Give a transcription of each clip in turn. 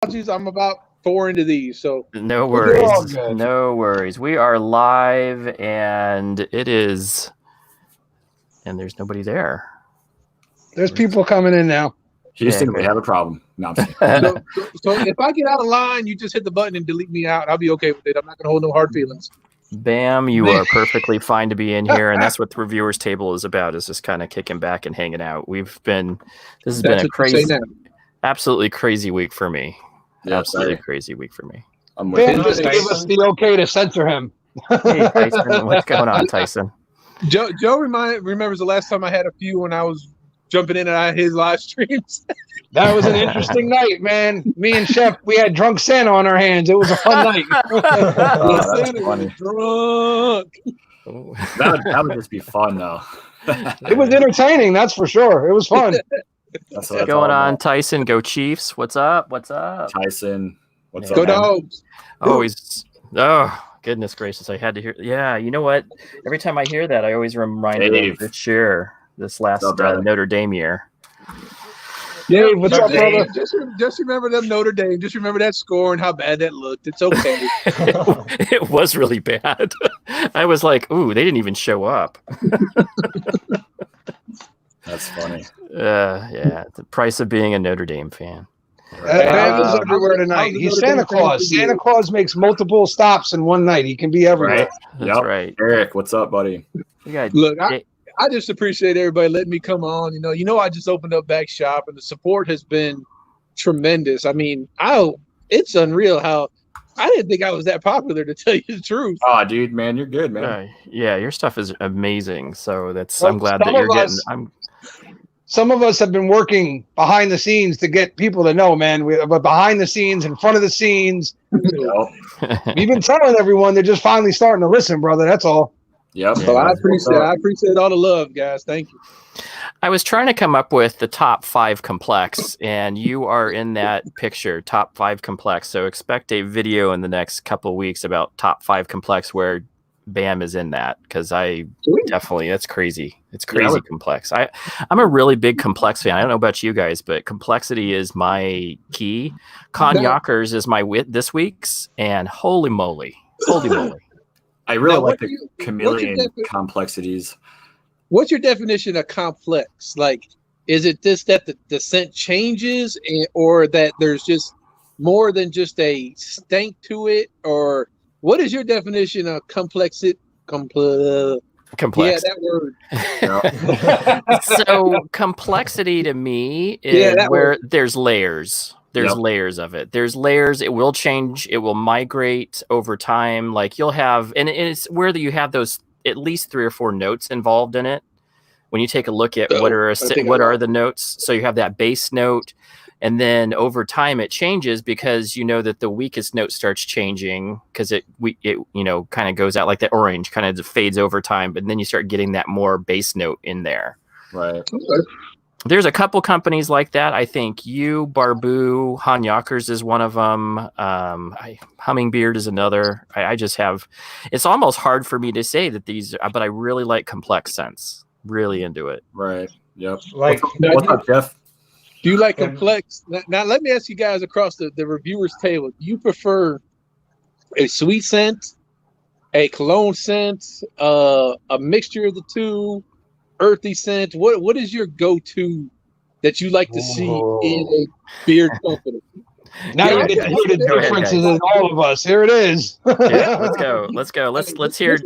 apologies. I'm about 4 into these, so No You're all worries. good. No worries. We are live, and it is, and there's nobody there. There's people coming in now. Houston, Yeah, we have a problem. No, I'm just kidding. so if I get out of line, you just hit the button and delete me out. I'll be okay with it. I'm not gonna hold no hard feelings. Bam, you are perfectly fine to be in here, and that's what the reviewers table is about, is just kind of kicking back and hanging out. This has been a crazy, absolutely crazy week for me. Yeah, Absolutely sorry. crazy week for me. I'm with Ben you. just gave us the okay to censor him. Hey, Tyson, what's going on, Tyson? Joe remembers the last time I had a few when I was jumping in and out of his live streams. That was an interesting night, man. Me and Chef, we had drunk Santa on our hands. It was a fun night. Oh, that's Santa funny. was drunk. That would just be fun, though. It was entertaining, that's for sure. It was fun. That's What's going on, Tyson? Go Chiefs. What's up? What's up? Tyson, what's Go up, man? Dogs. Oh, goodness gracious. I had to hear. Yeah, you know what? Every time I hear that, I always remind of Dave. this year, this last What's up, brother? Notre Dame year. Dave, what's up, brother? Just remember them Notre Dame. Just remember that score and how bad that looked. It's okay. It was really bad. I was like, ooh, they didn't even show up. That's funny. Yeah, the price of being a Notre Dame fan. Ben is everywhere tonight. He's Santa Claus. Santa Claus makes multiple stops in one night. He can be everywhere. Right? That's Yep. right. Eric, what's up, buddy? We got Look, I just appreciate everybody letting me come on. You know, I just opened up Back Shop, and the support has been tremendous. I mean, it's unreal how I didn't think I was that popular, to tell you the truth. Oh, dude, man, you're good, man. yeah, your stuff is amazing. So Well, I'm glad that some you're of getting. us- Some of us have been working behind the scenes to get people to know, man. But behind the scenes, in front of the scenes, Yep. we've been telling everyone they're just finally starting to listen, brother. That's all. Yep. So I appreciate all the love, guys. Thank you. I was trying to come up with the top 5 complex, and you are in that picture, top 5 complex. So expect a video in the next couple of weeks about top 5 complex where Bam is in that, because that's crazy. It's crazy complex. I'm a really big complex fan. I don't know about you guys, but complexity is my key. Cognackers is my this week's, and holy moly. I really Now, like what the do you- chameleon complexities. What's your definition of complex? Like, is it this that the scent changes, or that there's just more than just a stank to it, or what is your definition of complex? Complex. Yeah, that word. So complexity to me is where there's layers. There's layers of it. There's layers. It will change. It will migrate over time. Like you'll have, and it's where you have those at least 3 or 4 notes involved in it. When you take a look at what are the notes, so you have that base note, and then over time it changes because you know that the weakest note starts changing because it kind of goes out like that orange kind of fades over time, but then you start getting that more base note in there. Right. Okay. There's a couple companies like that. I think Barbu, Hanyakers is one of them. Hummingbird is another. I just have. It's almost hard for me to say that these, but I really like complex scents. Really into it. Right. Yep. Like, what's up, Jeff? Do you like complex? Now, let me ask you guys across the reviewers table. Do you prefer a sweet scent, a cologne scent, a mixture of the two, earthy scent? What is your go-to that you like to see in a beer company? Now you get to hear the differences in all of us. Here it is. Yeah, let's go. Let's hear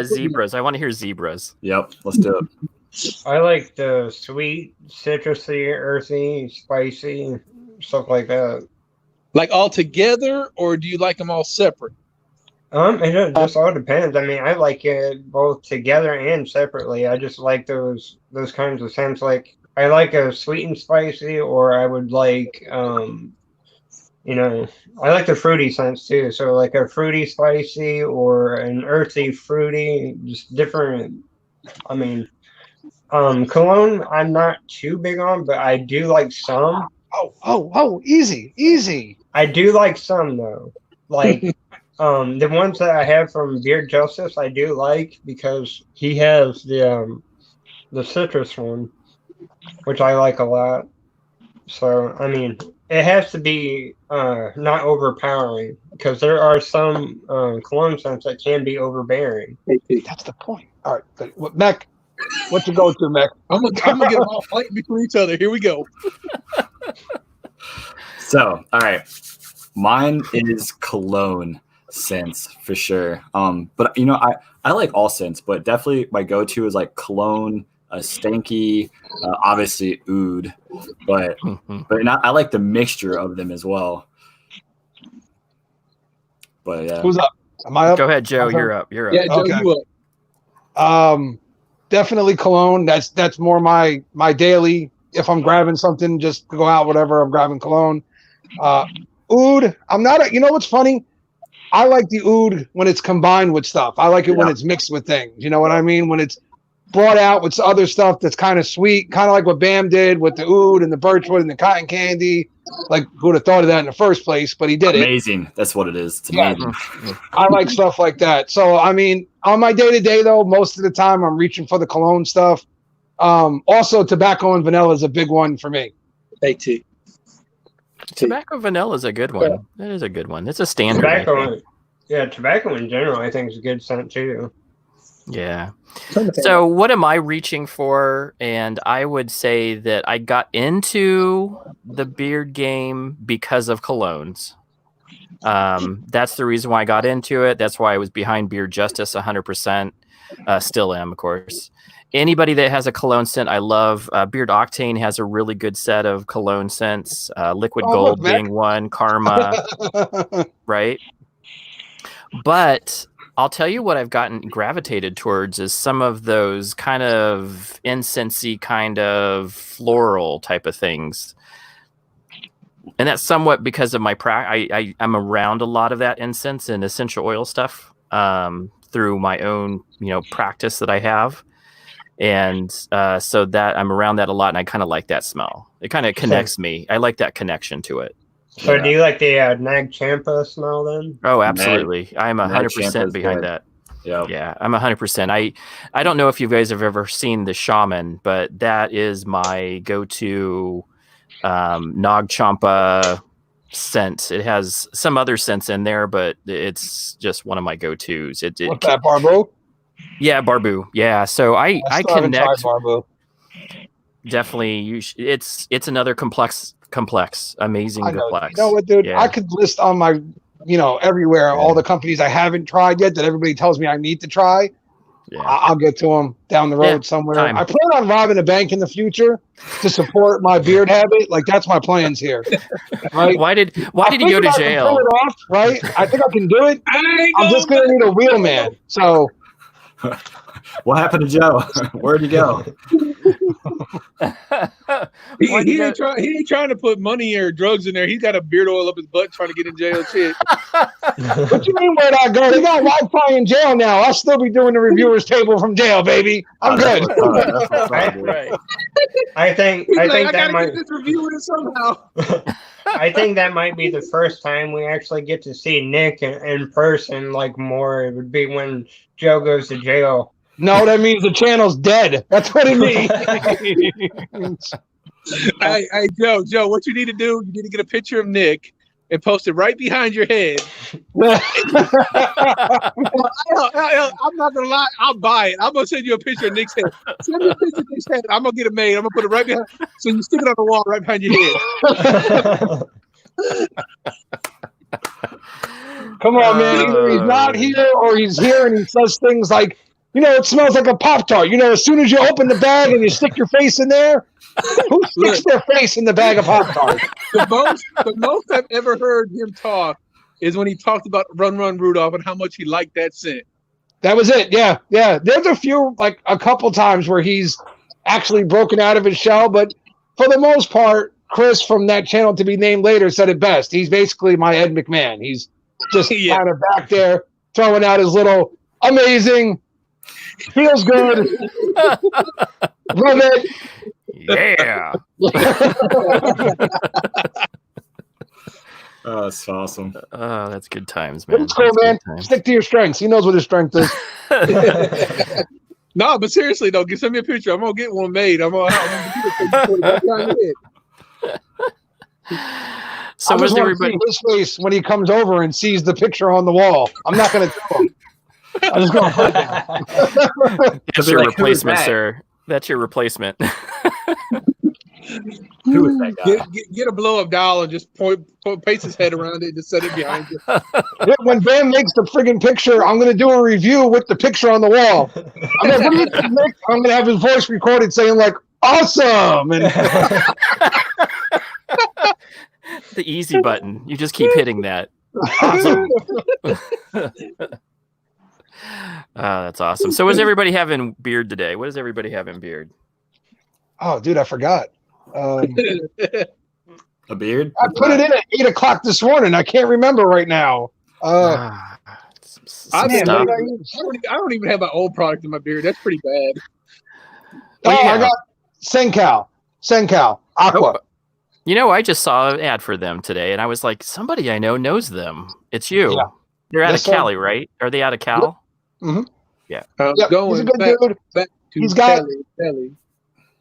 zebras. I want to hear zebras. Yep. Let's do it. I like the sweet, citrusy, earthy, spicy, stuff like that. Like all together, or do you like them all separate? It just all depends. I mean, I like it both together and separately. I just like those kinds of scents. Like I like a sweet and spicy, or I would like I like the fruity scents too. So like a fruity spicy or an earthy fruity, just different. I mean, cologne I'm not too big on, but I do like some. Easy. I do like some though. Like the ones that I have from Beard Justice I do like because he has the citrus one, which I like a lot. So I mean, it has to be not overpowering, because there are some cologne scents that can be overbearing. That's the point. All right, but Mech, what you go to, Mech? I'm gonna get them all fighting between each other. Here we go. So, all right, mine is cologne scents for sure. But you know, I like all scents, but definitely my go-to is like cologne, stanky, obviously oud, but I like the mixture of them as well. But yeah, Who's up? Am I up? Go ahead, Joe. You're up. You're up. Yeah, Joe, Okay. you up. Definitely cologne. That's more my daily. If I'm grabbing something, just to go out, whatever, I'm grabbing cologne. Oud. I'm not. You know what's funny? I like the oud when it's combined with stuff. I like it when it's mixed with things. You know what I mean? When it's brought out with other stuff that's kind of sweet, kind of like what Bam did with the oud and the birchwood and the cotton candy. Like, who would have thought of that in the first place? But he did it. amazing. That's what it is. It's amazing. I like stuff like that. So, I mean, on my day-to-day, though, most of the time I'm reaching for the cologne stuff. Also, tobacco and vanilla is a big one for me. AT. Tobacco vanilla is a good one. Yeah. That is a good one. It's a standard. I think. Tobacco in general, I think, is a good scent too. Yeah. So what am I reaching for? And I would say that I got into the beard game because of colognes. That's the reason why I got into it. That's why I was behind Beard Justice 100%. Still am, of course. Anybody that has a cologne scent, I love. Beard Octane has a really good set of cologne scents. Liquid Gold being one, Karma, right? But I'll tell you what I've gotten gravitated towards is some of those kind of incensey, kind of floral type of things. And that's somewhat because of my I'm around a lot of that incense and essential oil stuff through my own, practice that I have. And so that I'm around that a lot, and I kind of like that smell. It kind of connects me. I like that connection to it. So do you like the Nag Champa smell then? Oh, absolutely. I'm 100% behind that. Yeah, I'm 100%. I don't know if you guys have ever seen the Shaman, but that is my go-to Nag Champa scent. It has some other scents in there, but it's just one of my go-tos. What's that, Barbu? Yeah, Barbu. Yeah, so I connect. Barbu. Definitely, it's another complex, amazing complex. You know what, dude? Yeah. I could list on my, everywhere all the companies I haven't tried yet that everybody tells me I need to try. Yeah. I'll get to them down the road somewhere. Time. I plan on robbing a bank in the future to support my beard habit. Like, that's my plans here. Right? Why did you go to jail? Pull it off, right? I think I can do it. I'm just gonna need a wheelman. So. What happened to Joe? Where'd he go? He ain't trying to put money or drugs in there. He's got a beard oil up his butt trying to get in jail. Shit. What you mean where'd I go? They got Wi-Fi in jail now. I'll still be doing the reviewers table from jail, baby. I'm good. Right. I think that might get this review in somehow. I think that might be the first time we actually get to see Nick in person, like more. It would be when Joe goes to jail. No, that means the channel's dead. That's what it means. Hey, Joe, what you need to do, you need to get a picture of Nick and post it right behind your head. I'm not going to lie. I'll buy it. I'm going to send you a picture of Nick's head. Send me a picture of Nick's head. I'm going to get it made. I'm going to put it right behind. So you stick it on the wall right behind your head. Come on, man. Either he's not here or he's here and he says things like, it smells like a Pop-Tart. As soon as you open the bag and you stick your face in there, who sticks their face in the bag of Pop-Tarts? The most I've ever heard him talk is when he talked about Run Run Rudolph and how much he liked that scent. That was it. Yeah. There's a few, like a couple times where he's actually broken out of his shell, but for the most part, Chris from that channel to be named later said it best. He's basically my Ed McMahon. He's just kind of back there throwing out his little amazing, feels good, love it. Yeah. Oh, that's awesome. Oh, that's good times, man. It's cool, man. Stick to your strengths. He knows what his strength is. No, but seriously though, send me a picture. I'm gonna get one made. I'm gonna get it right behind your head. So I was just want to everybody? see his face when he comes over and sees the picture on the wall. I'm not going to tell him. I'm just going to put it That's be your like, "Who is replacement, that?" sir. That's your replacement. Who is that guy? Get a blow up doll and just paste his head around it and just set it behind you. Yeah, when Bam makes the friggin' picture, I'm going to do a review with the picture on the wall. I'm like, what do you think, Nick? I'm going to have his voice recorded saying like, awesome. And The easy button. You just keep hitting that. Awesome. That's awesome. So was everybody having beard today? What does everybody have in beard? oh, dude, I forgot. A beard? I put it in at 8 o'clock this morning. I can't remember right now. Some man, stuff. what did I use? I don't even have my old product in my beard. That's pretty bad. What do you I got? got Sencal, Aqua. Oh, you know, I just saw an ad for them today, and I was like, somebody I know knows them. It's you. Yeah. They're out Yes, of sir. Cali, right? Are they out of Cal? I'm Yep, he's a going good back, dude. back to He's got- Cali.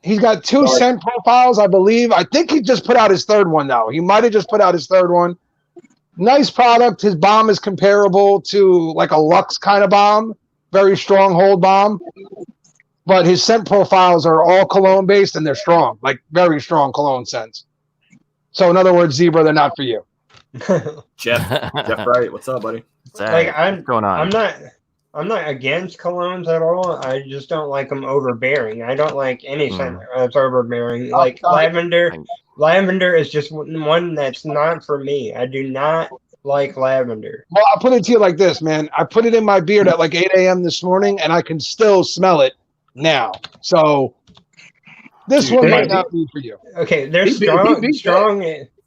He's got 2 Sorry. scent profiles, I believe. I think he just put out his 3rd one, though. He might have just put out his 3rd one. Nice product. His bomb is comparable to like a Lux kind of bomb. Very strong hold bomb. But his scent profiles are all cologne based and they're strong, like very strong cologne scents. So in other words, Zebra, they're not for you. Jeff Wright, what's up, buddy? Like, What's going on? I'm not against colognes at all. I just don't like them overbearing. I don't like any scent that's overbearing. Like lavender. Lavender is just one that's not for me. I do not like lavender. Well, I'll put it to you like this, man. I put it in my beard at like 8 a.m. this morning and I can still smell it now. So this one might not be for you. Okay, there's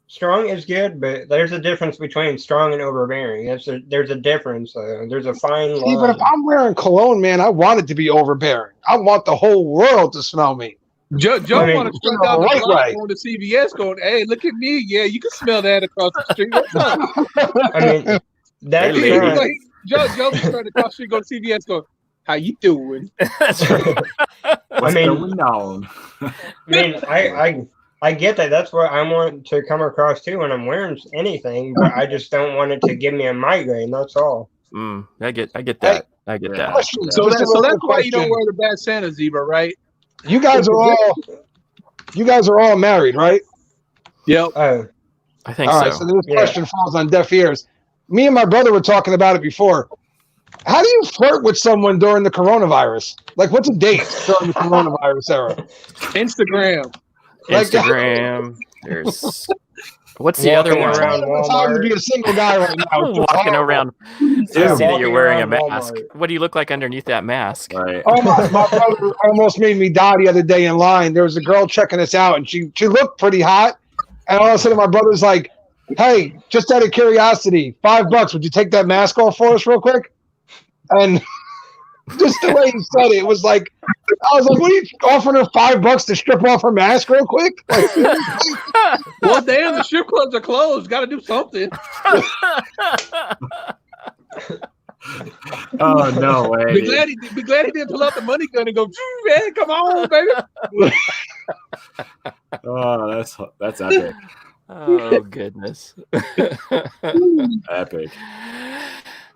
strong is good, but there's a difference between strong and overbearing. There's a difference. There's a fine See, but line. if I'm wearing cologne, man, I want it to be overbearing. I want the whole world to smell me. Joe I mean, want to straight down the right block way. going to CVS going, hey, look at me. Yeah, you can smell that across the street. What's up? I mean, that's Hey, lady. not, Joe be trying to cross the street, go to CVS going, how you doing? That's right. What's mean- going on? I mean, I get that. That's what I want to come across too when I'm wearing anything, but I just don't want it to give me a migraine. That's all. I get that. I get that. Question. So, Just a so little that's why you don't question. wear the bad Santa, Zebra, right? You guys are all married, right? Yep. Oh, I think All right, so. so this Yeah. question falls on deaf ears. Me and my brother were talking about it before. How do you flirt with someone during the coronavirus? Like, what's a date during the coronavirus era? Instagram. Like- Instagram. There's what's the other Walking one? around It's hard to be a single guy right now. It's just Walking horrible. around. Yeah, I see that you're walking wearing a around mask. Walmart. What do you look like underneath that mask? Right. Oh my brother almost made me die the other day in line. There was a girl checking us out, and she looked pretty hot. And all of a sudden, my brother's like, "Hey, just out of curiosity, $5. Would you take that mask off for us real quick?" And just the way he said it, was like, I was like, "What are you offering her $5 to strip off her mask real quick?" Like, Well, damn, the strip clubs are closed. Got to do something. Oh no way. Be glad he didn't pull out the money gun and go, man, come on, baby. Oh, that's epic. Oh goodness. Epic.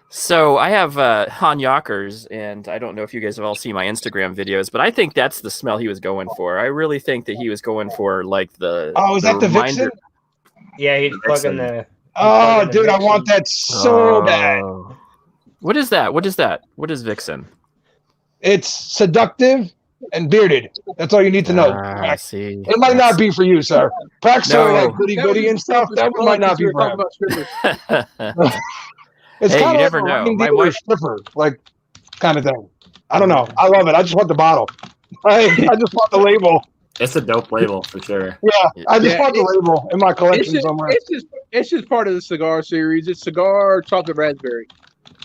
So I have Han Yockers, and I don't know if you guys have all seen my Instagram videos, but I think that's the smell he was going for. I really think that he was going for like the. oh, is that the reminder- Vixen? Yeah, he's Vixen. plugging the. Oh, the dude, I Vixen. want that so bad. Oh. What is that? What is that? What is Vixen? It's seductive and bearded. That's all you need to know. I see. It might not be for you, sir. Praxo, No. that goody goody and stuff, that one might not be for him. It's Hey, kind you of never like a know. ring My dealer wife- stripper, like kind of thing. I don't know. I love it. I just want the bottle. I just want the label. It's a dope label for sure. Yeah, I just Yeah, want the label in my collection somewhere. It's just part of the cigar series. It's cigar, chocolate, raspberry.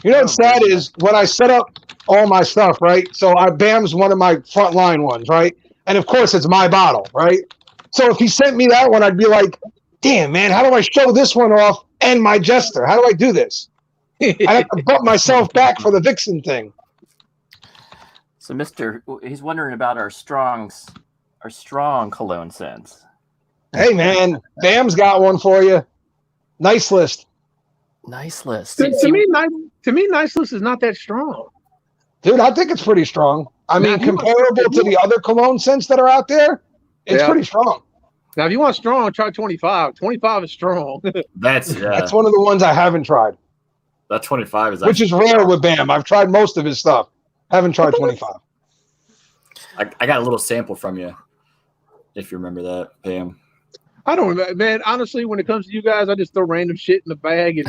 You know what's sad is when I set up all my stuff, right? So BAM's one of my frontline ones, right? And of course, it's my bottle, right? So if he sent me that one, I'd be like, damn, man, how do I show this one off and my Jester? How do I do this? I have to bump myself back for the Vixen thing. So, he's wondering about our strong cologne scents. Hey, man, BAM's got one for you. Nice List. Nice list. To me, Nice List is not that strong. Dude, I think it's pretty strong. I mean, comparable to the other cologne scents that are out there, it's pretty strong. Now, if you want strong, try 25. 25 is strong. That's one of the ones I haven't tried. That 25 is which is rare with Bam. I've tried most of his stuff. Haven't tried 25. I got a little sample from you, if you remember that, Bam. I don't remember, man. Honestly, when it comes to you guys, I just throw random shit in the bag, and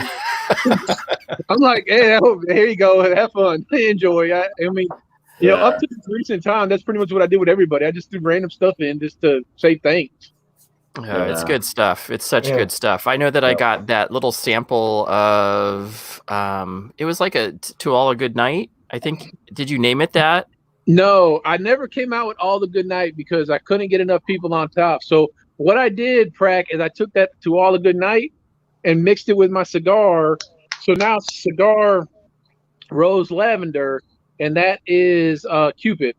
I'm like, "Hey, here you go. Have fun, enjoy." I mean, you know, up to this recent time, that's pretty much what I do with everybody. I just threw random stuff in just to say thanks. It's good stuff. It's such good stuff. I know that I got that little sample of it was like a To All a Good Night. I think. Did you name it that? No, I never came out with All the Good Night because I couldn't get enough people on top. So what I did, Prack, is I took that To All a Good Night and mixed it with my cigar. So now Cigar Rose Lavender, and that is Cupid.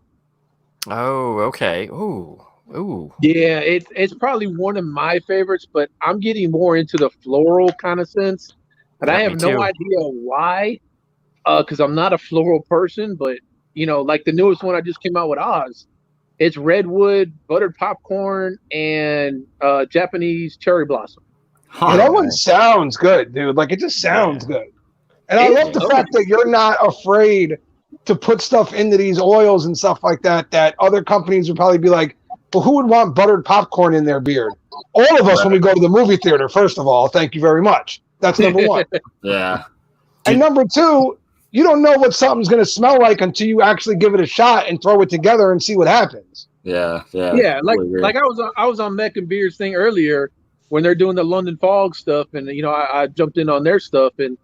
Oh, okay. Ooh. Yeah, it's probably one of my favorites, but I'm getting more into the floral kind of sense, and I have no idea why, because I'm not a floral person. But you know, like the newest one I just came out with, Oz, it's redwood, buttered popcorn, and Japanese cherry blossom. Yeah, that one sounds good, dude. Like it just sounds good, and I love the fact that you're not afraid to put stuff into these oils and stuff like that. That other companies would probably be like, well, who would want buttered popcorn in their beard? All of us when we go to the movie theater, first of all, thank you very much. That's number one. Yeah. And number two, you don't know what something's going to smell like until you actually give it a shot and throw it together and see what happens. Yeah. Like I was on Mech and Beard's thing earlier when they're doing the London Fog stuff, and you know I jumped in on their stuff, and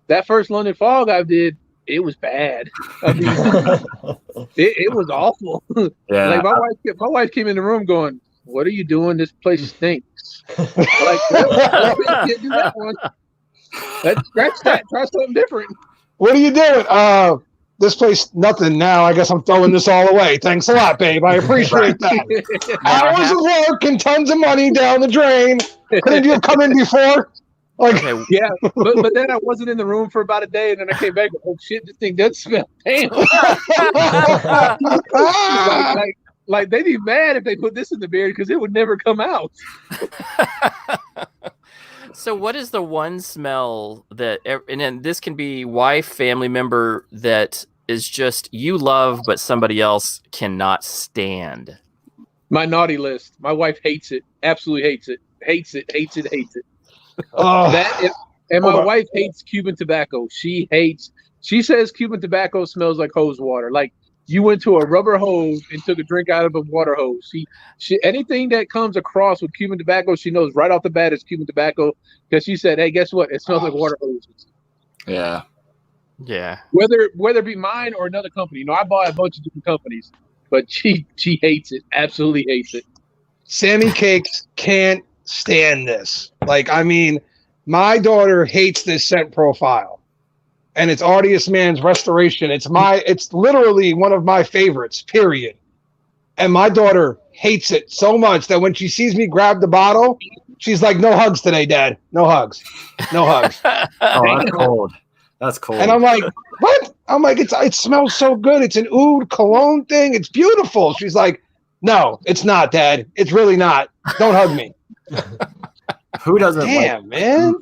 that first London Fog I did, it was bad. I mean, it was awful. Yeah. Like my wife came in the room going, "What are you doing? This place stinks." Like, can't do that one. Let's scratch that. Try something different. What are you doing? This place, nothing now. I guess I'm throwing this all away. Thanks a lot, babe. I appreciate that. Hours of work and tons of money down the drain. Couldn't you have come in before? Like, yeah, but then I wasn't in the room for about a day, and then I came back. Oh shit, this thing does smell. Damn. like they'd be mad if they put this in the beard because it would never come out. So what is the one smell that, and then this can be wife, family member, that is just you love but somebody else cannot stand? My naughty list. My wife hates it. Absolutely hates it. Hates it. And my wife hates Cuban tobacco. She says Cuban tobacco smells like hose water. Like you went to a rubber hose and took a drink out of a water hose. She anything that comes across with Cuban tobacco, she knows right off the bat it's Cuban tobacco because she said, "Hey, guess what? It smells like water hoses." Yeah. Whether it be mine or another company. You know, I buy a bunch of different companies, but she hates it. Absolutely hates it. Sammy Cakes can't stand this. Like, I mean, my daughter hates this scent profile, and it's Artiest Man's Restoration. It's literally one of my favorites, period. And my daughter hates it so much that when she sees me grab the bottle, she's like, "No hugs today, Dad. No hugs. No hugs." Oh, that's cold. That's cold. And I'm like, "What?" I'm like, it smells so good. It's an oud cologne thing. It's beautiful. She's like, "No, it's not, Dad. It's really not. Don't hug me." Who doesn't? Damn, man.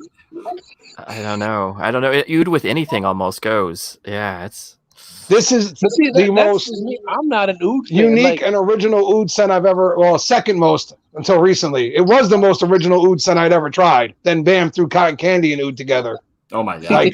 I don't know. Oud with anything almost goes. Yeah, This is the most. I'm not an oud fan. Unique and original oud scent I've ever. Well, second most until recently. It was the most original oud scent I'd ever tried. Then Bam threw cotton candy and oud together. Oh my god,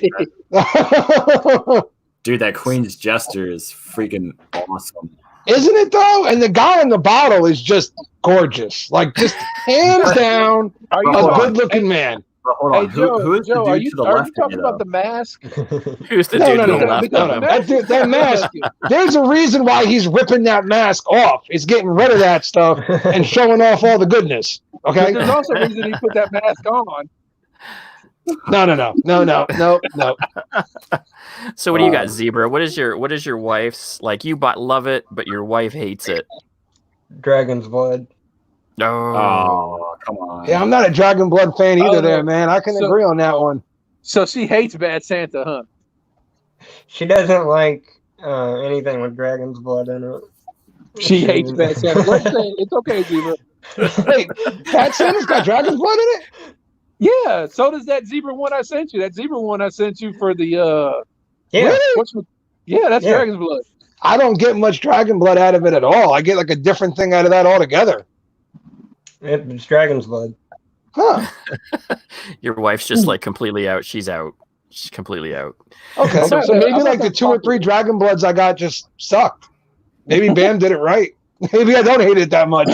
dude! That Queen's Jester is freaking awesome. Isn't it though? And the guy in the bottle is just gorgeous. Like just hands down, a good-looking man. But hold on, hey, Joe, who is Joe, the dude to the are left? you talking about the mask? Who's the dude to the left? No. That mask. There's a reason why he's ripping that mask off. He's getting rid of that stuff and showing off all the goodness. Okay. There's also a reason he put that mask on. No. So what do you got, Zebra? What is your wife's like? You love it, but your wife hates it. Dragon's Blood. Oh, come on. Yeah, I'm not a Dragon Blood fan either. Oh, there, man. I can agree on that one. So she hates Bad Santa, huh? She doesn't like anything with dragon's blood in it. She hates Bad Santa. What's that? It's okay, Zebra. Wait, Bad Santa's got Dragon Blood in it? Yeah, so does that Zebra one I sent you. That Zebra one I sent you for the Yeah. Really? Yeah, that's Yeah. Dragon's Blood. I don't get much Dragon Blood out of it at all. I get like a different thing out of that altogether. It's dragon's blood. Huh. your wife's just like completely out. She's out. She's completely out. Okay, I'm so not- maybe I'm like not the 2 or 3 Dragon Bloods I got just sucked. Maybe Bam did it right. Maybe I don't hate it that much.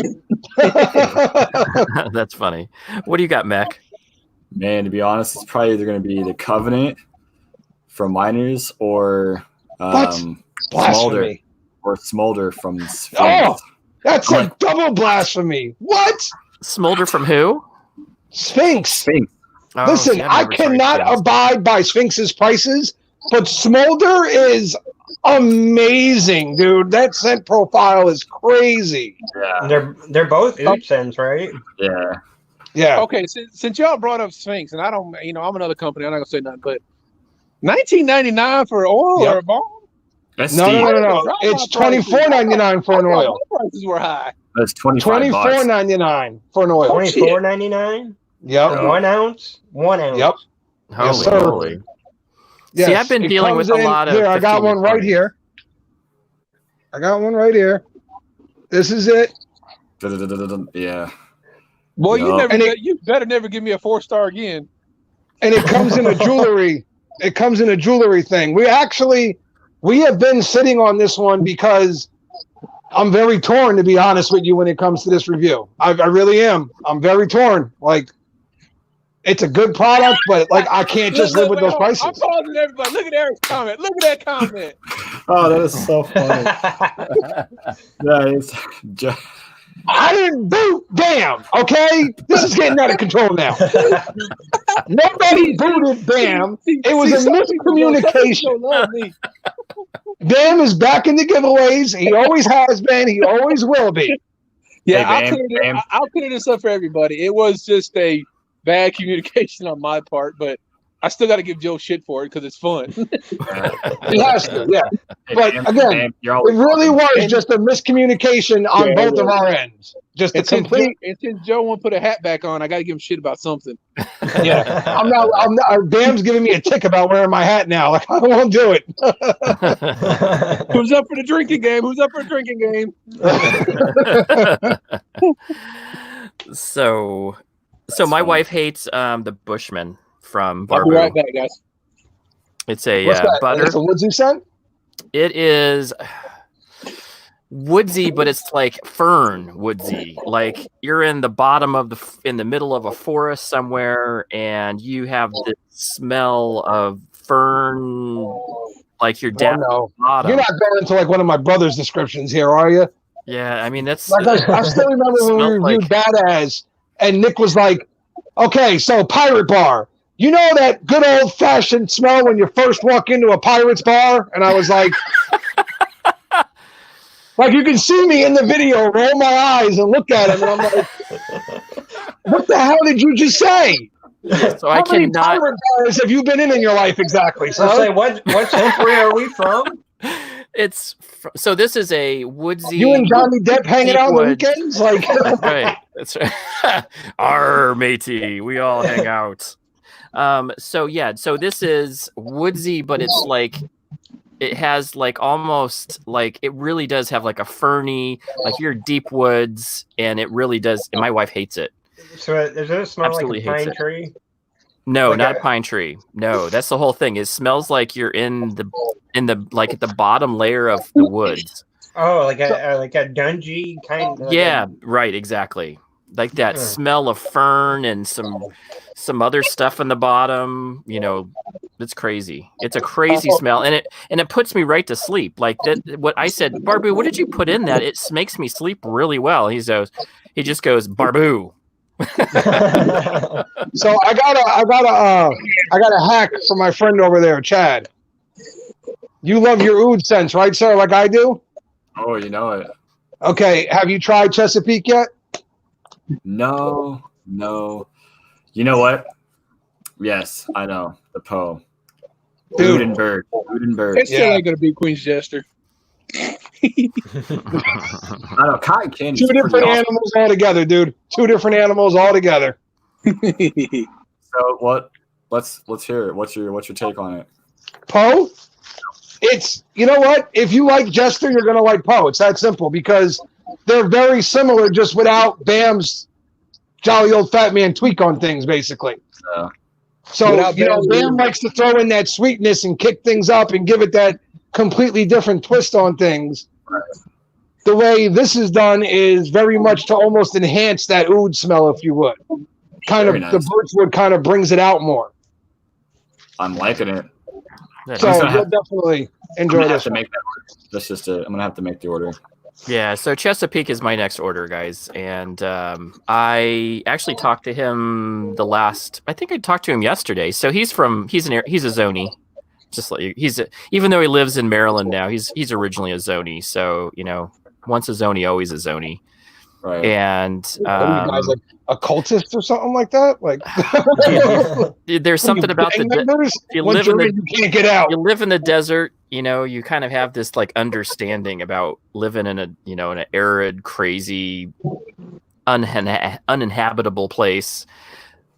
That's funny. What do you got, Mac? Man, to be honest, it's probably either going to be the Covenant from Miners or Smolder Blasphemy. or Smolder from Sphinx. Oh, that's a double blasphemy. What? Smolder from who? Sphinx. Sphinx. Oh, Listen, see, I've I never tried cannot Sphinx. abide by Sphinx's prices, but Smolder is amazing, dude. That scent profile is crazy. Yeah, They're both oud scents, right? yeah. Yeah. Okay, since y'all brought up Sphinx, and I don't, I'm another company. I'm not gonna say nothing, but $19.99 for oil Yep. or a bomb? That's No, steep. no. It's $24.99 for an I thought oil. my prices were high. That's $25. $24.99 for an oil. $24.99. Yep. 1 ounce. 1 ounce. Yep. Holy Yes, sir. moly. Yes, See, I've been it dealing comes with a lot of Here, I got 15 one right 20s. here. I got one right here. This is it. Yeah. Boy, Yup. you better never give me a 4-star again. And it comes in a jewelry. It comes in a jewelry thing. We have been sitting on this one because I'm very torn, to be honest with you, when it comes to this review. I really am. I'm very torn. Like, it's a good product, but like I can't just live with those I'm prices. pausing everybody. Look at Eric's comment. Look at that comment. Oh, that is so funny. That is just, I didn't boot Bam. Okay, this is getting out of control now. Nobody booted Bam. It was a miscommunication. Love me. Bam is back in the giveaways. He always has been. He always will be. Yeah, Hey, Bam. I'll clear this up for everybody. It was just a bad communication on my part, but I still got to give Joe shit for it because it's fun. He has to. Yeah. But again, you're It always really welcome. was just a miscommunication on Yeah, both it of was. our ends. Just a And since complete. Joe won't put a hat back on, I got to give him shit about something. Yeah. I'm not. Bam's giving me a tick about wearing my hat now. Like I won't do it. Who's up for the drinking game? Who's up for the drinking game? So my wife hates the Bushman from I'll be Barbu. right back, guys. It's a What's that? butter. It's a woodsy scent. It is woodsy, but it's like fern woodsy. Like you're in the bottom of in the middle of a forest somewhere, and you have this smell of fern. Like you're down Oh, no. at the bottom. You're not going into like one of my brother's descriptions here, are you? Yeah, I mean that's. Like I still remember when we Smelled reviewed like- Badass, and Nick was like, "Okay, so pirate bar. You know that good old fashioned smell when you first walk into a pirate's bar?" And I was like, "Like you can see me in the video, roll my eyes and look at him, and I'm like, what the hell did you just say? So I How many cannot. pirate bars have you been in your life exactly?" So So say what country are we from? So this is a woodsy. you and Johnny Depp hanging deep out on the woods. weekends, like. That's right. That's right. Our matey, we all hang out. So this is woodsy, but it's like it has like almost like it really does have like a ferny, like you're deep woods, and it really does. And my wife hates it. So does it smell Absolutely like a hates pine it. tree? No, Like not a- a pine tree. No, that's the whole thing. It smells like you're in the like at the bottom layer of the woods. Oh, like a dungy kind. Like Yeah, right, exactly. Like that Hmm. smell of fern and some other stuff in the bottom. You know, it's crazy. It's a crazy smell, and it puts me right to sleep. Like that. What I said, Barbu, what did you put in that? It makes me sleep really well. He just goes Barbu. So I got a hack for my friend over there, Chad. You love your oud scents, right, sir? Like I do. Oh, you know it. Okay, have you tried Chesapeake yet? No. You know what? Yes, I know. The Poe. Dude. Udenberg. It still ain't gonna be Queen's Jester. I know. Cotton candy. Two different animals altogether, dude. Two different animals altogether. So what? Let's hear it. What's your take on it? Poe? It's, you know what? If you like Jester, you're gonna like Poe. It's that simple because they're very similar, just without Bam's jolly old fat man tweak on things, basically. So Without you know, Bam's Bam likes to throw in that sweetness and kick things up and give it that completely different twist on things. The way this is done is very much to almost enhance that oud smell, if you would. Kind Very of nice. the birchwood kind of brings it out more. I'm liking it. So gonna you'll have- definitely I'm enjoy gonna have this. to make that order. That's just it. I'm gonna have to make the order. Yeah, so Chesapeake is my next order, guys, and I actually talked to him I think I talked to him yesterday. So he's a Zoni, just like even though he lives in Maryland now, he's originally a Zoni. So you know, once a Zoni, always a Zoni. Right. And What are you guys, like a cultist or something like that? Like there's something about gang the members? you Once live you're in in, you can't get out. you live in the desert, you know, you kind of have this like understanding about living in an arid, crazy, uninhabitable place.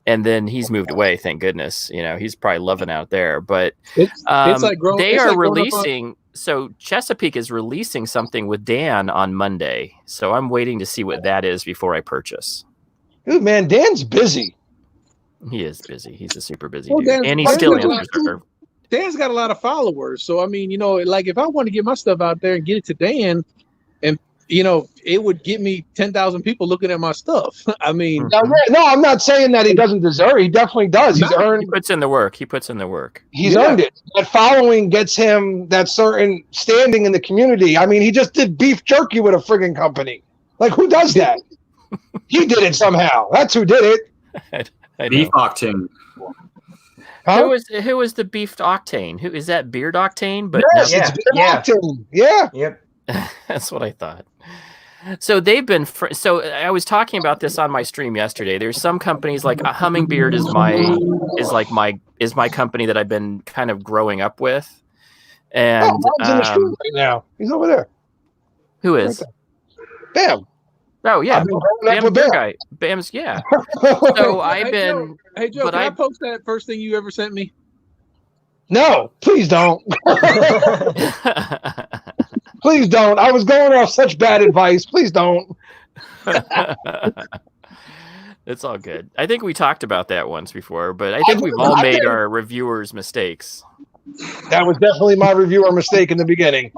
And then he's moved away, thank goodness. You know, he's probably loving out there. But It's like growing. they it's are like growing up releasing. So Chesapeake is releasing something with Dan on Monday. So I'm waiting to see what that is before I purchase. Dude, man, Dan's busy. He is busy. He's a super busy Well, dude, Dan's- and he Dan's still got a lot answers too. her. Dan's got a lot of followers, so I mean, you know, like if I want to get my stuff out there and get it to Dan, and you know, it would get me 10,000 people looking at my stuff. I mean, Now, no, I'm not saying that he doesn't deserve it. He definitely does. He's No, He earned. puts in the work. He puts in the work. He's Yeah. earned it. That following gets him that certain standing in the community. I mean, he just did beef jerky with a friggin' company. Like, who does that? He did it somehow. That's who did it. I know. Beef Octane. Huh? Who was the beefed octane? Who is that? Beard octane? But Yes, no, it's been Yeah. Octane. Yeah. Yep. that's what I thought. So they've been. So I was talking about this on my stream yesterday. There's some companies like Hummingbeard is my company that I've been kind of growing up with. And Oh, Bam's in the stream right now. He's over there. who is? Bam. Oh yeah, I've been growing up Bam's with beer Bam. guy. Bam's yeah. So I've Hey, been. hey Joe, but can I I- post that first thing you ever sent me? No, please don't. Please don't. I was going off such bad advice. Please don't. It's all good. I think we talked about that once before, but I think we've all made our reviewers' mistakes. That was definitely my reviewer mistake in the beginning.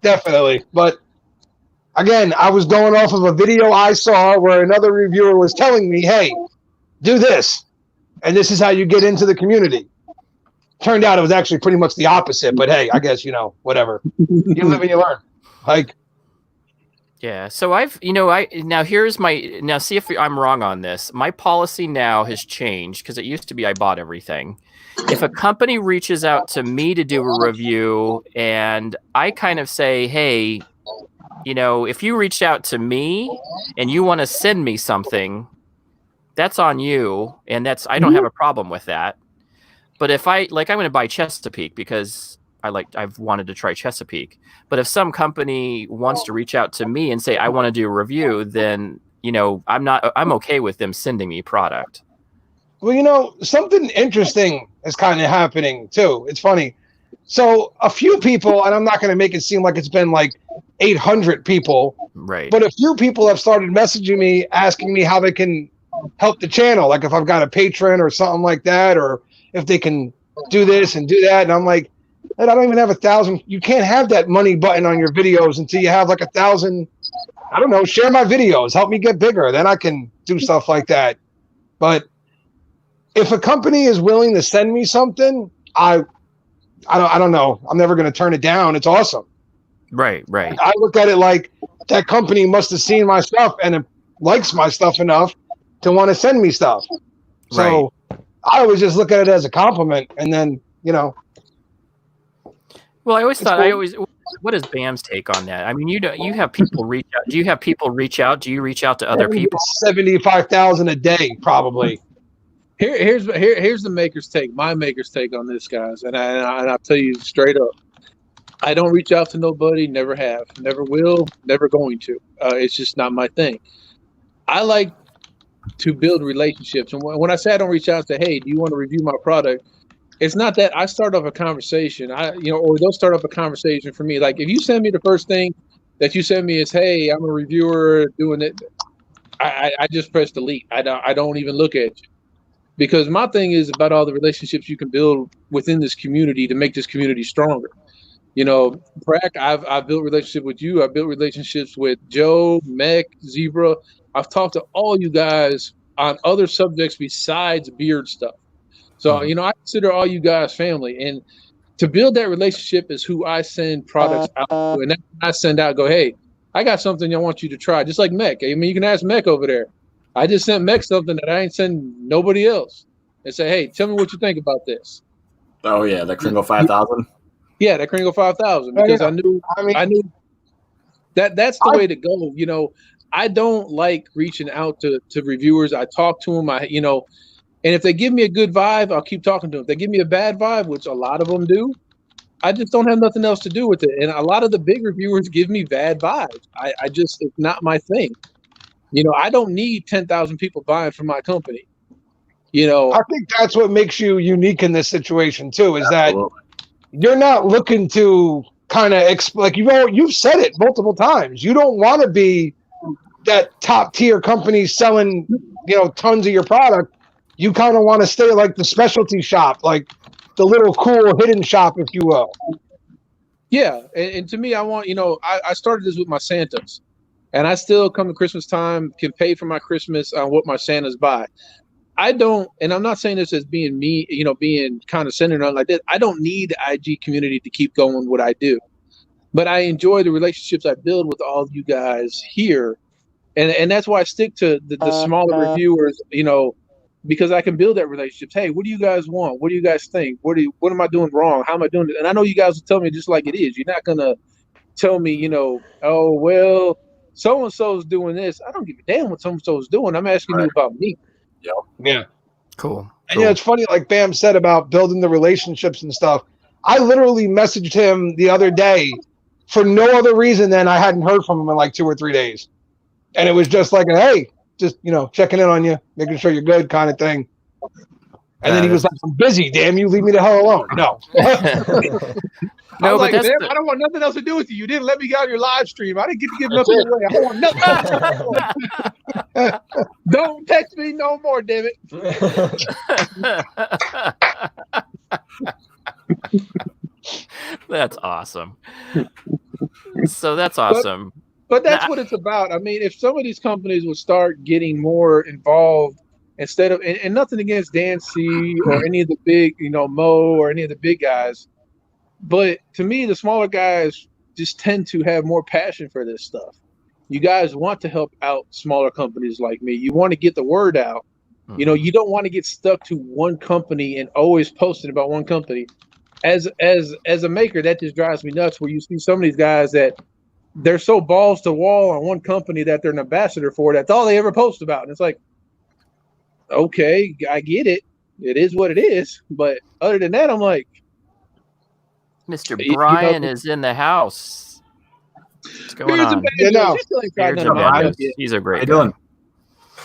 Definitely. But again, I was going off of a video I saw where another reviewer was telling me, hey, do this. And this is how you get into the community. Turned out it was actually pretty much the opposite. But hey, I guess, you know, whatever. You live and you learn. Like, Yeah. So now see if I'm wrong on this. My policy now has changed because it used to be I bought everything. If a company reaches out to me to do a review and I kind of say, hey, you know, if you reached out to me and you want to send me something, that's on you. And I don't have a problem with that. But if I'm going to buy Chesapeake because I've wanted to try Chesapeake. But if some company wants to reach out to me and say, I want to do a review, then, you know, I'm okay with them sending me product. well, you know, something interesting is kind of happening too. It's funny. So a few people, and I'm not going to make it seem like it's been like 800 people, Right. but a few people have started messaging me, asking me how they can help the channel. Like if I've got a patron or something like that, or if they can do this and do that. And I'm like, I don't even have 1,000. You can't have that money button on your videos until you have like 1,000. I don't know. Share my videos. Help me get bigger. Then I can do stuff like that. But if a company is willing to send me something, I don't know. I'm never going to turn it down. It's awesome. Right. I look at it like that company must have seen my stuff and it likes my stuff enough to want to send me stuff. So I always just look at it as a compliment. And then, you know, Well, I always It's thought cool. what is Bam's take on that? I mean, you have people reach out. Do you have people reach out? Do you reach out to other people? 75,000 a day, probably. Here's the maker's take. My maker's take on this, guys, and I'll tell you straight up. I don't reach out to nobody. Never have. Never will. Never going to. It's just not my thing. I like to build relationships, and when I say I don't reach out to, hey, do you want to review my product? It's not that I start off a conversation. Or they'll start off a conversation for me. Like if you send me the first thing that you send me is, hey, I'm a reviewer doing it. I just press delete. I don't even look at you. Because my thing is about all the relationships you can build within this community to make this community stronger. Brack, I've built relationships with you. I've built relationships with Joe, Mech, Zebra. I've talked to all you guys on other subjects besides beard stuff. So, I consider all you guys family. And to build that relationship is who I send products out to. And then I send out, go, hey, I got something I want you to try. Just like Mech. I mean, you can ask Mech over there. I just sent Mech something that I ain't send nobody else and say, hey, tell me what you think about this. Oh, yeah, the Kringle 5000. Yeah, that Kringle 5000. Because I knew that's the way to go. I don't like reaching out to reviewers. I talk to them, and if they give me a good vibe, I'll keep talking to them. If they give me a bad vibe, which a lot of them do, I just don't have nothing else to do with it. And a lot of the big reviewers give me bad vibes. It's not my thing. I don't need 10,000 people buying from my company. I think that's what makes you unique in this situation too, is that you're not looking to kind of you've said it multiple times. You don't want to be that top tier company selling, tons of your product. You kind of want to stay like the specialty shop, like the little cool hidden shop, if you will. Yeah. And to me, I want, I started this with my Santas. And I still come to Christmas time, can pay for my Christmas on what my Santas buy. I don't, and I'm not saying this as being me, being condescending or like this. I don't need the IG community to keep going what I do. But I enjoy the relationships I build with all of you guys here. And that's why I stick to the smaller reviewers, because I can build that relationship. Hey, what do you guys want? What do you guys think? What am I doing wrong? How am I doing it? And I know you guys will tell me just like it is. You're not going to tell me, oh, well, so-and-so's doing this. I don't give a damn what so-and-so's doing. I'm asking you about me. Yep. Yeah. Cool. And it's funny, like Bam said about building the relationships and stuff. I literally messaged him the other day for no other reason than I hadn't heard from him in like 2 or 3 days. And it was just like, hey, just, checking in on you, making sure you're good kind of thing. And then he was like, I'm busy, damn you, leave me the hell alone. No. No, but I don't want nothing else to do with you. You didn't let me get on your live stream. I didn't get to give nothing away. I don't want nothing. Don't text me no more, damn it. That's awesome. So that's awesome. But that's what it's about. I mean, if some of these companies would start getting more involved instead of, and nothing against Dan C or any of the big, Mo or any of the big guys. But to me, the smaller guys just tend to have more passion for this stuff. You guys want to help out smaller companies like me. You want to get the word out. Mm-hmm. You don't want to get stuck to one company and always posting about one company. As a maker, that just drives me nuts where you see some of these guys that they're so balls to wall on one company that they're an ambassador for. That's all they ever post about. And it's like, okay, I get it. It is what it is. But other than that, I'm like, Mr. Brian is in the house. What's going on? He's a great guy.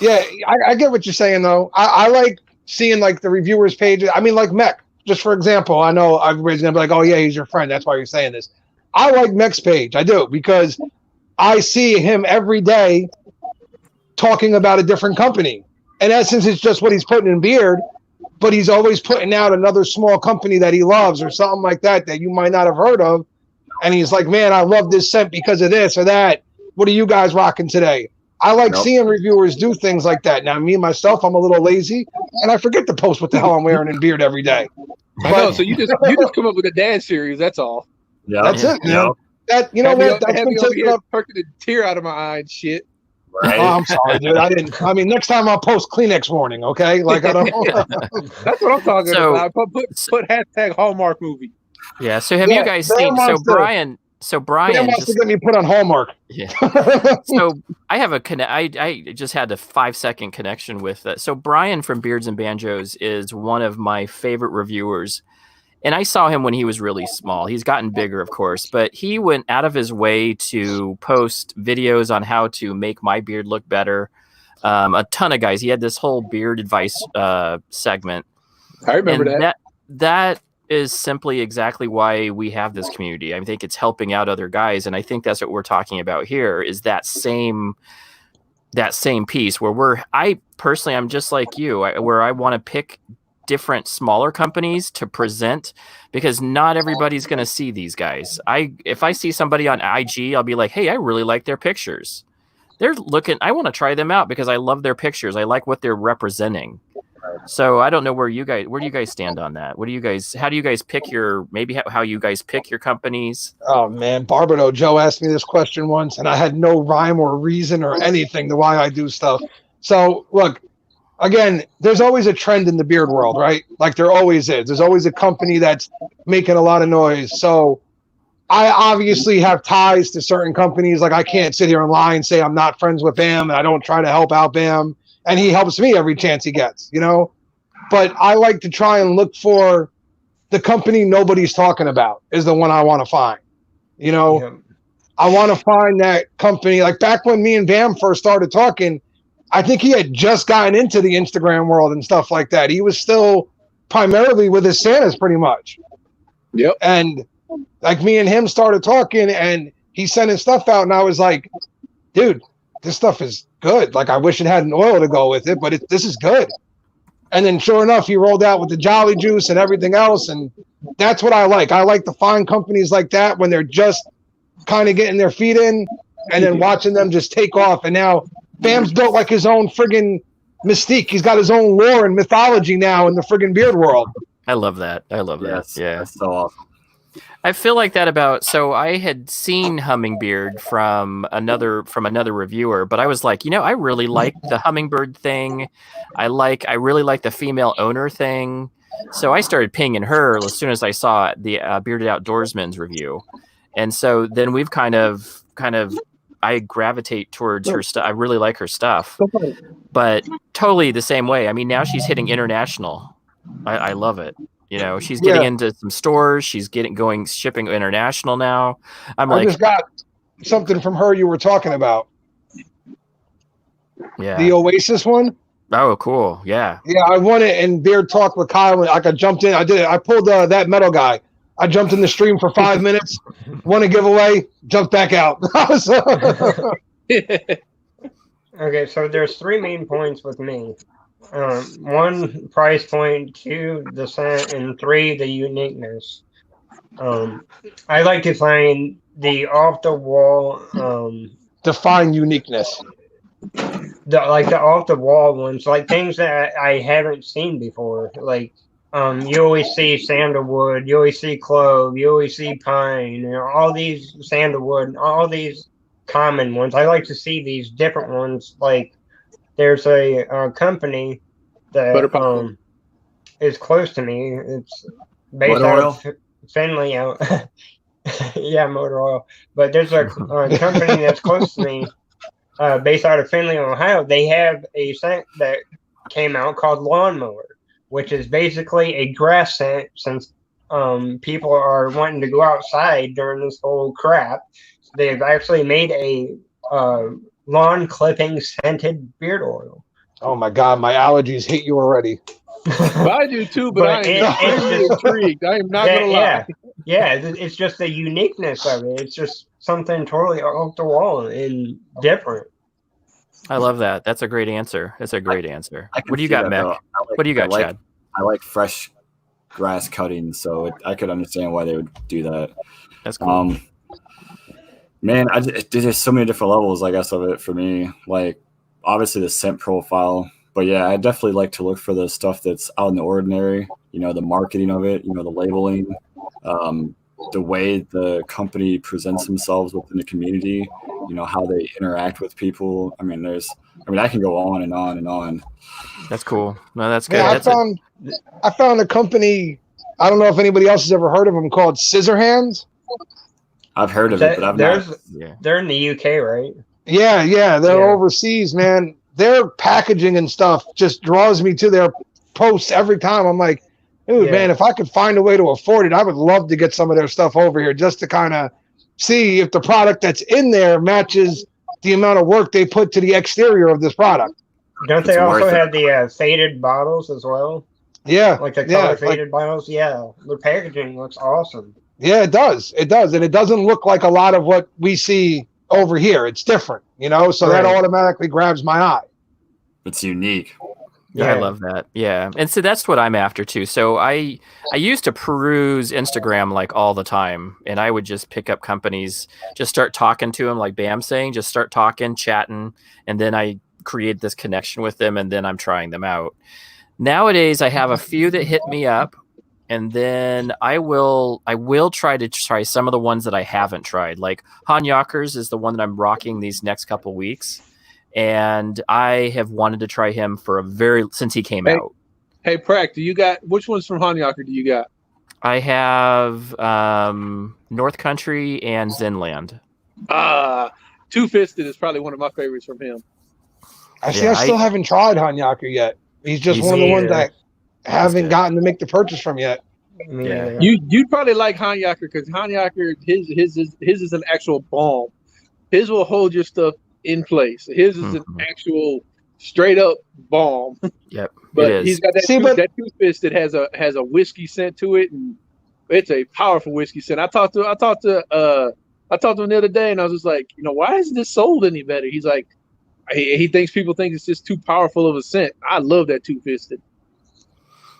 Yeah, I get what you're saying, though. I like seeing, like, the reviewers' pages. I mean, like Mech, just for example. I know everybody's going to be like, oh, yeah, he's your friend. That's why you're saying this. I like Mech's page. I do, because I see him every day talking about a different company. In essence, it's just what he's putting in beard, but he's always putting out another small company that he loves or something like that you might not have heard of. And he's like, man, I love this scent because of this or that. What are you guys rocking today? I like seeing reviewers do things like that. Now, me, myself, I'm a little lazy, and I forget to post what the hell I'm wearing in beard every day. I know, so you just come up with a dad series, that's all. Yeah, that's it, man. That, you know what? That's been taking up perking a tear out of my eye and shit. Right. Oh, I'm sorry, dude. I mean, next time I'll post Kleenex warning, okay? Like, I don't. That's what I'm talking about. Put hashtag Hallmark movie. Yeah. So have you guys seen? So Brian Bam wants to get me put on Hallmark. Yeah. So I have I just had a 5-second connection with that. So Brian from Beards and Banjos is one of my favorite reviewers. And I saw him when he was really small. He's gotten bigger, of course, but he went out of his way to post videos on how to make my beard look better. A ton of guys. He had this whole beard advice segment. I remember That is simply exactly why we have this community. I think it's helping out other guys, and I think that's what we're talking about here. Is that same piece where I personally, I'm just like you, where I want to pick different smaller companies to present, because not everybody's going to see these guys. If I see somebody on IG, I'll be like, hey, I really like their pictures. I want to try them out because I love their pictures. I like what they're representing. So I don't know where do you guys stand on that? How do you guys pick how you guys pick your companies? Oh man, Barbato Joe asked me this question once and I had no rhyme or reason or anything to why I do stuff. So look, again, there's always a trend in the beard world, right? Like there always is. There's always a company that's making a lot of noise. So I obviously have ties to certain companies. Like I can't sit here and lie and say I'm not friends with Bam and I don't try to help out Bam. And he helps me every chance he gets, But I like to try and look for the company nobody's talking about is the one I want to find. Yeah. I want to find that company. Like back when me and Bam first started talking, I think he had just gotten into the Instagram world and stuff like that. He was still primarily with his Santas pretty much. Yep. And like me and him started talking and he sent his stuff out and I was like, dude, this stuff is good. Like I wish it had an oil to go with it, but this is good. And then sure enough, he rolled out with the Jolly Juice and everything else. And that's what I like. I like to find companies like that when they're just kind of getting their feet in and then watching them just take off. And now Bam's built like his own friggin' mystique. He's got his own lore and mythology now in the friggin' beard world. I love that. Yeah. That's so awesome. I feel like that so I had seen Hummingbird from another reviewer, but I was like, I really like the Hummingbird thing. I really like the female owner thing. So I started pinging her as soon as I saw the Bearded Outdoorsman's review. And so then we've kind of I gravitate towards her stuff. I really like her stuff, but totally the same way. I mean, now she's hitting international. I love it. She's getting into some stores. She's shipping international now. I just got something from her you were talking about. Yeah. The Oasis one. Oh, cool. Yeah. Yeah, I won it in Beard Talk with Kyle. Like I jumped in. I did it. I pulled that metal guy. I jumped in the stream for 5 minutes, won a giveaway, jumped back out. Okay, so there's 3 main points with me. 1, price point, 2, the scent, and 3, the uniqueness. I like to find the off the wall. Define uniqueness. The off the wall ones, like things that I haven't seen before. Like you always see sandalwood, you always see clove, you always see pine, all these sandalwood, all these common ones. I like to see these different ones. Like there's a company that is close to me. It's based out of Findlay out. Yeah, motor oil. But there's a company that's close to me, based out of Findlay, Ohio. They have a scent that came out called Lawnmower, which is basically a grass scent, since people are wanting to go outside during this whole crap. They've actually made a lawn clipping scented beard oil. Oh my God, my allergies hate you already. Well, I do too, but I am intrigued. I am not going to lie. Yeah, it's just the uniqueness of it. It's just something totally off the wall and different. I love that. That's a great answer. That's a great answer. What do you got, Mac? What do you got, Chad? I like fresh grass cutting, so I could understand why they would do that. That's cool. Man, there's so many different levels, I guess, of it for me. Like, obviously the scent profile, but yeah, I definitely like to look for the stuff that's out in the ordinary. The marketing of it, the labeling, the way the company presents themselves within the community. How they interact with people. I can go on and on and on. That's cool. No, that's good. Yeah, I found a company. I don't know if anybody else has ever heard of them, called Scissorhands. I've heard of it, but I've not. Yeah. They're in the UK, right? Yeah, they're Yeah. overseas, man. Their packaging and stuff just draws me to their posts every time. I'm like, dude, Yeah. man, if I could find a way to afford it, I would love to get some of their stuff over here just to kind of see if the product that's in there matches the amount of work they put to the exterior of this product. Don't they It's also worth it. have the faded bottles as well? Yeah, Like the yeah, color like- faded bottles? Yeah. The packaging looks awesome. yeah, it does, and it doesn't look like a lot of what we see over here. It's different, so that Right. automatically grabs my eye. It's unique. Yeah, I love that. Yeah. And so that's what I'm after too. So I used to peruse Instagram like all the time, and I would just pick up companies, just start talking to them like Bam's saying, just start talking, chatting, and then I create this connection with them, and then I'm trying them out. Nowadays I have a few that hit me up, and then I will try some of the ones that I haven't tried. Like Hanyakers is the one that I'm rocking these next couple weeks. And I have wanted to try him since he came out. Hey, Prack, which ones from Hanyaker do you got? I have North Country and Zenland. Two Fisted is probably one of my favorites from him. I still haven't tried Hanyaker yet. He's just one of the ones that I haven't gotten to make the purchase from yet. Yeah. You'd probably like Hanyaker because Hanyaker, his is an actual bomb. His will hold your stuff in place. His is an actual straight up bomb. Yep, but it is. he's got that that Two Fisted has a whiskey scent to it, and it's a powerful whiskey scent. I talked to him the other day, and I was just like, why isn't this sold any better? He's like, he thinks people think it's just too powerful of a scent. I love that Two Fisted.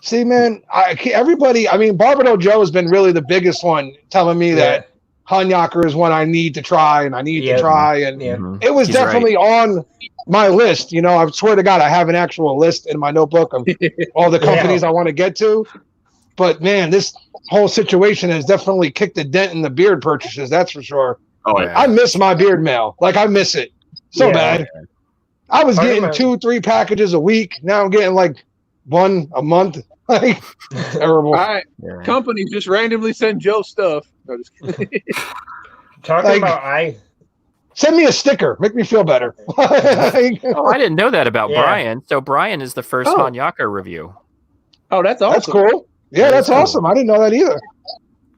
See, man, Barbados Joe has been really the biggest one telling me that Hanyaker is one I need to try, and I need to try. And it was definitely on my list. I swear to God, I have an actual list in my notebook of all the companies I want to get to. But man, this whole situation has definitely kicked a dent in the beard purchases. That's for sure. Oh, yeah. I miss my beard mail. Like, I miss it so bad. I was getting 2-3 packages a week. Now I'm getting like one a month. Like, terrible. All right. Companies just randomly send Joe stuff. No, just kidding. Talking about send me a sticker. Make me feel better. I didn't know that about Brian. So Brian is the first Hanyaker review. Oh, that's awesome. That's cool. Yeah, that's awesome. I didn't know that either.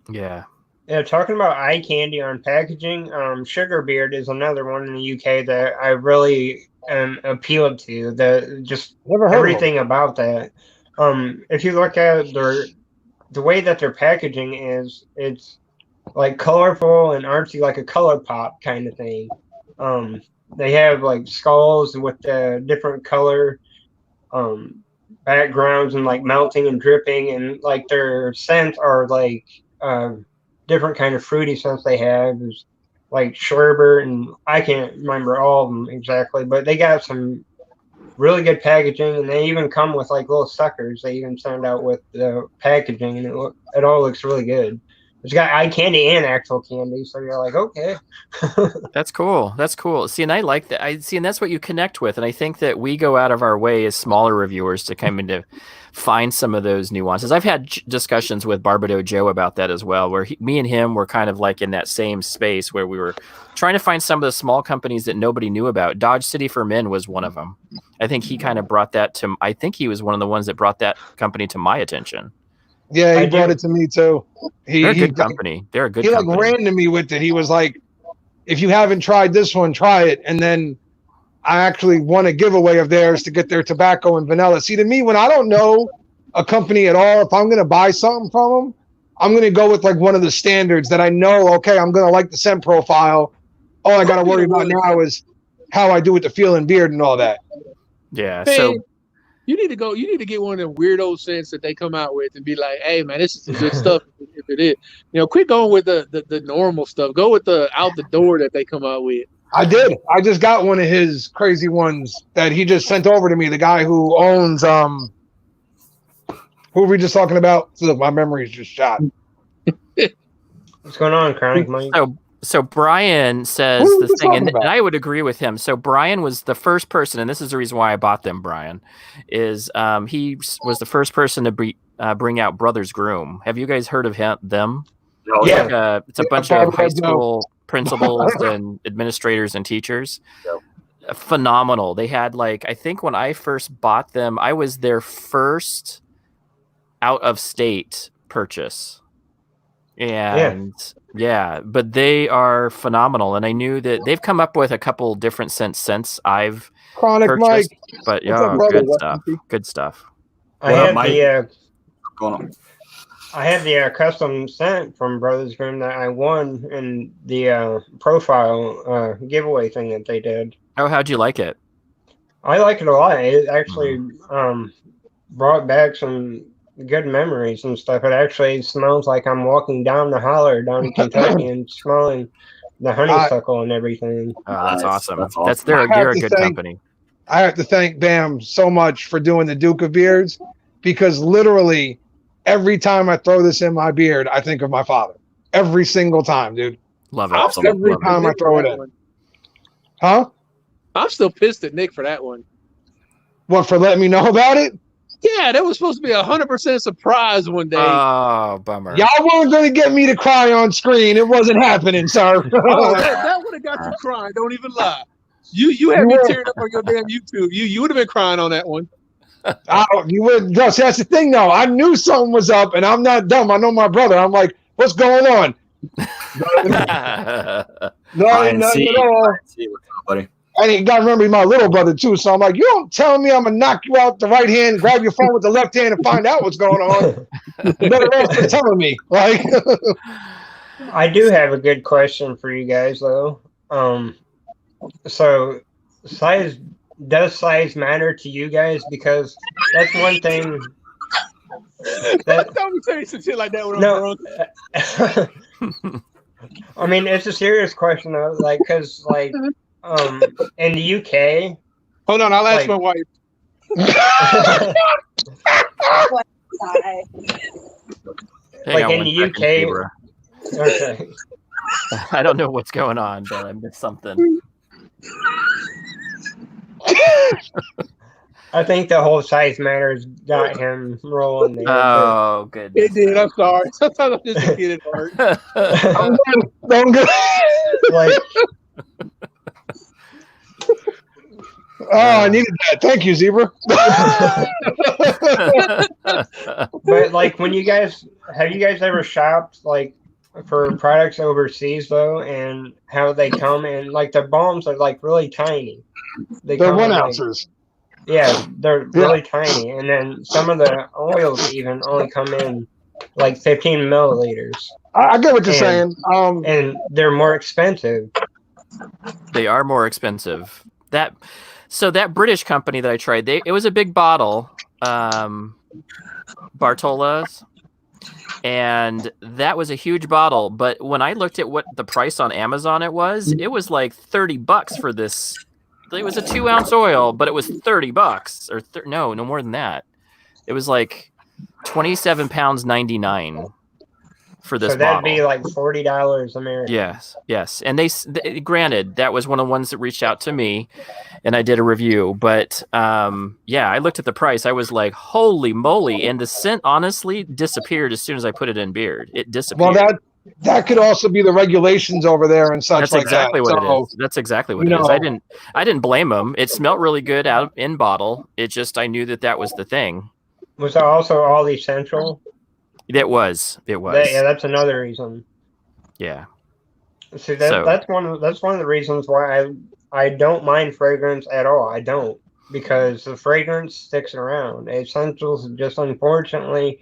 Yeah. Yeah, talking about eye candy on packaging, Sugar Beard is another one in the UK that I really am appealed to. Everything about that. If you look at the way that their packaging is, it's like colorful and artsy, like a Color Pop kind of thing. They have like skulls with the different color backgrounds and like melting and dripping, and like their scents are like different kind of fruity scents they have. Is like sherbet, and I can't remember all of them exactly, but they got some really good packaging, and they even come with like little suckers. They even send out with the packaging, and it all looks really good. It's got eye candy and actual candy, so you're like, okay. That's cool. That's cool. See, and I like that. And that's what you connect with. And I think that we go out of our way as smaller reviewers to come in to find some of those nuances. I've had discussions with Barbados Joe about that as well, where me and him were kind of like in that same space where we were trying to find some of the small companies that nobody knew about. Dodge City for Men was one of them. I think he kind of brought that to, I think he was one of the ones that brought that company to my attention. Yeah, he brought it to me too. They're a good company. They're a good company. He ran to me with it. He was like, if you haven't tried this one, try it. And then I actually won a giveaway of theirs to get their tobacco and vanilla. See, to me, when I don't know a company at all, if I'm going to buy something from them, I'm going to go with like one of the standards that I know, okay, I'm going to like the scent profile. All I got to worry about now is how I do with the feel and beard and all that. Yeah. Man, so you need to get one of them weirdo scents that they come out with and be like, hey man, this is some good stuff if it is. Quit going with the normal stuff. Go with the out the door that they come out with. I did. I just got one of his crazy ones that he just sent over to me. The guy who owns who were we just talking about? Look, my memory's just shot. What's going on, Chronic Mike? So Brian says the thing, and I would agree with him. So Brian was the first person, and this is the reason why I bought them. Brian is he was the first person to bring out Brothers Groom. Have you guys heard of them? Oh, Yeah. Like it's a bunch of high school principals and administrators and teachers. Phenomenal. They had like, I think when I first bought them, I was their first out of state purchase. And yeah, but they are phenomenal. And I knew that they've come up with a couple different scents since I've Chronic purchased, Mike. but What's up, yeah, brother? good stuff. Good stuff. I had the Going on. I had the custom scent from Brothers Grimm that I won in the profile giveaway thing that they did. Oh, how'd you like it? I like it a lot. It actually brought back some good memories and stuff. It actually smells like I'm walking down the holler down in Kentucky and smelling the honeysuckle and everything. Oh, that's awesome. That's awesome. They're a good company. I have to thank Bam so much for doing the Duke of Beards, because literally every time I throw this in my beard, I think of my father. Every single time, dude. Love it. Awesome. Every Love it. time I throw it in. Huh? I'm still pissed at Nick for that one. What, for letting me know about it? Yeah, that was supposed to be 100% surprise one day. Oh, bummer. Y'all weren't going to get me to cry on screen. It wasn't happening, sir. That would have got you crying. Don't even lie. You had me tearing up on your damn YouTube. You would have been crying on that one. You would. No, see, that's the thing, though. I knew something was up, and I'm not dumb. I know my brother. I'm like, what's going on? Nothing at all. Buddy. And you got to remember, he's my little brother, too. So I'm like, you don't tell me I'm going to knock you out the right hand, grab your phone with the left hand, and find out what's going on. You better off than telling me. Like, I do have a good question for you guys, though. So, does size matter to you guys? Because that's one thing. Don't be saying some shit like that when I'm drunk. I mean, it's a serious question, though. Like, because, like, in the UK. Hold on, I'll ask my wife. Like in the UK. Okay. I don't know what's going on, but I missed something. I think the whole size matters got him rolling there. Oh, good. It did. I'm sorry. Sometimes I'm just a kid at heart. don't go. Like, I needed that. Thank you, Zebra. but like, have you guys ever shopped like for products overseas though, and how they come in? Like the bombs are like really tiny. They're 1 ounces. Yeah, they're really tiny, and then some of the oils even only come in like 15 milliliters. I get what you're saying. And they're more expensive. They are more expensive. That British company that I tried, it was a big bottle, Bartola's, and that was a huge bottle. But when I looked at what the price on Amazon it was like $30 for this. It was a 2 ounce oil, but it was $30 or no more than that. It was like £27.99 for this. So that'd bottle. be like $40 American. Yes, and they granted that was one of the ones that reached out to me, and I did a review. But I looked at the price. I was like, "Holy moly!" And the scent honestly disappeared as soon as I put it in beard. It disappeared. Well, that could also be the regulations over there and such. That's like exactly that. what it is. That's exactly what it is. I didn't blame them. It smelled really good out in bottle. It just I knew that was the thing. Was that also all essential? It was. That's another reason. Yeah. See, that's one of the reasons why I don't mind fragrance at all. I don't, because the fragrance sticks around. Essentials just unfortunately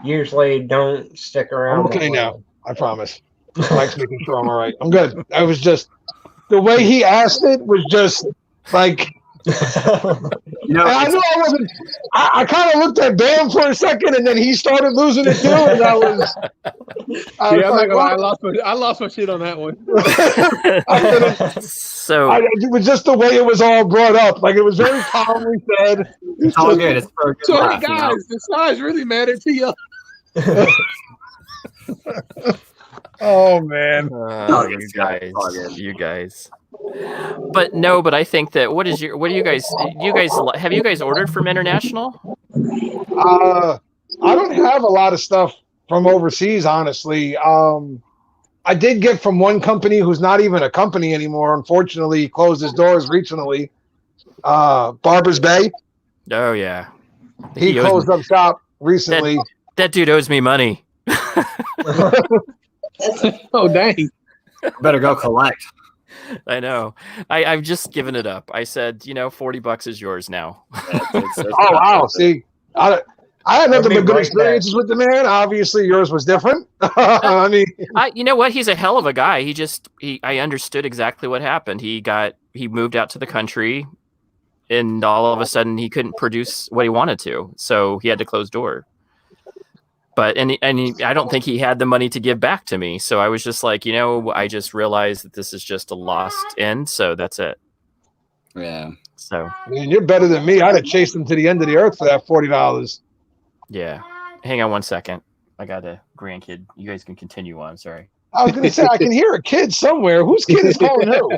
usually don't stick around. I'm okay now. I promise. Mike's making sure I'm all right. I'm good. I was just the way he asked it was just like. I knew I wasn't. I kind of looked at Bam for a second, and then he started losing it too, and I was I'm not gonna lie, I lost my shit on that one. It was just the way it was all brought up. Like it was very calmly said. It's all good. It's for a good laugh, guys, the size really mattered to you. Oh man, you guys. But I think that have you guys ordered from International? I don't have a lot of stuff from overseas, honestly. I did get from one company who's not even a company anymore. Unfortunately, closed his doors recently. Barber's Bay. Oh yeah, He closed up shop recently. That dude owes me money. Oh dang! Better go collect. I know. I've just given it up. I said, $40 is yours now. It's Oh wow! See, I had nothing but good experiences with the man. Obviously, yours was different. I mean, you know what? He's a hell of a guy. I understood exactly what happened. He moved out to the country, and all of a sudden he couldn't produce what he wanted to, so he had to close door. But I don't think he had the money to give back to me. So I was just like, I just realized that this is just a lost end. So that's it. Yeah. So man, you're better than me. I'd have chased him to the end of the earth for that $40. Yeah. Hang on one second. I got a grandkid. You guys can continue on. Sorry. I was going to say, I can hear a kid somewhere. Whose kid is calling who?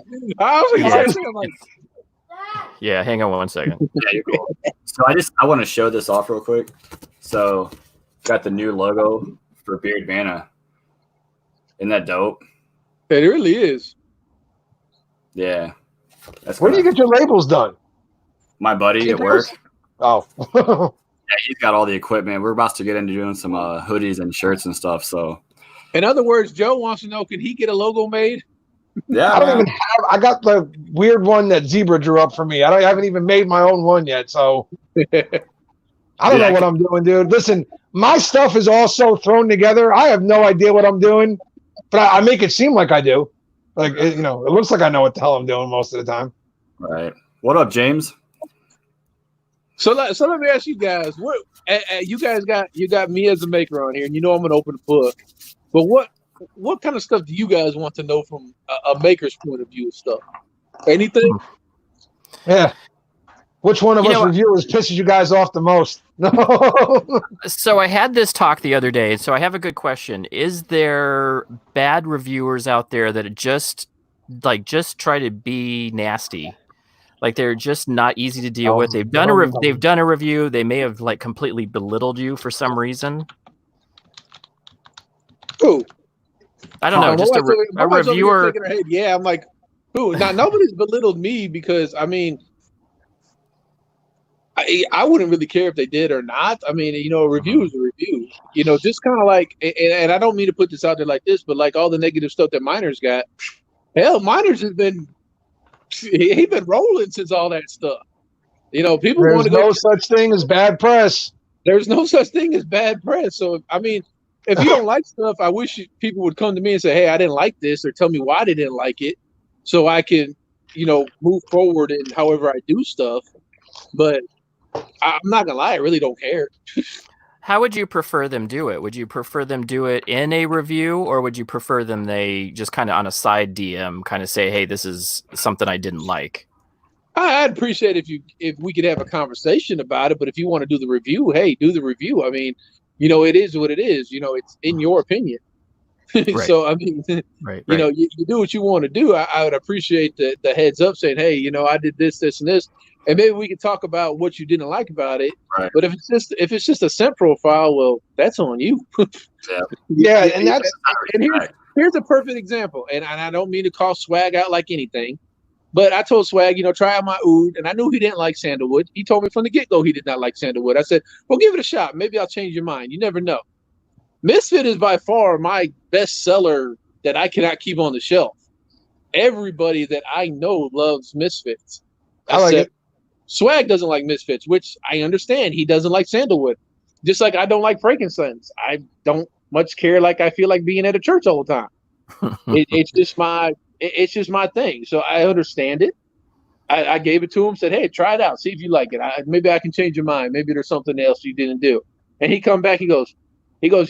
Yeah. Hang on one second. Yeah, you're cool. So I want to show this off real quick. So got the new logo for Beard Vanna. Isn't that dope? It really is. Yeah. Where do you get your labels done? My buddy at work. Oh. Yeah, he's got all the equipment. We're about to get into doing some hoodies and shirts and stuff. So, in other words, Joe wants to know: can he get a logo made? Yeah, I don't even have. I got the weird one that Zebra drew up for me. I haven't even made my own one yet. So I don't know what I'm doing, dude. Listen, my stuff is all so thrown together. I have no idea what I'm doing, but I make it seem like I do. Like it looks like I know what the hell I'm doing most of the time. Right. What up, James? So let me ask you guys: what you guys got me as a maker on here, and I'm gonna open the book. But what kind of stuff do you guys want to know from a maker's point of view of stuff? Anything? Yeah. Which one of us reviewers pisses you guys off the most? No. So I had this talk the other day, so I have a good question. Is there bad reviewers out there that just try to be nasty? Like they're just not easy to deal with. They've done a review. They may have completely belittled you for some reason. Who? I don't know. Just a reviewer. Yeah, I'm like, who? Now nobody's belittled me because I wouldn't really care if they did or not. I mean, a review is a review. Just kind of like, and I don't mean to put this out there like this, but like all the negative stuff that Miners got. Hell, Miners has been. He's been rolling since all that stuff. People want to go. There's no such thing as bad press. There's no such thing as bad press. So, if you don't like stuff, I wish people would come to me and say, hey, I didn't like this, or tell me why they didn't like it, so I can, move forward in however I do stuff. But I'm not going to lie, I really don't care. How would you prefer them do it? Would you prefer them do it in a review, or would you prefer they just kind of on a side DM kind of say, hey, this is something I didn't like? I'd appreciate if we could have a conversation about it, but if you want to do the review, hey, do the review. It is what it is. It's in your opinion. Right. So, right. You do what you want to do. I would appreciate the heads up saying, hey, I did this, this, and this. And maybe we could talk about what you didn't like about it. Right. But if it's just a scent profile, well, that's on you. Yeah, and here's a perfect example. And I don't mean to call Swag out like anything, but I told Swag, try out my oud, and I knew he didn't like sandalwood. He told me from the get-go he did not like sandalwood. I said, well, give it a shot. Maybe I'll change your mind. You never know. Misfit is by far my best seller that I cannot keep on the shelf. Everybody that I know loves Misfits. I like it. Swag doesn't like Misfits, which I understand. He doesn't like sandalwood. Just like I don't like frankincense. I don't much care like I feel like being at a church all the time. It's just my thing. So I understand it. I gave it to him, said, hey, try it out. See if you like it. Maybe I can change your mind. Maybe there's something else you didn't do. And he come back, he goes,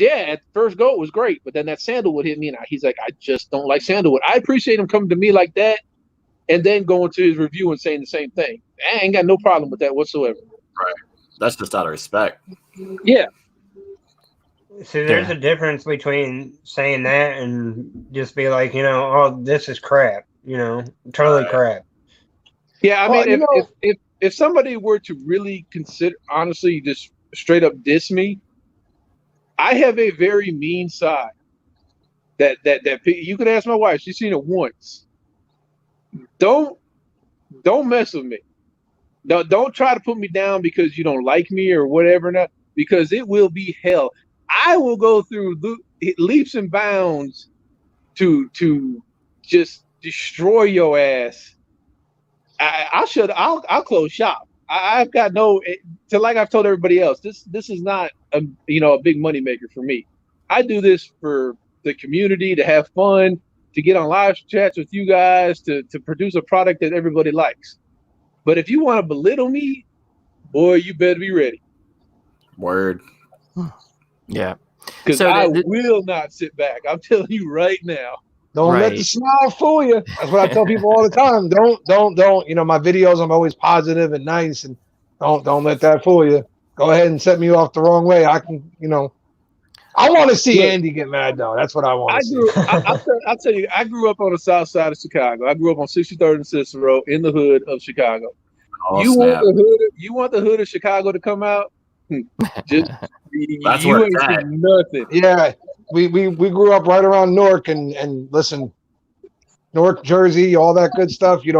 yeah, at first go it was great, but then that sandalwood hit me, and he's like, I just don't like sandalwood. I appreciate him coming to me like that and then going to his review and saying the same thing. I ain't got no problem with that whatsoever. Right. That's just out of respect. Yeah. See, there's a difference between saying that and just be like, oh, this is crap, totally crap. Yeah, if somebody were to really consider, honestly, just straight up diss me, I have a very mean side. That you could ask my wife. She's seen it once. Don't mess with me. Don't try to put me down because you don't like me or whatever. Not because it will be hell. I will go through leaps and bounds to just destroy your ass. I'll close shop. I've got like I've told everybody else. This is not a big money maker for me. I do this for the community, to have fun, to get on live chats with you guys, to produce a product that everybody likes. But if you want to belittle me, boy, you better be ready. Word. Yeah. Because I will not sit back. I'm telling you right now. Don't let the smile fool you. That's what I tell people all the time. Don't. My videos, I'm always positive and nice, and don't let that fool you. Go ahead and set me off the wrong way. I can, I want to see Andy get mad though. That's what I want to see. I'll tell you, I grew up on the south side of Chicago. I grew up on 63rd and Cicero in the hood of Chicago. Oh, you want the hood of Chicago to come out? Just that's you where ain't it's at. seen nothing. Yeah, we grew up right around Newark and listen, Newark, Jersey, all that good stuff. You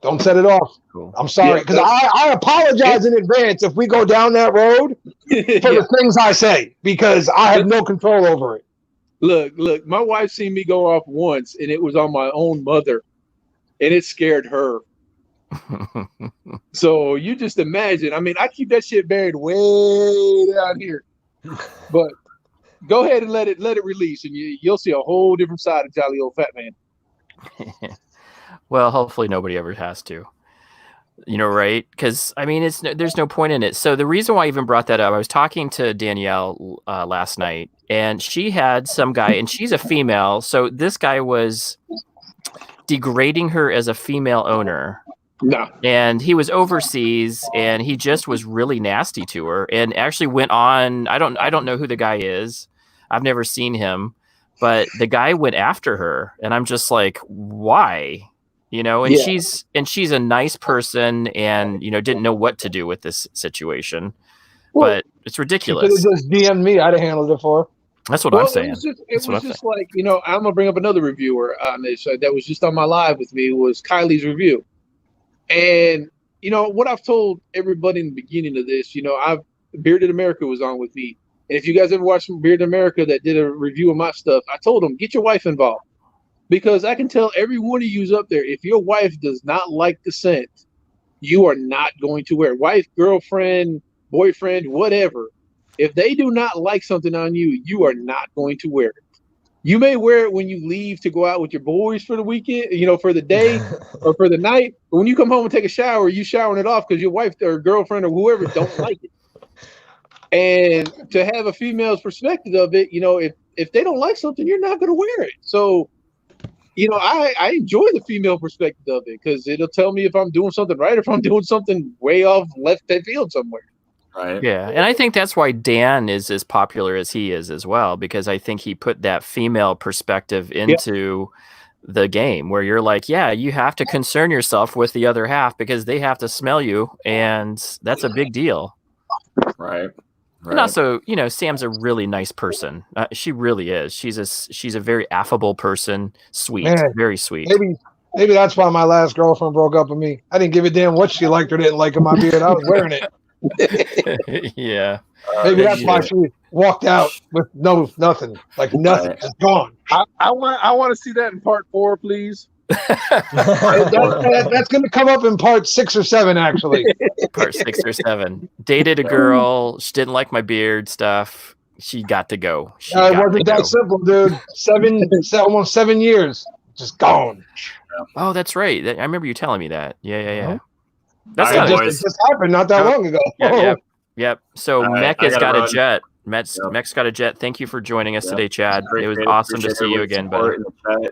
don't set it off. Cool. I'm sorry, because I apologize in advance if we go down that road for the things I say, because I have no control over it. Look, my wife seen me go off once, and it was on my own mother, and it scared her. So you just imagine. I mean, I keep that shit buried way down here, but go ahead and let it release, and you'll see a whole different side of jolly old fat man. Well, hopefully nobody ever has to. Right? Because I mean, there's no point in it. So the reason why I even brought that up, I was talking to Danielle last night, and she had some guy, and she's a female. So this guy was degrading her as a female owner. No. And he was overseas, and he just was really nasty to her, and actually went on. I don't know who the guy is. I've never seen him, but the guy went after her, and I'm just like, why? And she's a nice person, and didn't know what to do with this situation. Well, but it's ridiculous. She could have just DM'd me. I'd have handled it for her. That's what I'm saying. It was just like, I'm gonna bring up another reviewer on this that was just on my live with me. Was Kylie's review. And, what I've told everybody in the beginning of this, Bearded America was on with me. And if you guys ever watched Bearded America that did a review of my stuff, I told them, get your wife involved. Because I can tell every one of you's up there, if your wife does not like the scent, you are not going to wear it. Wife, girlfriend, boyfriend, whatever. If they do not like something on you, you are not going to wear it. You may wear it when you leave to go out with your boys for the weekend, for the day or for the night. But when you come home and take a shower, you showering it off because your wife or girlfriend or whoever don't like it. And to have a female's perspective of it, if they don't like something, you're not going to wear it. So, I enjoy the female perspective of it because it'll tell me if I'm doing something right or if I'm doing something way off left field somewhere. Right. Yeah, and I think that's why Dan is as popular as he is as well, because I think he put that female perspective into the game where you're like, yeah, you have to concern yourself with the other half because they have to smell you, and that's a big deal. Right. And also, Sam's a really nice person. She really is. She's a very affable person, sweet, very sweet. Maybe that's why my last girlfriend broke up with me. I didn't give a damn what she liked or didn't like in my beard. I was wearing it. Yeah. Maybe that's why she walked out with nothing, like nothing, just gone. I want to see that in part 4, please. That's going to come up in part 6 or 7, actually. Part 6 or 7. Dated a girl. She didn't like my beard stuff. She got to go. It wasn't that simple, dude. Almost 7 years, just gone. Oh, that's right. I remember you telling me that. Yeah. That's it just happened not that long ago. Yep. So Mech has got a jet. Mech's got a jet. Thank you for joining us today, Chad. It was awesome to see you again, buddy.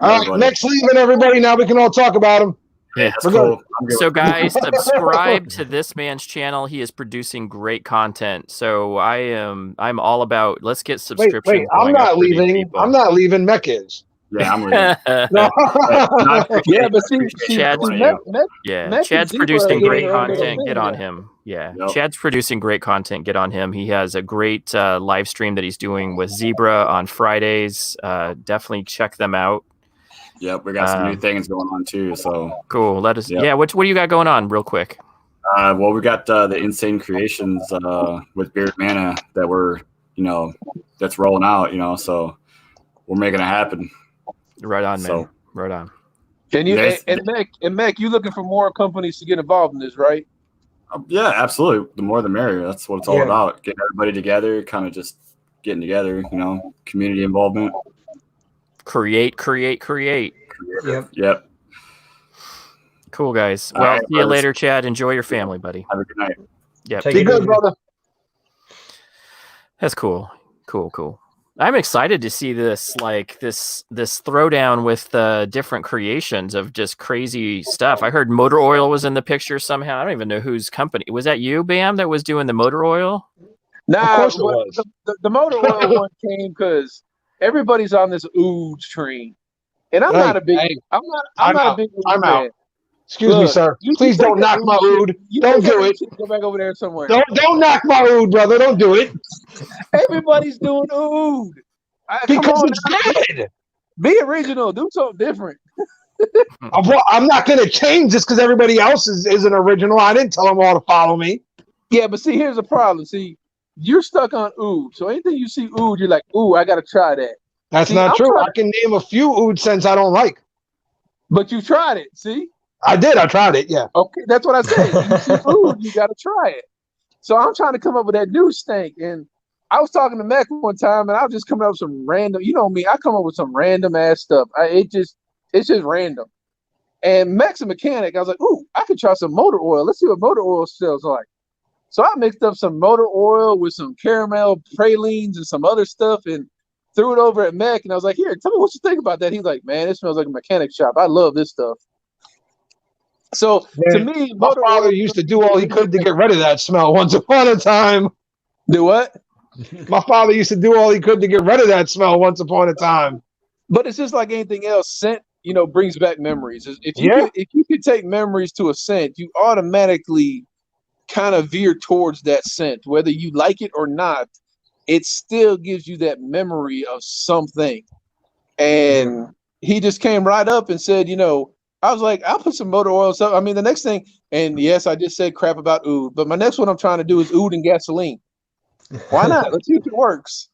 All right, Mech's leaving, everybody. Now we can all talk about him. Yeah, that's cool. So guys, subscribe to this man's channel. He is producing great content. So I'm all about let's get subscriptions. Wait, I'm not leaving. I'm not leaving. Mech is. Yeah, I'm leaving. Yeah, but see, Chad's- Yeah, Mac Chad's and producing Zebra great are doing their content. thing, Get on yeah. him. Yeah, Yep. Chad's producing great content. Get on him. He has a great live stream that he's doing with Zebra on Fridays. Definitely check them out. Yep, we got some new things going on too. So Cool. Let us. Yep. Yeah. What do you got going on, real quick? well, we got the Insane Creations with Beard Mana that we're that's rolling out. So we're making it happen. Right on, man. So- Right on. And you There's- and Mac, you looking for more companies to get involved in this, right? Yeah, absolutely. The more the merrier. That's what it's all Yeah. about. Getting everybody together, kind of just getting together. Community involvement. Create. Yep. Yep. Cool, guys. All Well, right, see you brothers. later, Chad. Enjoy your family, buddy. Have a good night. Yep. Take Be it good, easy. brother. That's cool. Cool. I'm excited to see this throwdown with different creations of just crazy stuff. I heard motor oil was in the picture somehow. I don't even know whose company. Was that you, Bam, that was doing the motor oil? Nah, course it was. the motor oil one came because everybody's on this oud train, and I'm Hey, not a big. hey, I'm I'm not out. a big. I'm oud out. fan. Excuse me, Look, sir. you Please take don't that knock my oud oud. You Don't take do that it. shit, Go back over there somewhere. Don't knock my oud, brother. Don't do it. Everybody's doing oud. Come Because on, it's good. be original. Do something different. I'm not going to change just because everybody else isn't original. I didn't tell them all to follow me. Yeah, but see, here's the problem. See, you're stuck on oud. So anything you see oud, you're like, ooh, I gotta try that. That's See, not I'm true. trying- I can name a few oud scents I don't like. But you tried it. See? I did. I tried it. Yeah. Okay, that's what I said. You see oud, you gotta try it. So I'm trying to come up with that new stank. And I was talking to Mac one time, and I was just coming up with some random. You know me, I come up with some random ass stuff. It's just random. And Mac's a mechanic. I was like, ooh, I could try some motor oil. Let's see what motor oil smells like. So I mixed up some motor oil with some caramel pralines and some other stuff and threw it over at Mac. And I was like, here, tell me what you think about that. He's like, man, it smells like a mechanic shop. I love this stuff. So to me, My motor father oil used to do all he could to get rid of that smell once upon a time. do what? My father used to do all he could to get rid of that smell once upon a time. But it's just like anything else. Scent, brings back memories. If you could take memories to a scent, you automatically kind of veer towards that scent, whether you like it or not. It still gives you that memory of something. And he just came right up and said, I was like, I'll put some motor oil. So I mean, the next thing, and yes, I just said crap about oud, but my next one I'm trying to do is oud and gasoline. Why not? Let's see if it works.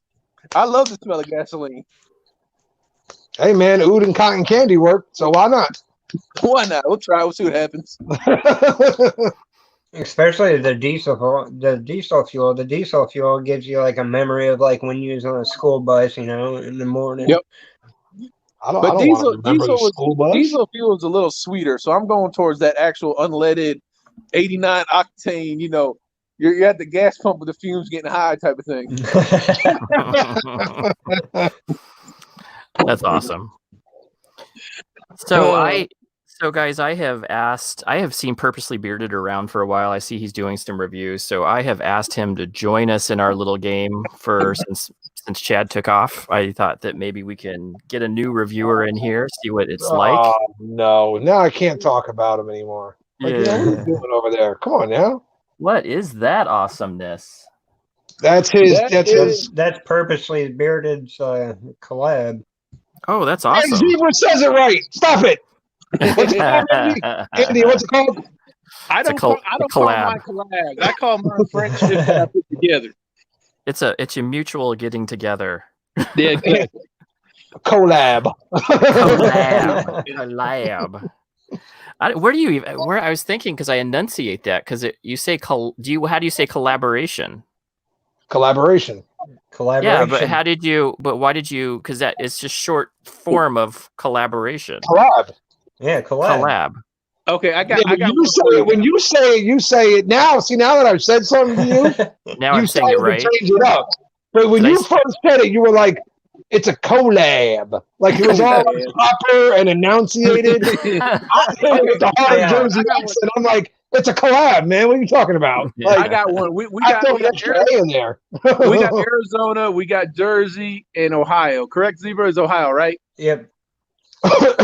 I love the smell of gasoline. Hey, man, oud and cotton candy work, so why not? Why not? We'll try. We'll see what happens. Especially the diesel fuel. The diesel fuel gives you like a memory of like when you was on a school bus, in the morning. Yep. But diesel fuel is a little sweeter, so I'm going towards that actual unleaded 89 octane. You're at the gas pump with the fumes getting high type of thing. That's awesome. So guys, I have seen Purposely Bearded around for a while. I see he's doing some reviews. So I have asked him to join us in our little game since Chad took off. I thought that maybe we can get a new reviewer in here, see what it's like. Oh, no. Now I can't talk about him anymore. Like, what are you doing over there? Come on now. What is that awesomeness? That's his. That's Purposely Bearded's collab. Oh, that's Hey, awesome. Zebra says it right. Stop it. What's it called, Andy? Andy, what's it called? I don't call mine collabs. I call mine friendship that I put together. It's a mutual getting together. Yeah, Collab. Collab. Where do you even? Where I was thinking because I enunciate that because you say how do you say collaboration? Collaboration. Yeah, but how did you? But why did you? Because that it's just short form of collaboration. Collab. Yeah, collab. Okay, I got. When you say it now. See, now that I've said something to you, now I'm saying it right. Change it up. But when you first said it, you were like, "It's a collab." Like it was all proper and enunciated. The hard Jersey accent. I'm like, it's a collab, man. What are you talking about? Yeah. Like, I got one. We I got throw an extra A in there. we got Arizona, we got Jersey, and Ohio. Correct, Zebra is Ohio, right? Yep.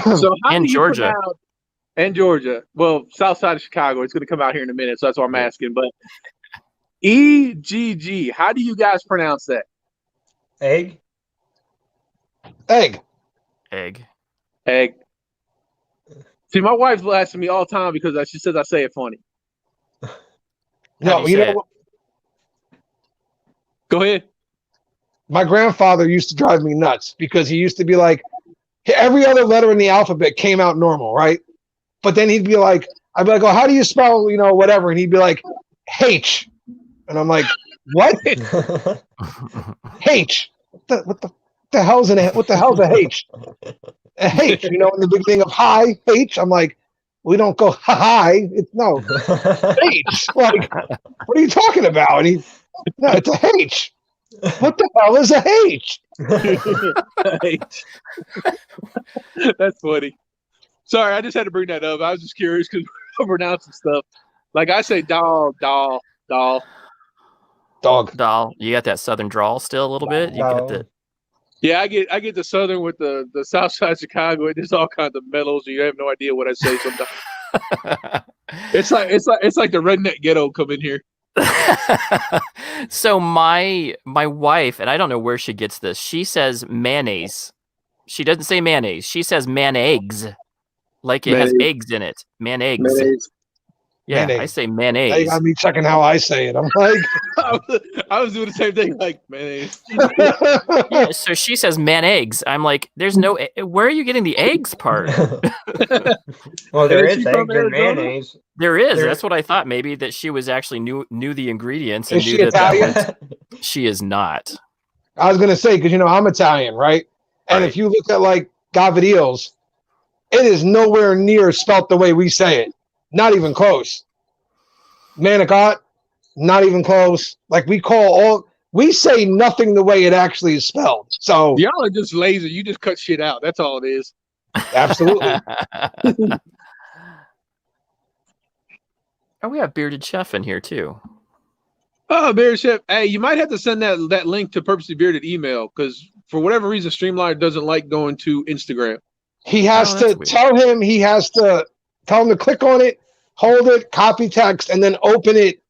So how And do you Georgia. pronounce and Georgia? Well, south side of Chicago. It's going to come out here in a minute, so that's why I'm asking. But EGG. How do you guys pronounce that? Egg. Egg. Egg. Egg. See, my wife's asking me all the time because she says I say it funny. No, you know what? Go ahead. My grandfather used to drive me nuts because he used to be like, every other letter in the alphabet came out normal, right? But then he'd be like, I'd be like, oh, how do you spell, whatever? And he'd be like, H. And I'm like, what? H. What the hell's a H? A H, in the beginning of hi, H. I'm like, we don't go hi. It's no H. Like, what are you talking about? And no, it's a H. What the hell is a H? H. That's funny. Sorry, I just had to bring that up. I was just curious because I'm pronouncing stuff. Like I say doll. Dog. Doll. You got that southern drawl still a little bit? You got the Yeah, I get the southern with the south side of Chicago. It is all kinds of metals. You have no idea what I say sometimes. It's like the redneck ghetto come in here. So my wife, and I don't know where she gets this. She says mayonnaise. She doesn't say mayonnaise. She says man-eggs. Like it has eggs in it. Man-eggs. Mayonnaise. Yeah, Mayonnaise. I say Now mayonnaise. you got me checking how I say it. I'm like, I was doing the same thing, like mayonnaise. Yeah, so she says man-eggs. I'm like, there's no. Where are you getting the eggs part? Well, there Is is she from eggs in Arizona? mayonnaise. There is. There- That's what I thought. Maybe that she was actually knew the ingredients and Is knew she that Italian? was, she is not. I was gonna say because I'm Italian, right? And Right. if you look at like Gavadil's, it is nowhere near spelt the way we say it. Not even close. Manigot, not even close. Like we say nothing the way it actually is spelled. So Y'all are just lazy. You just cut shit out. That's all it is. absolutely. Oh, we have Bearded Chef in here too. Oh, Bear Chef. Hey, you might have to send that link to Purposely Bearded email because for whatever reason, Streamliner doesn't like going to Instagram. He has that's to weird. tell him to click on it, hold it, copy text, and then open it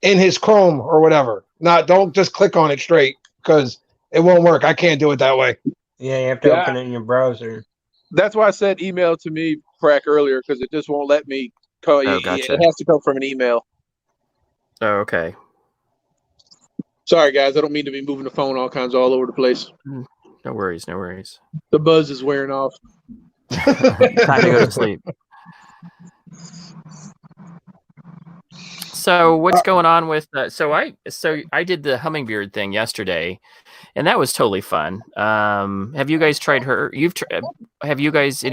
in his Chrome or whatever. Don't just click on it straight because it won't work. I can't do it that way. Yeah, you have to open it in your browser. That's why I said email to me, Crack, earlier because it just won't let me call. Oh, gotcha. It has to come from an email. Oh, okay. Sorry, guys. I don't mean to be moving the phone all over the place. No worries. No worries. The buzz is wearing off. Time to go to sleep. So what's going on with so I did the hummingbird thing yesterday, and that was totally fun. Have you guys tried her? Have you guys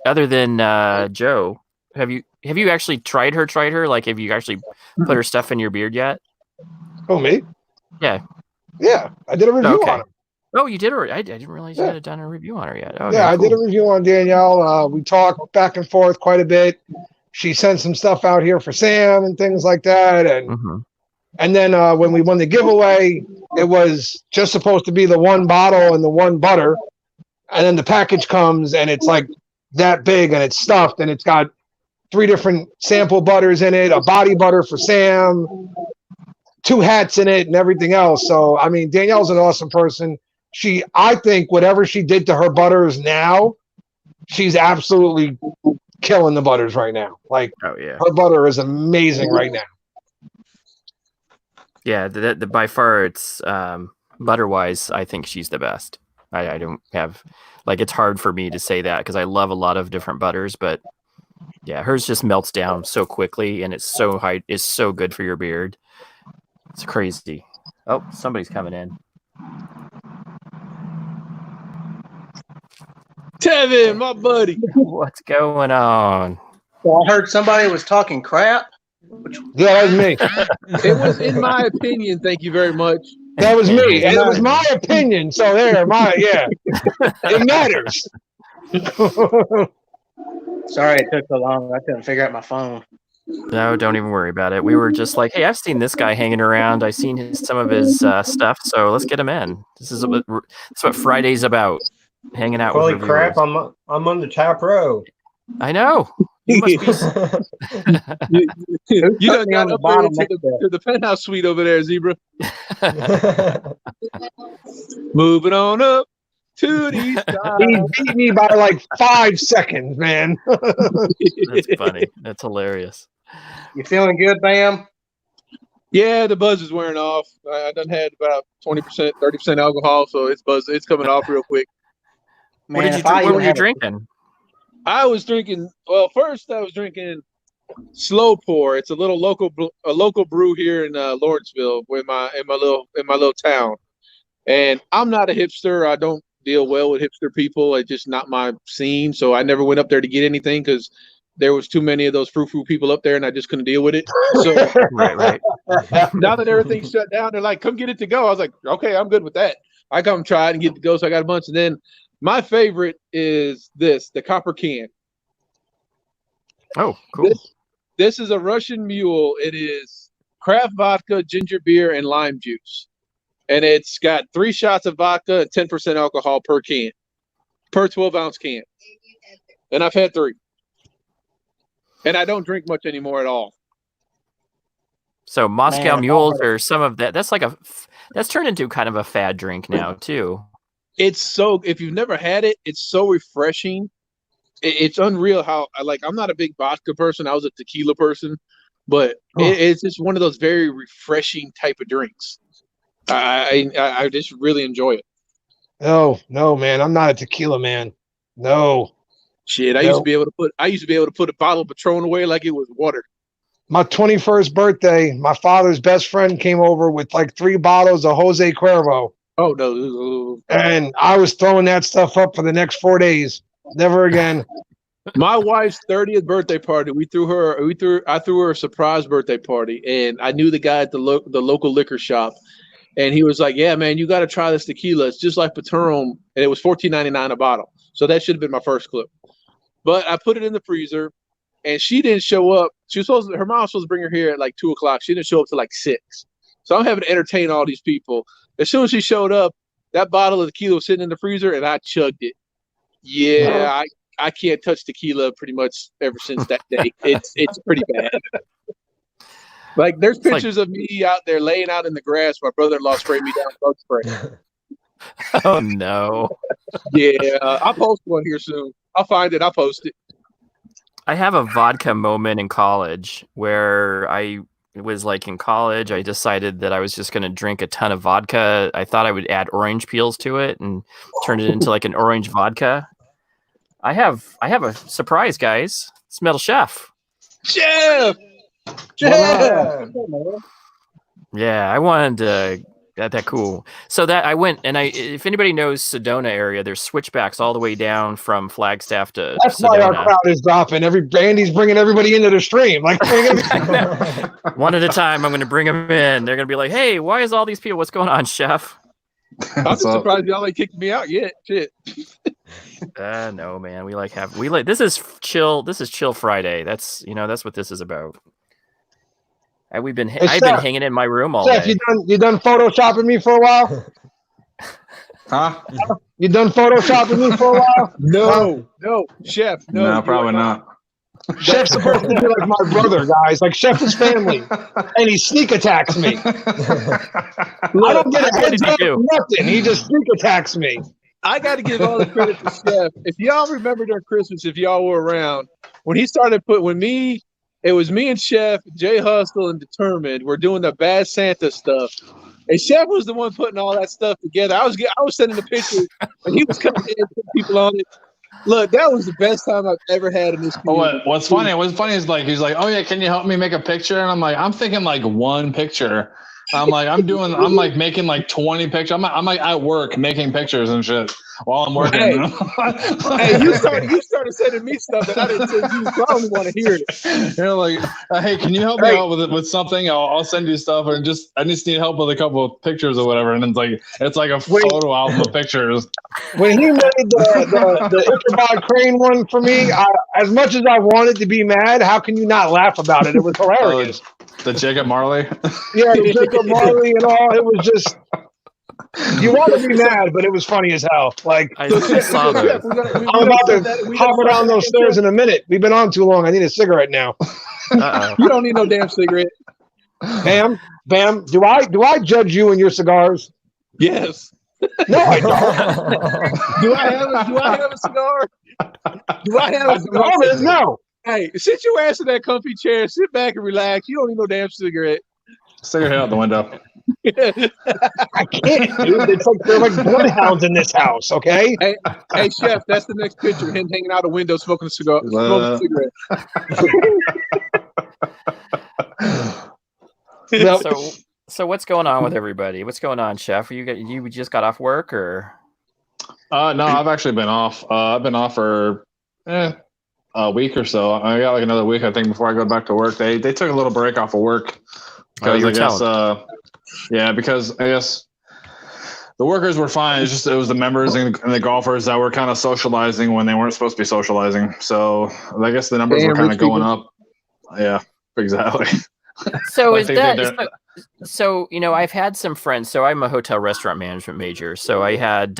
other than Joe? Have you actually tried her? Like, have you actually put her stuff in your beard yet? Oh, me? Yeah. Yeah, I did a review on her. Oh, you did already? I didn't realize you had done a review on her yet. Okay, Yeah, I cool. did a review on Danielle. We talked back and forth quite a bit. She sent some stuff out here for Sam and things like that. And Mhm. and then when we won the giveaway, it was just supposed to be the one bottle and the one butter. And then the package comes and it's like that big and it's stuffed and it's got 3 different sample butters in it, a body butter for Sam, 2 hats in it and everything else. So, I mean, Danielle's an awesome person. I think whatever she did to her butters now, she's absolutely killing the butters right now. Like, Oh yeah. her butter is amazing right now. Yeah, the by far it's butter wise, I think she's the best. I don't have it's hard for me to say that because I love a lot of different butters, but yeah, hers just melts down so quickly and it's so high, it's so good for your beard. It's crazy. Oh, somebody's coming in. Tevin, my buddy. What's going on? Well, I heard somebody was talking crap. Yeah, that was me. It was in my opinion. Thank you very much. That was me. And it was my opinion. So yeah. It matters. Sorry it took so long. I couldn't figure out my phone. No, don't even worry about it. We were just like, hey, I've seen this guy hanging around. I've seen some of his stuff, so let's get him in. This is what Friday's about. hanging out Holy with crap! reviewers. I'm on the top row. I know. You must be. You done got on the up there bottom into next to the penthouse suite over there, Zebra. Moving on up to the east He side. beat me by like 5 seconds, man. That's funny. That's hilarious. You feeling good, Bam? Yeah, the buzz is wearing off. I done had about 20%, 30% alcohol, so it's coming off real quick. What Man, did you if I drink? What even were you had drinking? I was drinking. Well, first I was drinking Slow Pour. It's a local brew here in Lawrenceville, in my little town. And I'm not a hipster. I don't deal well with hipster people. It's just not my scene. So I never went up there to get anything because there was too many of those frou-frou people up there, and I just couldn't deal with it. So Right. now that everything's shut down, they're like, "Come get it to go." I was like, "Okay, I'm good with that." I come try it and get it to go. So I got a bunch, and then my favorite is the Copper Can. Oh, cool. This is a Russian Mule. It is craft vodka, ginger beer, and lime juice. And it's got 3 shots of vodka and 10% alcohol per can, per 12-ounce can. And I've had 3. And I don't drink much anymore at all. So Moscow Man, Mules or some of that. That's turned into kind of a fad drink now too. If you've never had it, it's so refreshing. It's unreal how I'm not a big vodka person. I was a tequila person, but it's just one of those very refreshing type of drinks. I just really enjoy it. No, man, I'm not a tequila man. No. Shit, I used to be able to put a bottle of Patron away like it was water. My 21st birthday, my father's best friend came over with like 3 bottles of Jose Cuervo. Oh no! And I was throwing that stuff up for the next 4 days. Never again. My wife's 30th birthday party, I threw her a surprise birthday party, and I knew the guy at the local liquor shop, and he was like, "Yeah, man, you got to try this tequila. It's just like Patron," and it was $14.99 a bottle. So that should have been my first clip. But I put it in the freezer, and she didn't show up. Her mom was supposed to bring her here at like 2:00. She didn't show up till like 6. So I'm having to entertain all these people. As soon as she showed up, that bottle of tequila was sitting in the freezer, and I chugged it. Yeah, I can't touch tequila pretty much ever since that day. It's pretty bad. Like there's pictures of me out there laying out in the grass. My brother-in-law sprayed me down with bug spray. Oh no. Yeah, I'll post one here soon. I'll find it. I'll post it. I have a vodka moment in college where it was like in college, I decided that I was just going to drink a ton of vodka. I thought I would add orange peels to it and turn it into like an orange vodka. I have a surprise, guys. It's Metal Chef. Chef! Yeah. Yeah, I wanted to that cool. So that I went and if anybody knows Sedona area, there's switchbacks all the way down from Flagstaff to That's Sedona. why our crowd is dropping. Andy's bringing everybody into the stream. Like one at a time, I'm going to bring them in. They're going to be like, "Hey, why is all these people? What's going on, Chef?" I'm just surprised y'all ain't kicked me out yet. Shit. No, man. This is chill Friday. That's what this is about. I've been hanging in my room all Chef, day. you done photoshopping me for a while? Huh? You done photoshopping me for a while? No, Chef. No, probably not. Chef's supposed to be like my brother, guys. Like Chef is family, and he sneak attacks me. I don't get a heads up, nothing. He just sneak attacks me. I got to give all the credit to Chef. If y'all remember during Christmas, if y'all were around, when he started it was me and Chef, Jay Hustle, and Determined. We're doing the Bad Santa stuff. And Chef was the one putting all that stuff together. I was sending the pictures, and he was coming in and putting people on it. Look, that was the best time I've ever had in this community. What's funny is like he's like, "Oh yeah, can you help me make a picture?" And I'm like, I'm thinking like one picture. I'm like making like 20 pictures. I'm like at work making pictures and shit while I'm working. Hey, you started sending me stuff that I didn't send you. So I don't want to hear it. You're like, "Hey, can you help me out with something? I'll send you stuff, and I just need help with a couple of pictures or whatever." And it's like a photo album of pictures. When he made the Ichabod Crane one for me, as much as I wanted to be mad, how can you not laugh about it? It was hilarious. The Jacob Marley. Yeah, the Jacob Marley and all. It was just You want to be mad, but it was funny as hell. Like, I saw those. I'm about to hop down those stairs in a minute. We've been on too long. I need a cigarette now. Uh-oh. You don't need no damn cigarette. Bam, do I judge you and your cigars? Yes. No, I don't. Do I have a cigar? Do I have a cigar? No. Hey, sit your ass in that comfy chair. Sit back and relax. You don't need no damn cigarette. Stick your head out the window. I can't, dude. It's like they're like bloodhounds in this house. Okay. Hey, Chef, that's the next picture. Him hanging out a window smoking a cigar, smoking a cigarette. No. So what's going on with everybody? What's going on, Chef? You just got off work or? No, I've actually been off. I've been off for a week or so. I got like another week, I think, before I go back to work. They took a little break off of work because because I guess the workers were fine. It's just it was the members and the golfers that were kind of socializing when they weren't supposed to be socializing. So I guess the numbers were kind of going up. Yeah, exactly. So is that so? You know, I've had some friends. So I'm a hotel restaurant management major. So I had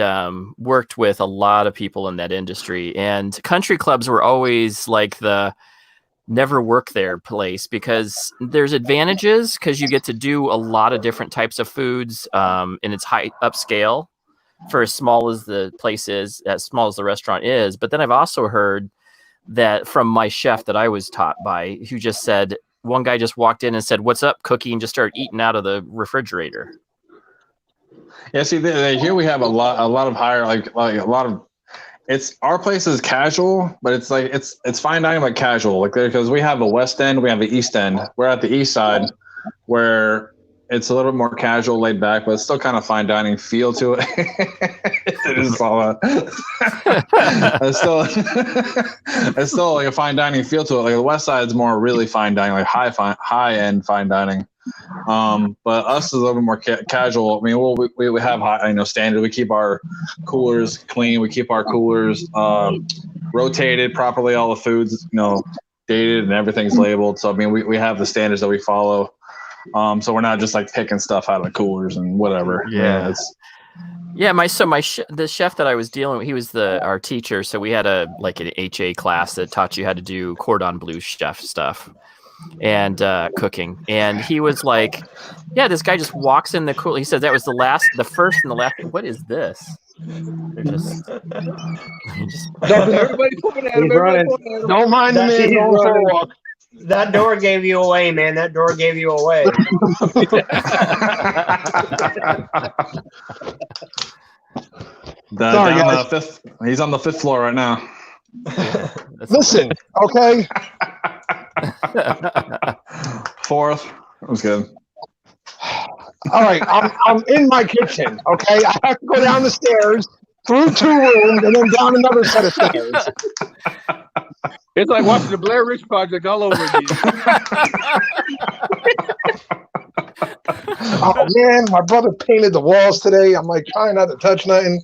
worked with a lot of people in that industry, and country clubs were always like the never work there place because there's advantages because you get to do a lot of different types of foods, and it's high upscale for as small as the place is, as small as the restaurant is. But then I've also heard that from my chef that I was taught by, who just said. One guy just walked in and said, "What's up, Cookie?" and just started eating out of the refrigerator. Yeah, see, here we have a lot of higher, like a lot of. It's our place is casual, but it's like it's fine dining, like casual, like there because we have a West End, we have the East End. We're at the East Side, where it's a little bit more casual, laid back, but it's still kind of fine dining feel to it. It is all it's still like a fine dining feel to it. Like the West Side is more really fine dining, like high end fine dining. But us is a little bit more casual. I mean, we have high, standard. We keep our coolers clean. We keep our coolers rotated properly. All the foods, dated and everything's labeled. So I mean, we have the standards that we follow. So we're not just like picking stuff out of the coolers and whatever. Yeah. The chef that I was dealing with, he was our teacher. So we had an HA class that taught you how to do cordon bleu chef stuff and cooking. And he was like, yeah, this guy just walks in the cooler. He said that was the first and the last. What is this? They're just everybody pulling at him. Don't mind the man going for a walk. That door gave you away, man. That door gave you away. Sorry, guys. He's on the 5th floor right now. Listen, okay. 4th. That was good. All right, I'm in my kitchen. Okay, I have to go down the stairs, through 2 rooms, and then down another set of stairs. It's like watching the Blair Witch Project all over again. Oh man, my brother painted the walls today. I'm like trying not to touch nothing.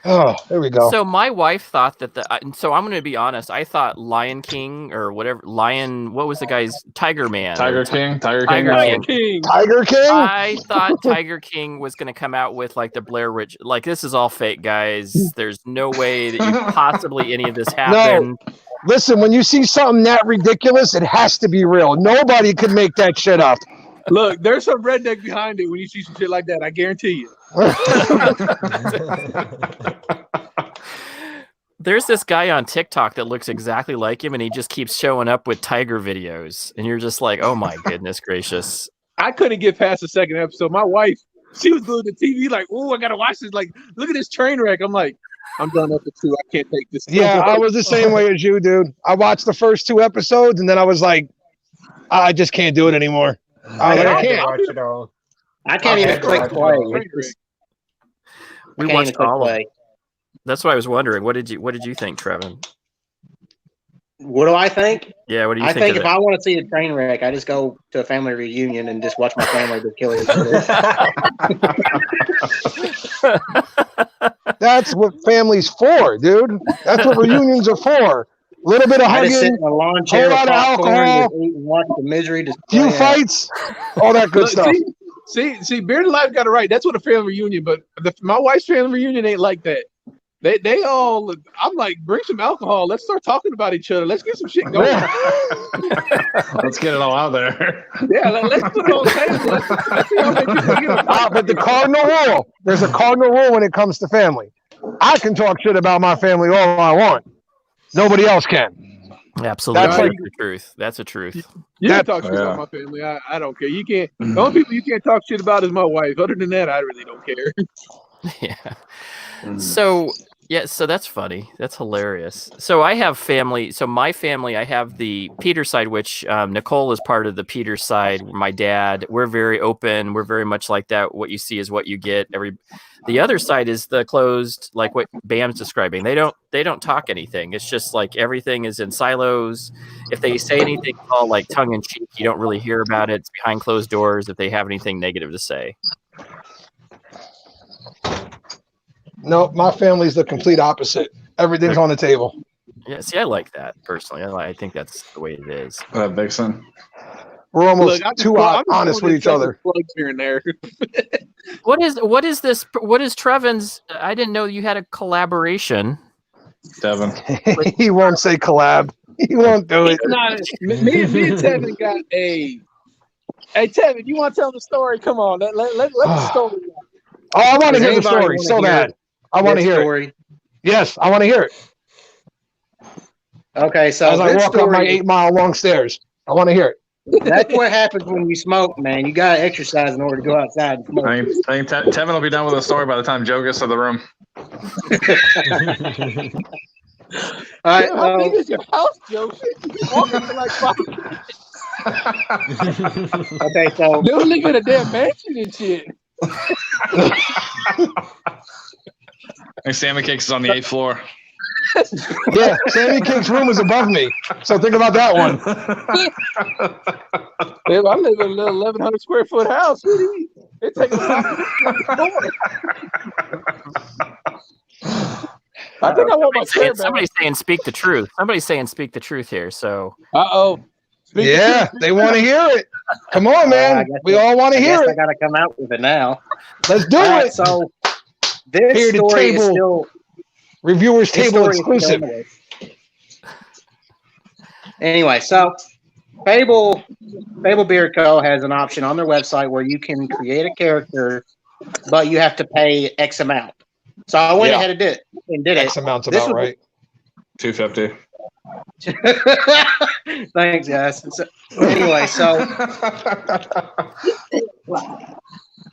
Oh, there we go. So my wife thought that so I'm going to be honest. I thought Lion King or whatever what was the guy's Tiger Man? Tiger King. Tiger King. I thought Tiger King was going to come out with like the Blair Witch. Like this is all fake, guys. There's no way that possibly any of this happened. No. Listen, when you see something that ridiculous, it has to be real. Nobody could make that shit up. Look, there's some redneck behind it when you see some shit like that. I guarantee you. There's this guy on TikTok that looks exactly like him, and he just keeps showing up with tiger videos. And you're just like, oh my goodness gracious. I couldn't get past the second episode. My wife, she was glued to TV like, oh, I got to watch this. Like, look at this train wreck. I'm like, I'm done up to 2. I can't take this. Yeah, I was the same way as you, dude. I watched the first 2 episodes, and then I was like, I just can't do it anymore. I can't watch it all. I can't even click play. We watched all of it. That's what I was wondering. What did you think, Trevin? What do I think? Yeah, what do you think? I think if I want to see a train wreck, I just go to a family reunion and just watch my family just kill each other. That's what family's for, dude. That's what reunions are for. A little bit of hugging, sit in a lawn chair, a lot of alcohol, watch the misery, few fights, all that good stuff. See, Bearded Life got it right. That's what a family reunion. But my wife's family reunion ain't like that. They all. I'm like, bring some alcohol. Let's start talking about each other. Let's get some shit going. Let's get it all out there. Yeah, let's put it on the table. Let's see how many people get it. But the cardinal rule, there's a cardinal rule when it comes to family. I can talk shit about my family all I want. Nobody else can. Absolutely, That's that's like- the truth. That's the truth. You can talk shit Yeah. about my family. I don't care. You can't. The only people you can't talk shit about is my wife. Other than that, I really don't care. Yeah. So so that's funny. That's hilarious. So I have family. So my family, I have the Peter side, which Nicole is part of the Peter side. My dad, we're very open. We're very much like that. What you see is what you get. The other side is the closed, like what Bam's describing. They don't talk anything. It's just like everything is in silos. If they say anything all like tongue in cheek, you don't really hear about it. It's behind closed doors if they have anything negative to say. No, my family's the complete opposite. Everything's on the table. Yeah, see, I like that personally. I think that's the way it is. That big son. We're almost Look, I'm too just honest throwing with each in other. plugs here and there. What is this? What is Trevin's? I didn't know you had a collaboration. Devin. He won't say collab. He won't do it. It's not. Me and Tevin got a. Hey Tevin, you want to tell the story? Come on, let the story. Oh, I want to Does hear the anybody story wanna so hear bad. I want to This hear it. story? Yes, I want to hear it. Okay, so As I this walk up my story, 8-mile long stairs, I want to hear it. that's what happens when you smoke, man. You gotta exercise in order to go outside and smoke. I think Tevin will be done with the story by the time Joe gets to the room. All right, How big is your house, Joe? You walking to like five. okay, so They live in a damn mansion and shit. And Sammy Cakes is on the 8th floor. Yeah, Sammy Cake's room is above me. So think about that one. If I live in a little 1,100 square foot house. It takes a lot. I think I want my chair back. Somebody's saying speak the truth. Somebody's saying speak the truth here. So Uh-oh. Yeah, they want to hear it. Come on, I man. guess We all want to I hear guess I it. gotta come out with it now. Let's do All right, it. so this Here, the story is table still Reviewers this table story is still exclusive. in it. Anyway, so Fable Beard Co. has an option on their website where you can create a character, but you have to pay X amount. So I went Yeah. ahead and did it. X amount's This about was- right. $250. Thanks, guys. So, anyway,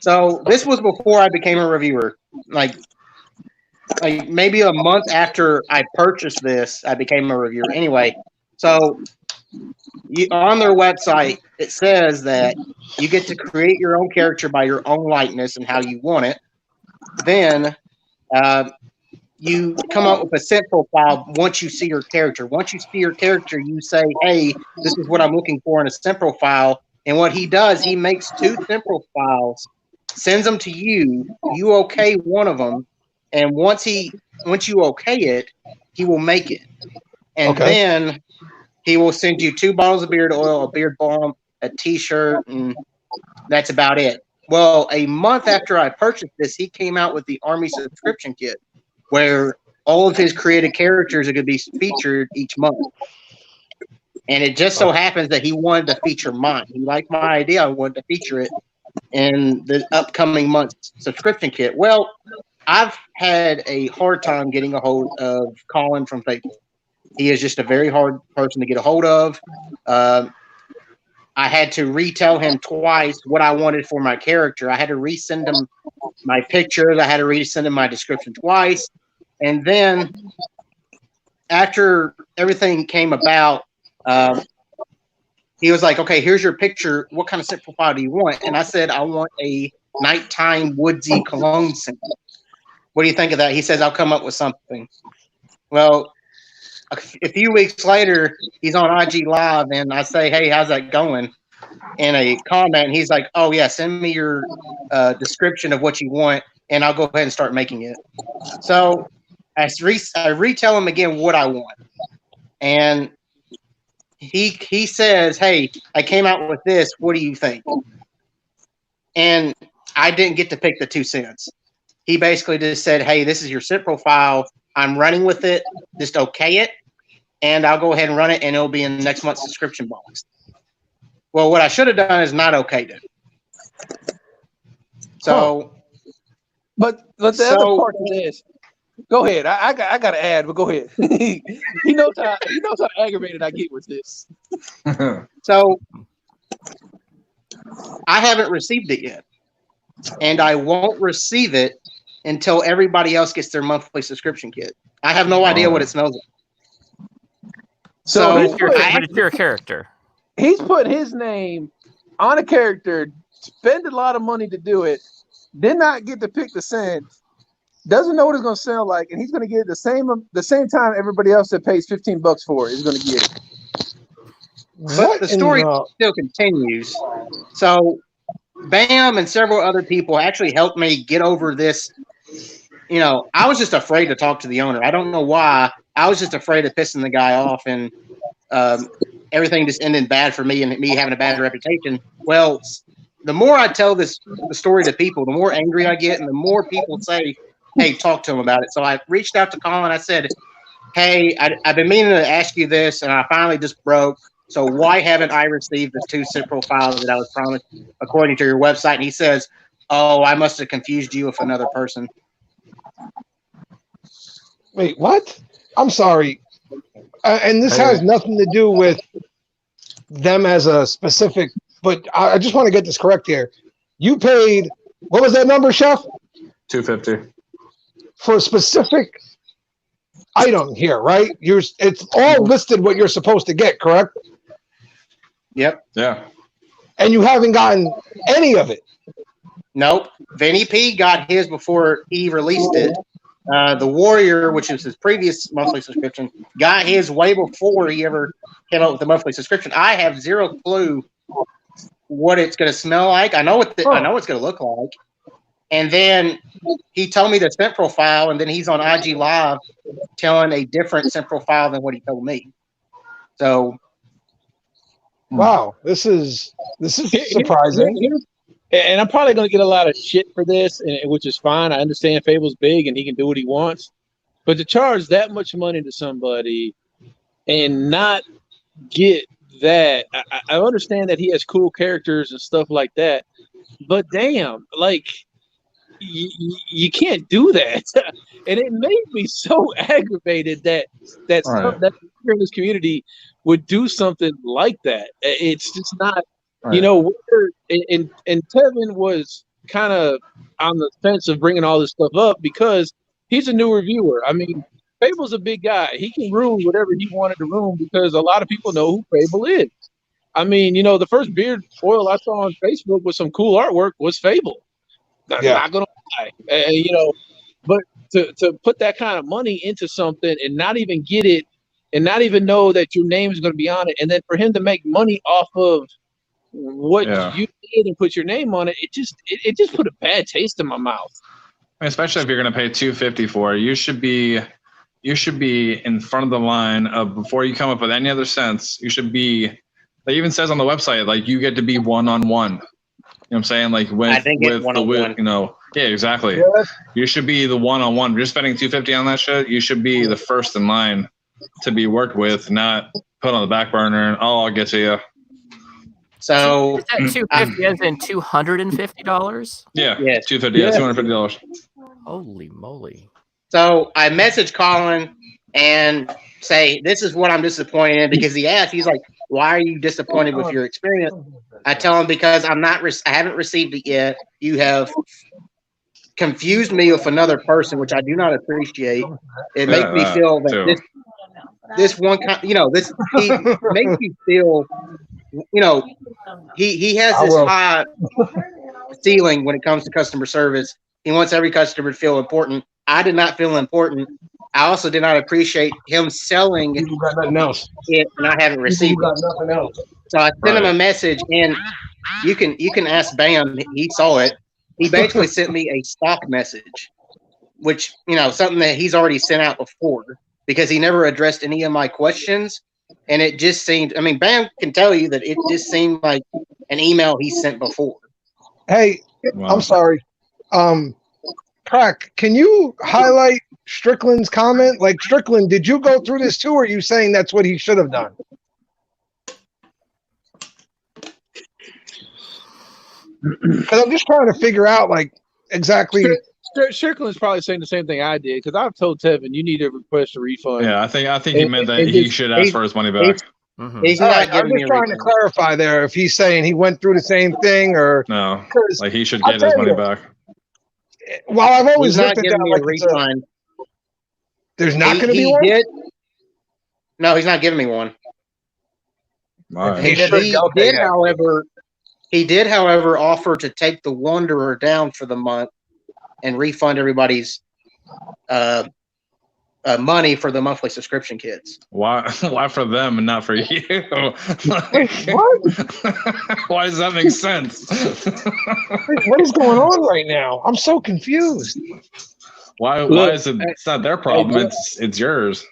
so this was before I became a reviewer. Like maybe a month after I purchased this, I became a reviewer. Anyway, so on their website, it says that you get to create your own character by your own likeness and how you want it. Then you come up with a scent profile once you see your character. Once you see your character, you say, hey, this is what I'm looking for in a scent profile. And what he does, he makes 2 scent profiles, sends them to you. You okay one of them. And once you okay it, he will make it. And then he will send you 2 bottles of beard oil, a beard balm, a t-shirt, and that's about it. Well, a month after I purchased this, he came out with the Army subscription kit, where all of his created characters are going to be featured each month. And it just so happens that he wanted to feature mine. He liked my idea. I wanted to feature it in the upcoming month's subscription kit. Well, I've had a hard time getting a hold of Colin from Fable. He is just a very hard person to get a hold of. I had to retell him twice what I wanted for my character. I had to resend him my pictures. I had to resend him my description twice. And then after everything came about, he was like, okay, here's your picture. What kind of scent profile do you want? And I said, I want a nighttime woodsy cologne scent. What do you think of that? He says, I'll come up with something. Well, a few weeks later, he's on IG Live, and I say, hey, how's that going? In a comment, and he's like, oh, yeah, send me your description of what you want, and I'll go ahead and start making it. So I retell him again what I want. And he says, hey, I came out with this. What do you think? and I didn't get to pick the 2 cents. He basically just said, "Hey, this is your scent profile. I'm running with it. Just okay it, and I'll go ahead and run it, and it'll be in next month's subscription box." Well, what I should have done is not okayed it. So, but the other part of this. Go ahead. I got to add, but go ahead. he knows how aggravated I get with this. So I haven't received it yet, and I won't receive it until everybody else gets their monthly subscription kit. I have no idea what it smells like. So it's your character. He's put his name on a character, spend a lot of money to do it, did not get to pick the scent, doesn't know what it's going to sound like, and he's going to get it the same time everybody else that pays $15 for it is going to get it. But the story still continues. So Bam and several other people actually helped me get over this. You know, I was just afraid to talk to the owner. I don't know why. I was just afraid of pissing the guy off, and everything just ended bad for me and me having a bad reputation. Well, the more I tell the story to people, the more angry I get, and the more people say, "Hey, talk to him about it." So I reached out to Colin. I said, "Hey, I've been meaning to ask you this, and I finally just broke. So why haven't I received the 2 scent profiles that I was promised according to your website?" And he says, "Oh, I must have confused you with another person." Wait, what? I'm sorry. And this has nothing to do with them as a specific, but I just want to get this correct here. You paid, what was that number, Chef? $250 for a specific item here, right? It's all listed what you're supposed to get, correct? Yep. Yeah. And you haven't gotten any of it. Nope. Vinny P got his before he released it. The Warrior, which is his previous monthly subscription, got his way before he ever came out with the monthly subscription. I have zero clue what it's going to smell like. I know I know what it's going to look like. And then he told me the scent profile, and then he's on IG Live telling a different scent profile than what he told me. So, wow, this is surprising. And I'm probably going to get a lot of shit for this, which is fine. I understand Fable's big and he can do what he wants, but to charge that much money to somebody and not get that, I understand that he has cool characters and stuff like that, but damn, like you can't do that. And it made me so aggravated that here in this community would do something like that. It's just not. Right. You know, and Tevin was kind of on the fence of bringing all this stuff up because he's a new reviewer. I mean, Fable's a big guy. He can ruin whatever he wanted to ruin because a lot of people know who Fable is. I mean, you know, the first beard oil I saw on Facebook with some cool artwork was Fable. I'm not going to lie. You know, but to put that kind of money into something and not even get it and not even know that your name is going to be on it, and then for him to make money off of what you did and put your name on it, it just put a bad taste in my mouth. Especially if you're going to pay $250 for it, you should be in front of the line of before you come up with any other cents. You should be. It even says on the website like you get to be one-on-one. You know what I'm saying? Like with you know, yeah, exactly. Yeah. You should be the one-on-one. If you're spending $250 on that shit, you should be the first in line to be worked with, not put on the back burner and I'll get to you. So is that $250 as in $250? Yeah, yes. $250. Yeah, $250. Holy moly! So I message Colin and say, "This is what I'm disappointed in," because he asked. He's like, "Why are you disappointed with your experience?" I tell him because I haven't received it yet. You have confused me with another person, which I do not appreciate. It makes me feel that this one, you know, this he makes you feel. You know, he has this high ceiling when it comes to customer service. He wants every customer to feel important. I did not feel important. I also did not appreciate him selling it, and I haven't received it. Nothing else. So I sent him a message, and you can ask Bam. He saw it. He basically sent me a stock message, which, you know, something that he's already sent out before because he never addressed any of my questions. And it just seemed, I mean, Bam can tell you that it just seemed like an email he sent before. Hey, Wow. I'm sorry. Crack, can you highlight Strickland's comment? Like, Strickland, did you go through this too, or are you saying that's what he should have done? Because I'm just trying to figure out, like, exactly. Strickland's probably saying the same thing I did because I've told Tevin you need to request a refund. Yeah, I think he meant that he should ask for his money back. He's All not right, I'm giving me just a trying to refund. clarify there if he's saying he went through the same thing or No, because like he should I'll get his tell money you. back. while I've always He's not looked at giving that me like a it's a, refund. there's not going to be He one. did. No, he's not giving me one. All right. He should. Okay, yeah. He did, however, offer to take the Wanderer down for the month and refund everybody's money for the monthly subscription kits. Why for them and not for you? Wait, what? Why does that make sense? Wait, what is going on right now? I'm so confused. Why Look, is it? It's not their problem. It's yours.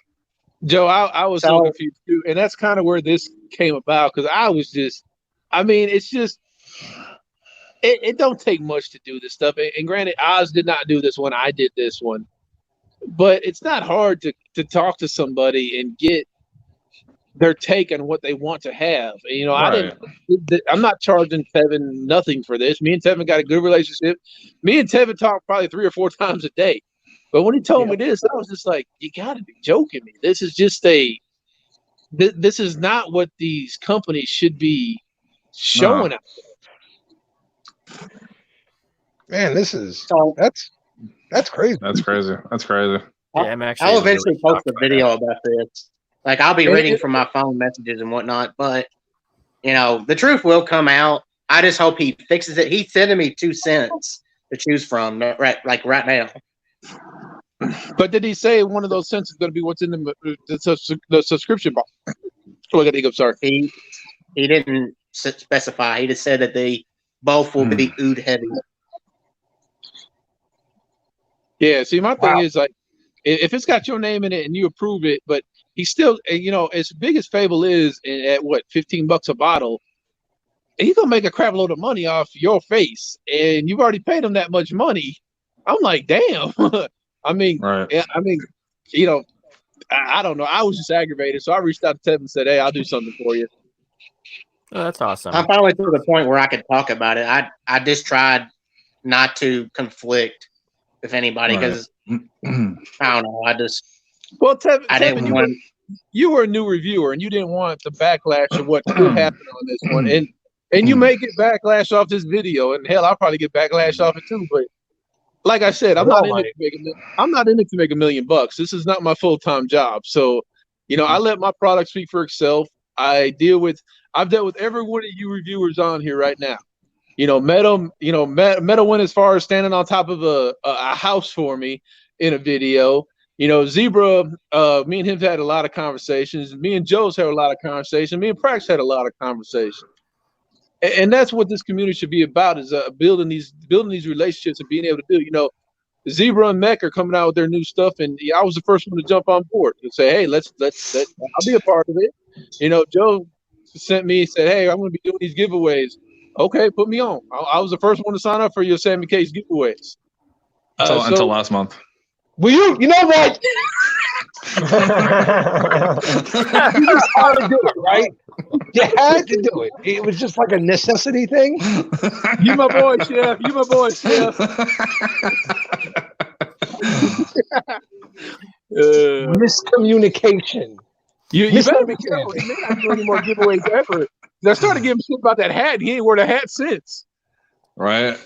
Joe, I was so confused too, and that's kind of where this came about because I was just, I mean, it's just, it don't take much to do this stuff. And granted, Oz did not do this one; I did this one, but it's not hard to talk to somebody and get their take on what they want to have. And, you know, Right. I'm not charging Tevin nothing for this. Me and Tevin got a good relationship. Me and Tevin talk probably 3 or 4 times a day. But when he told me this, I was just like, you got to be joking me. This is just this is not what these companies should be showing out. Man, that's crazy. That's crazy. That's crazy. Yeah, I'm actually. I'll eventually really post shocked a by video about this. Like, I'll be reading from my phone messages and whatnot, but, you know, the truth will come out. I just hope he fixes it. He's sending me 2 cents to choose from right now. But did he say one of those cents is going to be what's in the subscription box? Oh, I got to think. I'm sorry. He didn't specify. He just said that they both will be ood heavy. Yeah. See, my thing is, like, if it's got your name in it and you approve it, but he's still, you know, as big as Fable is at what, $15 a bottle, he's gonna make a crap load of money off your face, and you've already paid him that much money. I'm like, damn. I mean, Right. You know, I don't know. I was just aggravated, so I reached out to Tevin and said, "Hey, I'll do something for you." Oh, that's awesome. I'm finally to the point where I could talk about it. I just tried not to conflict with anybody because I don't know. Well, Tevin, I didn't want. You were a new reviewer, and you didn't want the backlash of what could happen on this one, and you may get backlash off this video, and hell, I'll probably get backlash off it too. But like I said, I'm not in it to make $1 million. This is not my full-time job. So, you know, I let my product speak for itself. I've dealt with every one of you reviewers on here right now. You know, Meta went as far as standing on top of a house for me in a video. You know, Zebra, me and him had a lot of conversations. Me and Joe's had a lot of conversations. Me and Prax had a lot of conversations. And that's what this community should be about, is building these relationships and being able to do. You know, Zebra and Mech are coming out with their new stuff, and I was the first one to jump on board and say, "Hey, let's I'll be a part of it." You know, Joe sent me, said, "Hey, I'm going to be doing these giveaways." Okay, put me on. I was the first one to sign up for your Sammy Case giveaways. Until last month. Will you know what? You just had to do it, right? You had to do it. It was just like a necessity thing. You my boy, Chef. You my boy, Chef. Miscommunication. You better be careful. He may not do any more giveaways ever. They're starting to give him shit about that hat. He ain't wore the hat since. Right.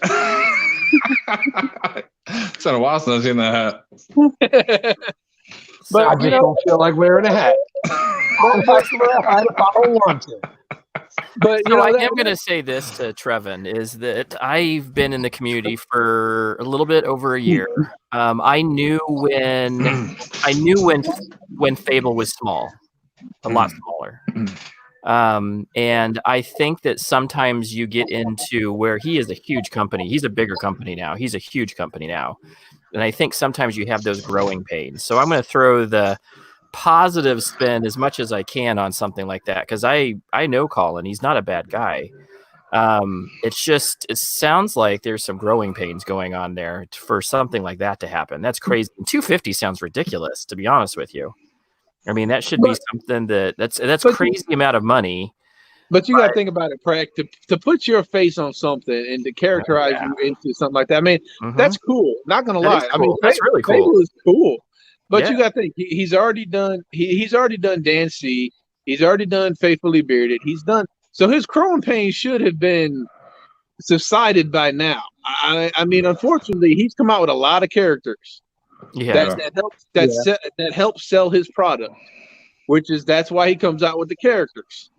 It's been a while since I've seen that hat. But I just don't feel like wearing a hat. I don't want to. But you know, I am going to say this to Trevin, is that I've been in the community for a little bit over a year. I knew when Fable was small, a lot smaller. And I think that sometimes you get into where he is a huge company. He's a bigger company now. He's a huge company now. And I think sometimes you have those growing pains. So I'm going to throw the positive spin as much as I can on something like that, because I know Colin. He's not a bad guy. It sounds like there's some growing pains going on there for something like that to happen. That's crazy. 250 sounds ridiculous, to be honest with you. I mean, that should be something that's crazy amount of money. But you got to think about it, Prack, to put your face on something and to characterize you into something like that. I mean, that's cool. Not gonna lie. Cool. I mean, that's really cool. Fable is cool. But you got to think he's already done. He's already done Dan C. He's already done Faithfully Bearded. He's done. So his growing pain should have been subsided by now. I mean, unfortunately, he's come out with a lot of characters. Yeah, that helps sell his product, that's why he comes out with the characters.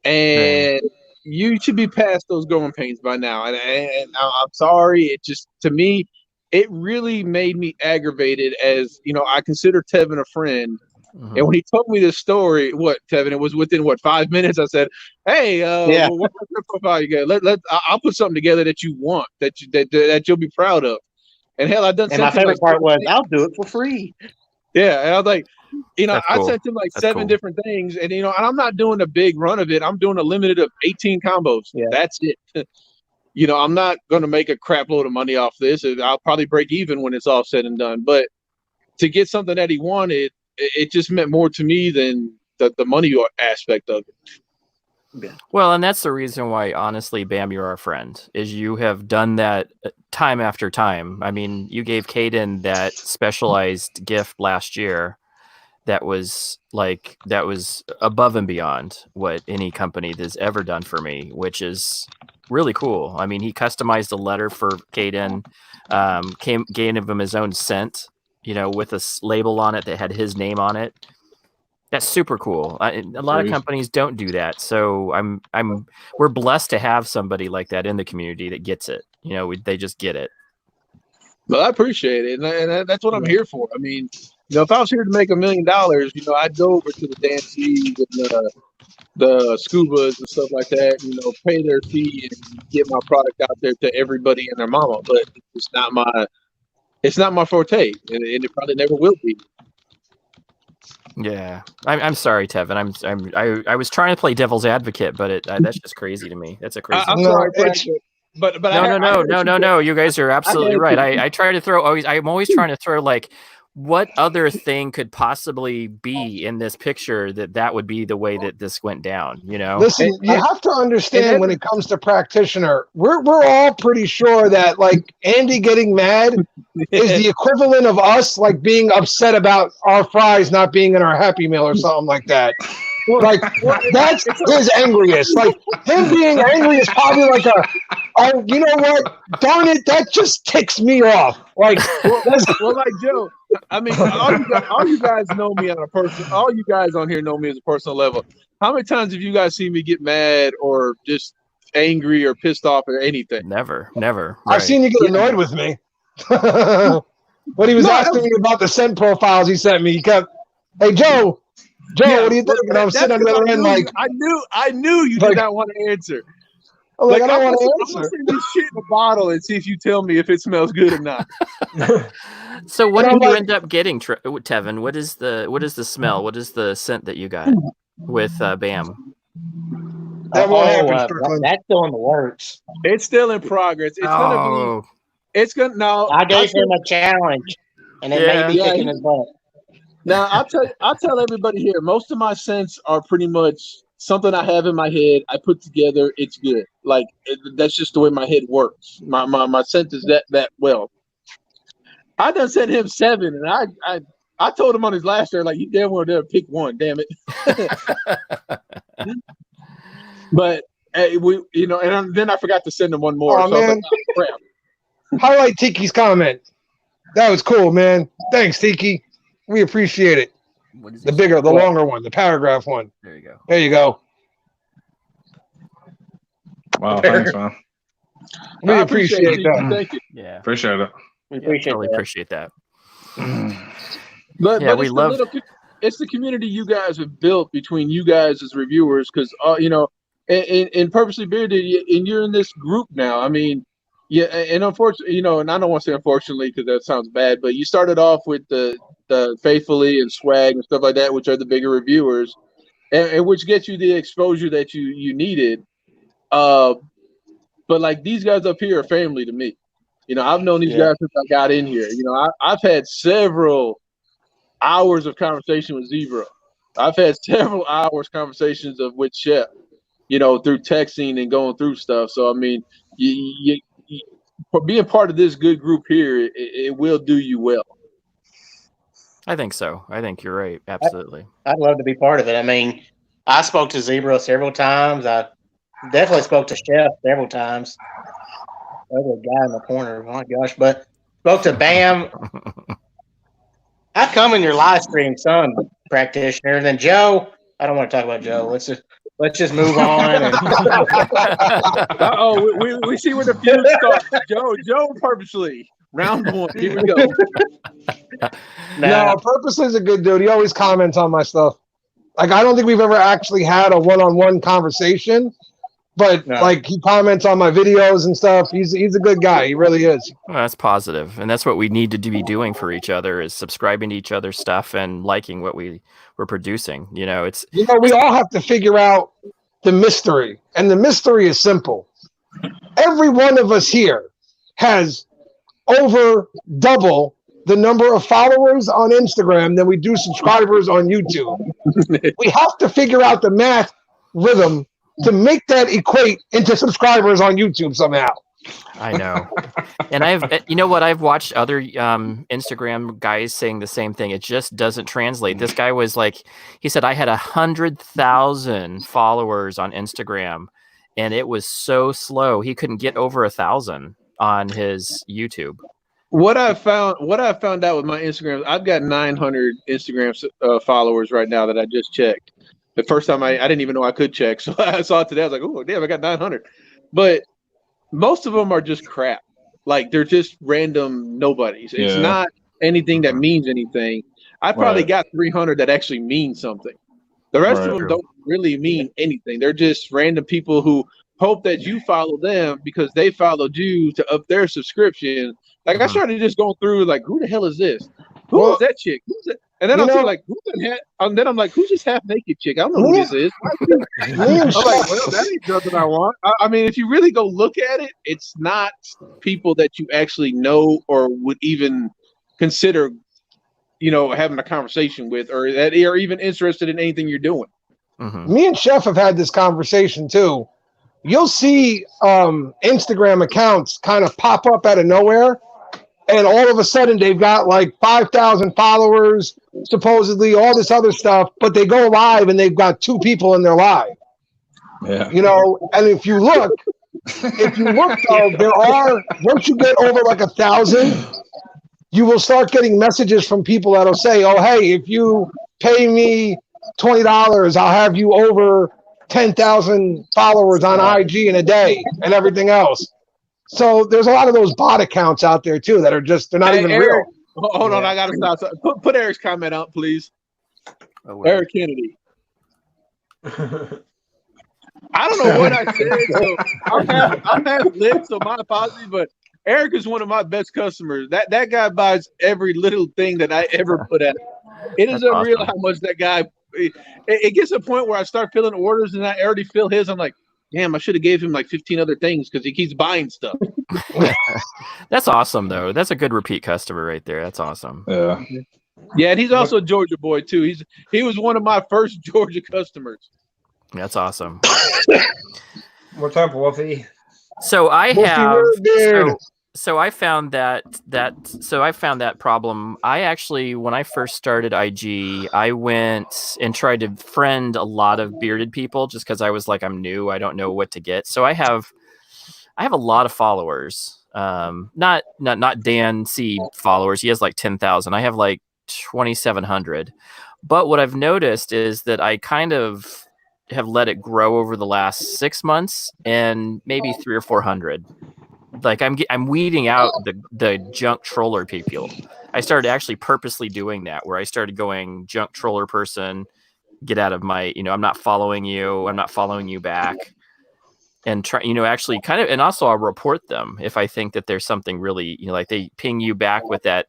And you should be past those growing pains by now. And I'm sorry. It just, to me, it really made me aggravated. As you know, I consider Tevin a friend. Mm-hmm. And when he told me this story, Tevin, it was within 5 minutes. I said, "Hey, what profile you got? I'll put something together that you want, that you'll be proud of." And hell, I've done. And my favorite part was, I'll do it for free. Yeah, and I was like, That's I cool. sent him seven different things, and and I'm not doing a big run of it. I'm doing a limited of 18 combos. Yeah. That's it. I'm not going to make a crap load of money off this. I'll probably break even when it's all said and done. But to get something that he wanted, it just meant more to me than the money aspect of it. Yeah. Well, and that's the reason why, honestly, Bam, you're our friend, is you have done that time after time. I mean, you gave Caden that specialized gift last year that was above and beyond what any company has ever done for me, which is really cool. I mean, he customized a letter for Caden, gave him his own scent, with a label on it that had his name on it. That's super cool. A lot of companies don't do that, so we're blessed to have somebody like that in the community that gets it. They just get it. Well, I appreciate it, and that's what I'm here for. I mean, if I was here to make $1 million, I'd go over to the dances and the scubas and stuff like that. Pay their fee and get my product out there to everybody and their mama. But it's not my forte, and it probably never will be. Yeah, I'm sorry, Tevin. I was trying to play devil's advocate, but that's just crazy to me. That's a crazy. I'm sorry, but no. You guys are absolutely right. I try to throw. I'm always trying to throw what other thing could possibly be in this picture that would be the way that this went down. Listen, you have to understand when it comes to practitioner, we're all pretty sure that Andy getting mad is the equivalent of us being upset about our fries not being in our Happy Meal or something like that. That's his angriest. Him being angry is probably you know what? Darn it, that just ticks me off. Joe, I mean, all you guys know me on a personal. All you guys on here know me as a personal level. How many times have you guys seen me get mad or just angry or pissed off or anything? Never. Right. I've seen you get annoyed with me. When he was asking me about the scent profiles he sent me, he kept, "Hey, Joe, what do you think?" And I'm sitting on the other end I knew you did not want to answer. I don't want to answer. I'm gonna send this shit in a bottle and see if you tell me if it smells good or not. So what did you end up getting, Tevin? What is the smell? What is the scent that you got with Bam? That won't happen. That's still in the works. It's still in progress. It's gonna no. I gave him a challenge, and it may be kicking his butt. Now I'll tell everybody here. Most of my scents are pretty much something I have in my head. I put together. It's good. That's just the way my head works. My scent is that well. I done sent him 7, and I told him on his last year, you damn well dare pick one. Damn it. But and then I forgot to send him one more. Oh, man. Highlight Tiki's comment. That was cool, man. Thanks, Tiki. We appreciate it. The longer one, the paragraph one. There you go. Wow, thanks, man. We appreciate that. Thank you. Yeah. Appreciate it. We appreciate that. But we love it's the community you guys have built between you guys as reviewers, because in Purposely Bearded, and you're in this group now. I mean, and unfortunately, and I don't want to say unfortunately because that sounds bad, but you started off with the Faithfully and Swag and stuff like that, which are the bigger reviewers, and which gets you the exposure that you needed. but like these guys up here are family to me. You know, I've known these guys since I got in here. You know, I've had several hours of conversation with Zebra. I've had several hours conversations with Chef, you know, through texting and going through stuff. So I mean, you for being part of this good group here, it will do you well. I think so. I think you're right. Absolutely. I'd love to be part of it. I mean, I spoke to Zebra several times. I definitely spoke to Chef several times. Other guy in the corner, oh my gosh! But spoke to Bam. I come in your live stream, son, practitioner, and then Joe. I don't want to talk about Joe. Let's just move on. We see where the feud starts. Joe purposely. Round one. Here we go. No, purposely is a good dude. He always comments on my stuff. Like, I don't think we've ever actually had a one-on-one conversation, but like he comments on my videos and stuff. He's a good guy. He really is. Well, that's positive, and that's what we need to be doing for each other: is subscribing to each other's stuff and liking what we're producing. You know, we all have to figure out the mystery, and the mystery is simple. Every one of us here has over double the number of followers on Instagram than we do subscribers on YouTube. We have to figure out the math rhythm to make that equate into subscribers on YouTube somehow. I know. And I've watched other Instagram guys saying the same thing. It just doesn't translate. This guy was like, he said, I had 100,000 followers on Instagram and it was so slow. He couldn't get over 1,000 on his YouTube. What I found out with my Instagram, I've got 900 Instagram followers right now that I just checked. The first time I didn't even know I could check, so I saw it today. I was like, "Oh, damn, I got 900." But most of them are just crap. Like they're just random nobodies. Yeah. It's not anything that means anything. I probably got 300 that actually mean something. The rest of them don't really mean anything. They're just random people who hope that you follow them because they followed you to up their subscription. Like I started just going through like, who the hell is this? Who is that chick? Who's that? And then I'm like, and then I'm like, who's this half naked chick? I don't know who this is. I'm like, well, that ain't nothing I want. I mean, if you really go look at it, it's not people that you actually know or would even consider, you know, having a conversation with, or that are even interested in anything you're doing. Mm-hmm. Me and Chef have had this conversation too. You'll see Instagram accounts kind of pop up out of nowhere, and all of a sudden they've got like 5,000 followers, supposedly all this other stuff, but they go live and they've got 2 people in their live. Yeah. You know, and if you look though, there are, once you get over like 1,000, you will start getting messages from people that'll say, oh, hey, if you pay me $20, I'll have you over 10,000 followers on IG in a day and everything else. So there's a lot of those bot accounts out there too that are just, they're not even Eric, real. Hold on, I gotta stop. Put Eric's comment up, please. Eric Kennedy. I don't know what I said, so I'm half lit, so my apologies, but Eric is one of my best customers. That guy buys every little thing that I ever put at him. It is unreal how much that guy. It gets to a point where I start filling orders and I already fill his. I'm like, damn, I should have gave him like 15 other things because he keeps buying stuff. That's awesome, though. That's a good repeat customer right there. That's awesome. Yeah, and he's also a Georgia boy too. He was one of my first Georgia customers. That's awesome. What's up, Wolfie? So I have. So I found that problem. I actually, when I first started IG, I went and tried to friend a lot of bearded people just because I was like, I'm new, I don't know what to get. So I have a lot of followers. Not Dan C followers. He has like 10,000. I have like 2,700. But what I've noticed is that I kind of have let it grow over the last 6 months and maybe 300 or 400. Like I'm weeding out the junk troller people. I started actually purposely doing that, where I started going junk troller person, get out of my, I'm not following you. I'm not following you back, and try, actually kind of, and also I'll report them if I think that there's something really, like they ping you back with that,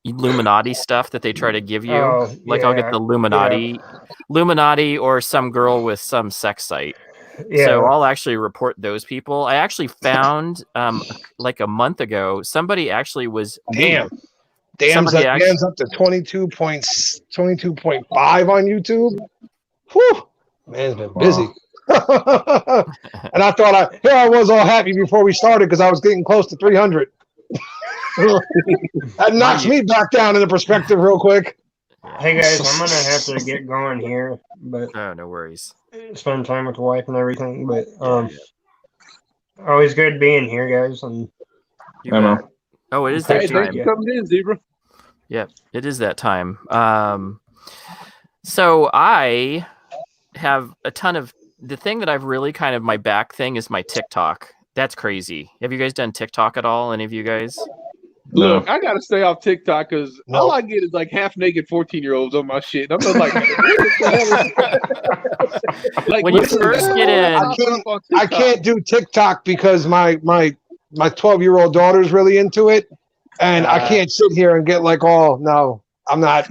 Illuminati stuff that they try to give you. I'll get the Illuminati or some girl with some sex site. So I'll actually report those people. I actually found like a month ago, somebody actually was Dan's up to 22.5 on YouTube. Whew, man's been busy. And I thought I was all happy before we started because I was getting close to 300. That knocks me back down into perspective real quick. Hey guys, I'm gonna have to get going here, but no worries. Spend time with the wife and everything. But always good being here, guys. And it is that time. Thanks for coming in, Zebra. Yep, it is that time. So I have a ton of the thing that I've really kind of my back thing is my TikTok. That's crazy. Have you guys done TikTok at all? Any of you guys? Look, I gotta stay off TikTok because all I get is like half naked 14-year-olds on my shit. I'm just like, when you first get in, I can't do TikTok because my 12-year-old daughter is really into it, and I can't sit here and get like, no, I'm not.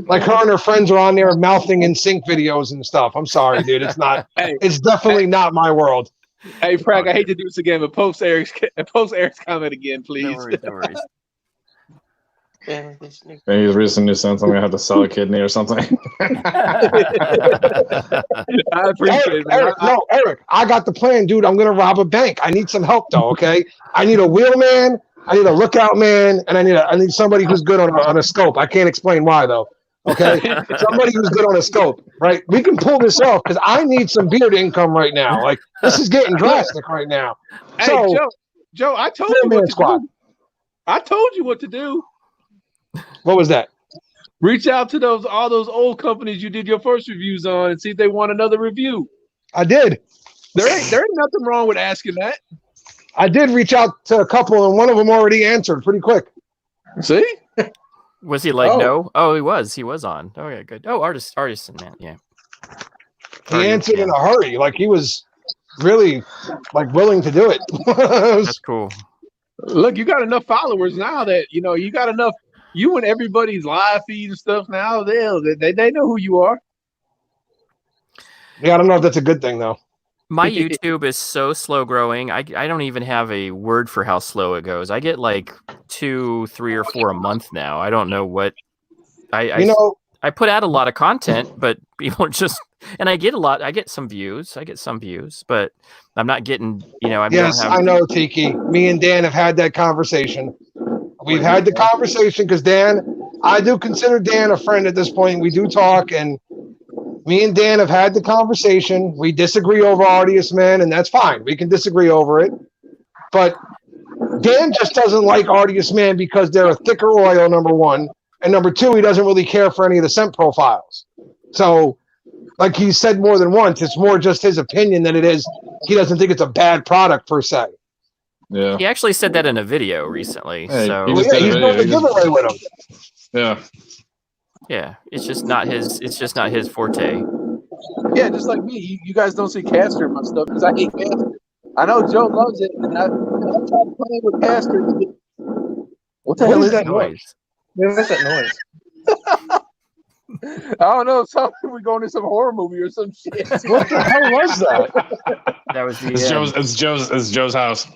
Like her and her friends are on there mouthing in sync videos and stuff. I'm sorry, dude. It's not. It's definitely not my world. Hey, Frank, I hate to do this again, but post Eric's comment again, please. No worries. Maybe he's reached a new sense. I'm gonna have to sell a kidney or something. I appreciate it. Eric, I got the plan, dude. I'm gonna rob a bank. I need some help though. Okay, I need a wheelman, I need a lookout man, and I need somebody who's good on a scope. I can't explain why though. Okay, somebody who's good on a scope, right? We can pull this off because I need some beard income right now. Like this is getting drastic right now. Hey, Joe, I told you what to do. I told you what to do. What was that? Reach out to all those old companies you did your first reviews on and see if they want another review. I did. There ain't nothing wrong with asking that. I did reach out to a couple, and one of them already answered pretty quick. See? Was he like no? Oh, he was. He was on. Oh yeah, good. Oh, artist, man. Yeah. He answered in a hurry, like he was really like willing to do it. That's cool. Look, you got enough followers now that you got enough. You and everybody's live feed and stuff now. They know who you are. Yeah, I don't know if that's a good thing though. My YouTube is so slow growing. I don't even have a word for how slow it goes. I get like 2, 3, or 4 a month now. I don't know what I put out a lot of content, but people just and I get some views. But I'm not getting, I know, Tiki. Me and Dan have had that conversation. We've had the conversation because I do consider Dan a friend at this point. We do talk, and me and Dan have had the conversation. We disagree over Artiest Man, and that's fine. We can disagree over it. But Dan just doesn't like Artiest Man because they're a thicker oil, number one. And number two, he doesn't really care for any of the scent profiles. So, like he said more than once, it's more just his opinion than it is. He doesn't think it's a bad product per se. Yeah. He actually said that in a video recently. Hey, so he's doing the giveaway with him. Yeah. Yeah, it's just not his forte. Yeah, just like me. You guys don't see Caster in my stuff because I hate Caster. I know Joe loves it, and I tried playing with Caster. What the hell is that noise? What's that noise? I don't know. Something we're going to some horror movie or some shit. What the hell was that? That was the It's Joe's house.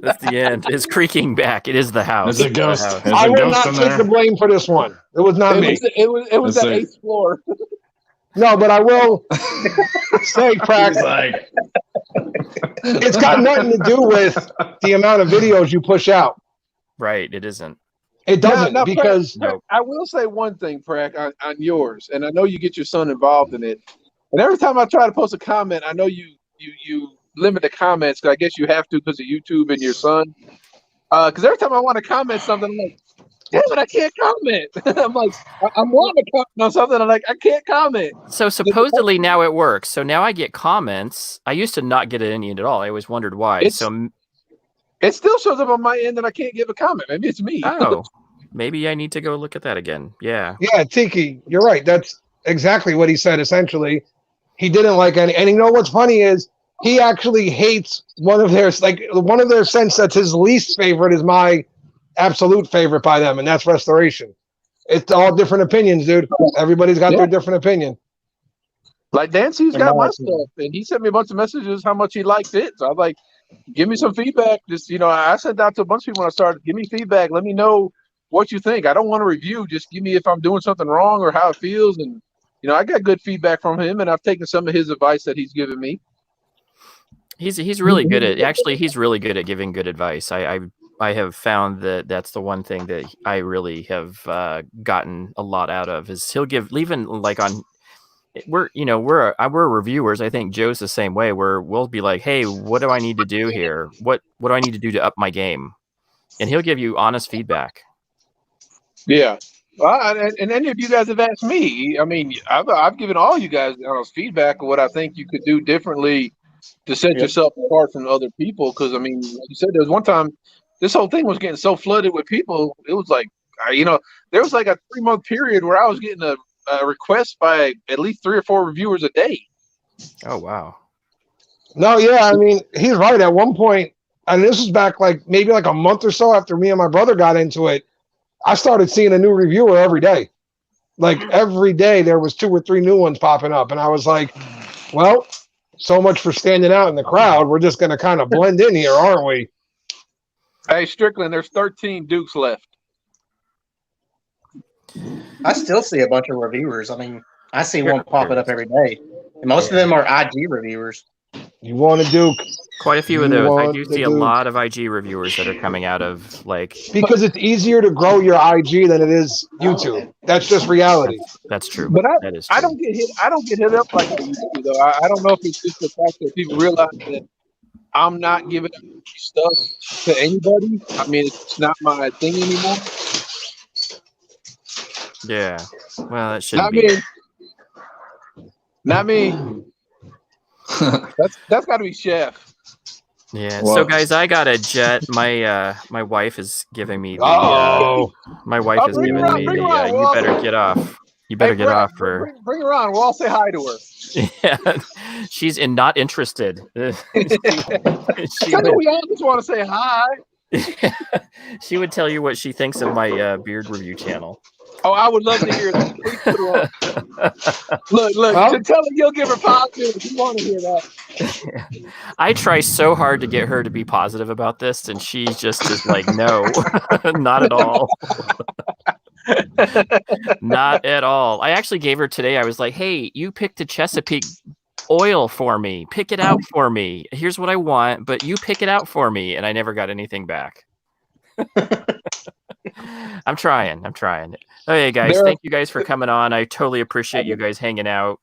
That's the end. It's creaking back. It is the house. It's a ghost. I will not take the blame for this one. It was not me. It was that 8th floor. No, but I will say, Crack, it's got nothing to do with the amount of videos you push out. Right, it isn't. It doesn't because Prack, I will say one thing, Prack, on yours, and I know you get your son involved in it. And every time I try to post a comment, I know you limit the comments. Cause I guess you have to because of YouTube and your son. Because every time I want to comment something, I'm like, yeah, but I can't comment. I'm like, I'm wanting to comment on something. I'm like, I can't comment. So supposedly now it works. So now I get comments. I used to not get any at all. I always wondered why. It still shows up on my end that I can't give a comment. Maybe it's me. Oh, maybe I need to go look at that again. Yeah. Yeah, Tiki, you're right. That's exactly what he said. Essentially, he didn't like any. And you know what's funny is he actually hates one of their scents that's his least favorite is my absolute favorite by them, and that's Restoration. It's all different opinions, dude. Everybody's got their different opinion. Like Dancy's In got my my opinion. stuff, and he sent me a bunch of messages how much he liked it. So I'm like, give me some feedback. Just I sent out to a bunch of people when I started. Give me feedback. Let me know what you think. I don't want to review. Just give me if I'm doing something wrong or how it feels. And I got good feedback from him, and I've taken some of his advice that he's given me. He's really good at he's really good at giving good advice. I have found that that's the one thing that I really have gotten a lot out of is he'll give even like on we're reviewers. I think Joe's the same way where we'll be like, hey, what do I need to do here? What do I need to do to up my game? And he'll give you honest feedback. Yeah. And any of you guys have asked me. I mean, I've given all you guys honest feedback of what I think you could do differently to set yourself apart from other people. Because I mean, like you said, there was one time this whole thing was getting so flooded with people. It was like, there was like a 3-month period where I was getting a request by at least 3 or 4 reviewers a day. Oh wow. No, yeah, I mean, he's right. At one point, and this was back maybe a month or so after me and my brother got into it, I started seeing a new reviewer every day. Like every day there was 2 or 3 new ones popping up. And I was like, well, so much for standing out in the crowd. We're just going to kind of blend in here, aren't we? Hey, Strickland, there's 13 Dukes left. I still see a bunch of reviewers. I mean, I see one popping up every day. And most of them are IG reviewers. You want a Duke. Quite a few of those. I do see a lot of IG reviewers that are coming out of because it's easier to grow your IG than it is YouTube. That's just reality. That's true. But that is true. I don't get hit up like I used to though. I don't know if it's just the fact that people realize that I'm not giving stuff to anybody. I mean, it's not my thing anymore. Yeah. Well, that shouldn't be. Not me. That's got to be Chef. Yeah. Well, so guys, I got a jet. My wife is giving me the. My wife is giving me the. You better get off. You better get off her. Bring her on. We'll all say hi to her. Yeah, she's not interested. We all just want to say hi. She would tell you what she thinks of my beard review channel. Oh, I would love to hear that. Please put her on. Look, tell her you'll give her positive if you want to hear that. I try so hard to get her to be positive about this, and she just is like, no, not at all. Not at all. I actually gave her today. I was like, hey, you picked a Chesapeake oil for me. Pick it out for me. Here's what I want, but you pick it out for me. And I never got anything back. I'm trying. Okay, guys, thank you guys for coming on. I totally appreciate you guys hanging out.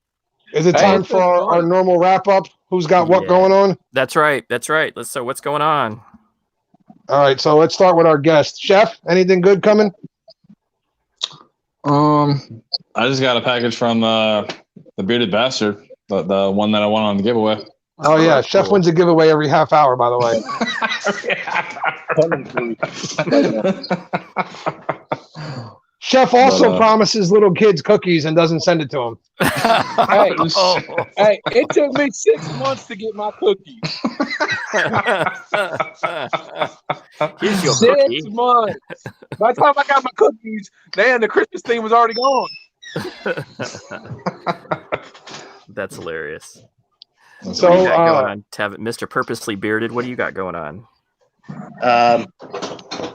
Is it time for our normal wrap up? Who's got what going on? That's right. So what's going on? All right, so let's start with our guest. Chef, anything good coming? I just got a package from the Bearded Bastard, the one that I won on the giveaway. Oh yeah, Chef wins a giveaway every half hour, by the way. Chef also promises little kids cookies and doesn't send it to them. Hey, it took me 6 months to get my cookies. Here's your 6 months. By the time I got my cookies, the Christmas theme was already gone. That's hilarious. So, what do you got going on, Mr. Purposely Bearded? What do you got going on?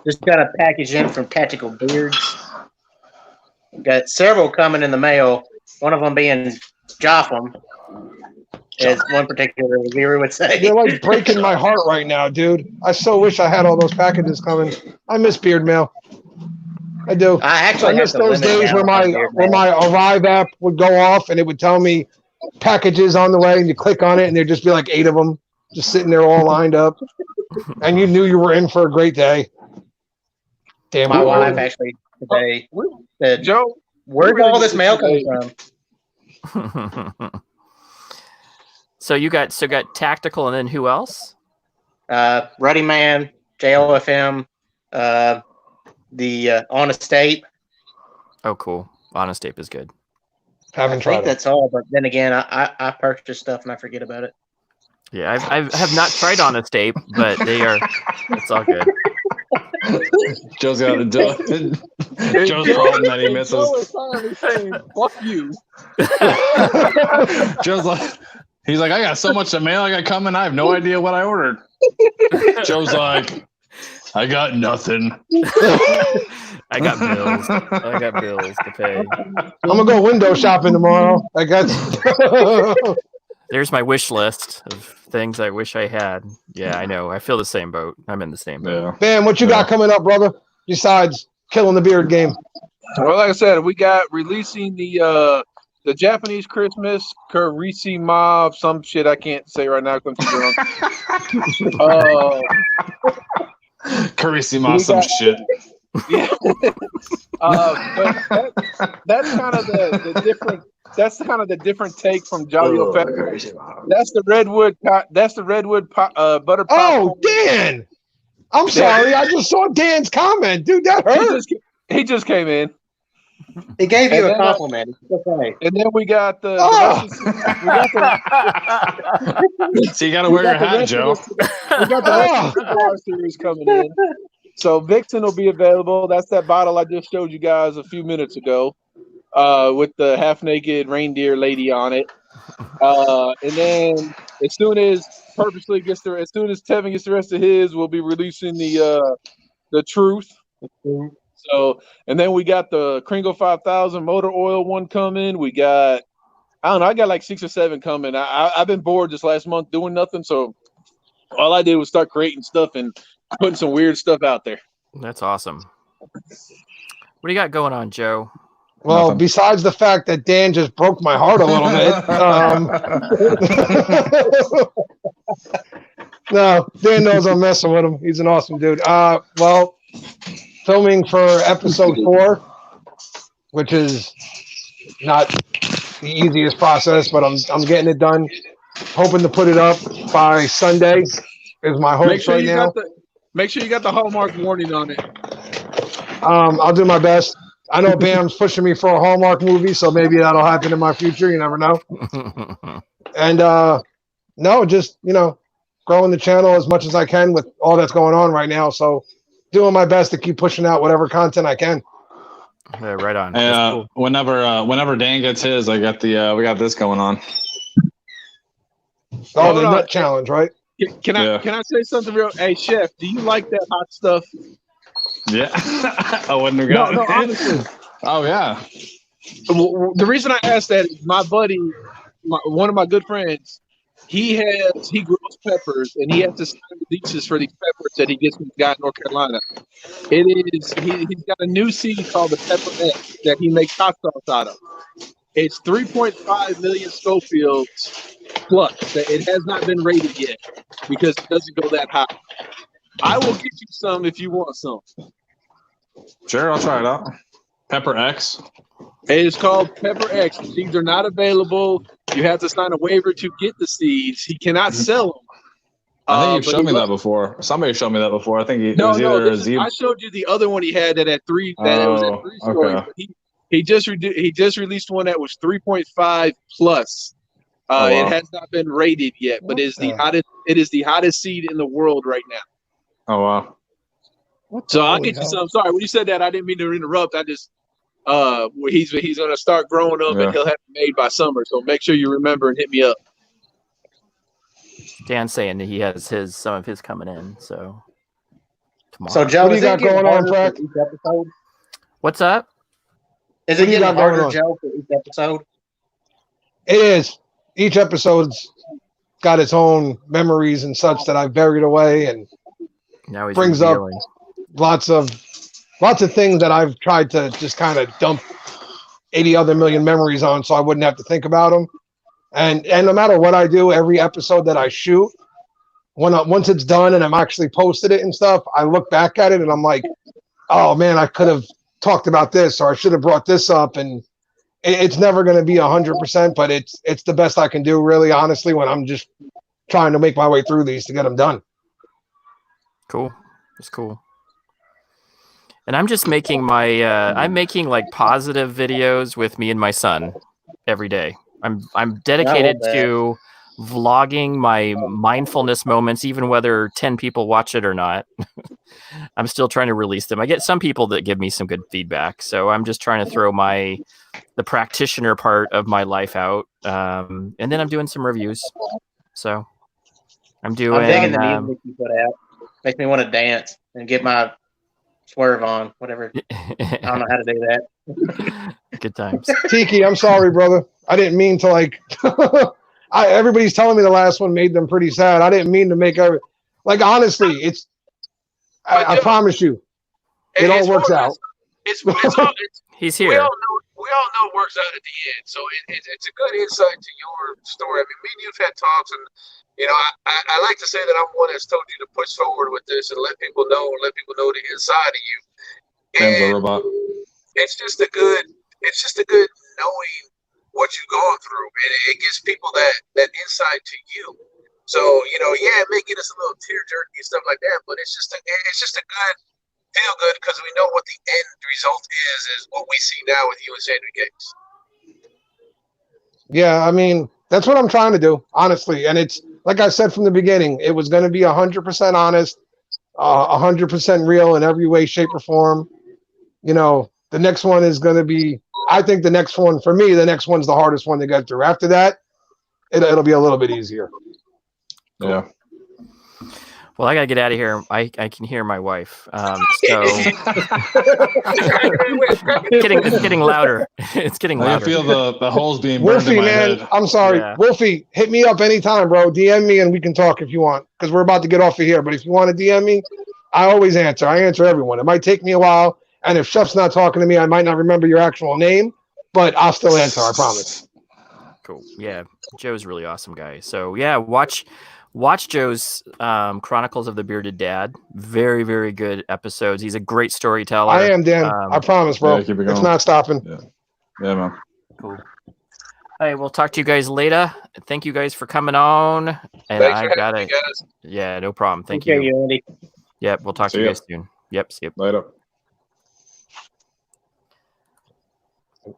Just got a package in from Tactical Beards. Got several coming in the mail. One of them being Jotham, as one particular reviewer would say. You're like breaking my heart right now, dude. I so wish I had all those packages coming. I miss Beard Mail. I do. I miss those days where my Arrive app would go off and it would tell me packages on the way, and you click on it and there'd just be like 8 of them just sitting there all lined up, and you knew you were in for a great day. Damn, my wife actually today said, Joe, where's all this mail coming from? So you got Tactical, and then who else? Ruddy Man, JOFM, the Honest Ape. Oh, cool. Honest Ape is good. Haven't tried. I think that's all, but then again, I purchase stuff and I forget about it. Yeah, I have not tried Honest Ape, but they are. It's all good. Joe's got a Joe's problem that he misses. Joe is finally saying, "Fuck you." Joe's like, he's like, I got so much to mail. I got coming. I have no idea what I ordered. Joe's like, I got nothing. I got bills. I got bills to pay. I'm gonna go window shopping tomorrow. I got. There's my wish list of things I wish I had. Yeah, I know. I feel the same boat. I'm in the same boat. Yeah. Ben, what you got coming up, brother? Besides killing the beard game. Well, like I said, we got releasing the Japanese Christmas Karisi Mob, some shit I can't say right now because I'm too drunk. Carissima, some shit. Yeah. But that's kind of the different. That's kind of the different take from Jolly Old Pepper. That's the redwood. That's the redwood butter pop. Oh, Dan! I'm sorry. I just saw Dan's comment, dude. That hurt. He just came in. He gave you And a then, compliment. It's okay. And then we got the. So you got to wear your hat, Joe. We got the rest of the bar series coming in. So Vixen will be available. That's that bottle I just showed you guys a few minutes ago, with the half-naked reindeer lady on it. And then as soon as Tevin gets the rest of his, we'll be releasing the Truth. So, and then we got the Kringle 5000 motor oil one coming. We got, I don't know, I got like 6 or 7 coming. I've been bored this last month doing nothing, so all I did was start creating stuff and putting some weird stuff out there. That's awesome. What do you got going on, Joe? Well, Nothing. besides the fact that Dan just broke my heart a little bit. No, Dan knows I'm messing with him. He's an awesome dude. Well, filming for episode 4, which is not the easiest process, but I'm getting it done. Hoping to put it up by Sunday is my hopes right now. Make sure you got the Hallmark warning on it. I'll do my best. I know Bam's pushing me for a Hallmark movie, so maybe that'll happen in my future. You never know. And no, just growing the channel as much as I can with all that's going on right now. So doing my best to keep pushing out whatever content I can. Yeah, right on. And Cool. whenever Dan gets his, I got we got this going on. Oh, the nut challenge, right? Can I say something real? Hey, Chef, do you like that hot stuff? Yeah, I wouldn't have gotten it. Honestly. Oh yeah. The reason I asked that is my buddy, one of my good friends, he grows peppers and he has to sign releases for these peppers that he gets from the guy in North Carolina. He's got a new seed called the Pepper X that he makes hot sauce out of. It's 3.5 million Schofields plus. It has not been rated yet because it doesn't go that high. I will get you some if you want some. Sure, I'll try it out. Pepper X. It is called Pepper X. The seeds are not available. You have to sign a waiver to get the seeds. He cannot sell them. I think you've shown me that before. Somebody showed me that before. I think it was either a zebra. I showed you the other one he had that at 3. That it was at 3 stories. Okay. He just released one that was 3.5 plus. Wow. It has not been rated yet, but it is the hottest seed in the world right now. Oh wow. So I'll get you some. Sorry, when you said that, I didn't mean to interrupt. I just he's gonna start growing up and he'll have it made by summer. So make sure you remember and hit me up. Dan's saying that he has some of his coming in. So tomorrow. So Joe, What do you got going on, Frank? What's up? Is it What do you getting got going harder, on? Joe, for each episode? It is. Each episode's got its own memories and such that I've buried away, and Now he's brings up revealing. lots of things that I've tried to just kind of dump 80 other million memories on so I wouldn't have to think about them. And no matter what I do, every episode that I shoot, once it's done and I'm actually posted it and stuff, I look back at it and I'm like, oh man, I could have talked about this, or I should have brought this up. And it's never going to be 100%, but it's the best I can do, really, honestly, when I'm just trying to make my way through these to get them done. Cool. That's cool. And I'm just making I'm making like positive videos with me and my son every day. I'm dedicated that. to vlogging my mindfulness moments, even whether 10 people watch it or not. I'm still trying to release them. I get some people that give me some good feedback, so I'm just trying to throw the practitioner part of my life out, and then I'm doing some reviews. So I'm digging the music you put out. Makes me want to dance and get my swerve on, whatever. I don't know how to do that. Good times. Tiki, I'm sorry, brother. I didn't mean to like. Everybody's telling me the last one made them pretty sad. I didn't mean to make honestly, it's. I promise you, it all works out. He's here. We all know it works out at the end. So it's a good insight to your story. I mean, me and you've had talks, and I like to say that I'm one that's told you to push forward with this and let people know the inside of you. Sam's a robot. It's just a good knowing what you've gone through, and it gives people that insight to you. So it may get us a little tear jerky and stuff like that, but it's just a good feel good because we know what the end result is what we see now with you and Sandra Gates. Yeah, I mean, that's what I'm trying to do, honestly. And it's like I said from the beginning, it was going to be 100% honest, 100% real in every way, shape, or form. The next one is going to be, I think the next one, for me, the next one's the hardest one to get through. After that, it'll be a little bit easier. Yeah. Well, I gotta get out of here. I can hear my wife. So it's getting louder. It's getting louder. I feel the holes being burned Wolfie, in my man, head. I'm sorry. Yeah. Wolfie, hit me up anytime, bro. DM me and we can talk if you want, because we're about to get off of here. But if you want to DM me, I always answer. I answer everyone. It might take me a while, and if Chef's not talking to me, I might not remember your actual name, but I'll still answer. I promise. Cool. Yeah, Joe's a really awesome guy. So yeah, watch Joe's Chronicles of the Bearded Dad. Very, very good episodes. He's a great storyteller. I am, Dan. I promise, bro. Yeah, keep it going. It's not stopping. Yeah, man. Cool. All right, we'll talk to you guys later. Thank you guys for coming on. And I got it. Yeah, no problem. Thank you. Andy. Yep, we'll talk to you guys soon. Yep, see you. Later.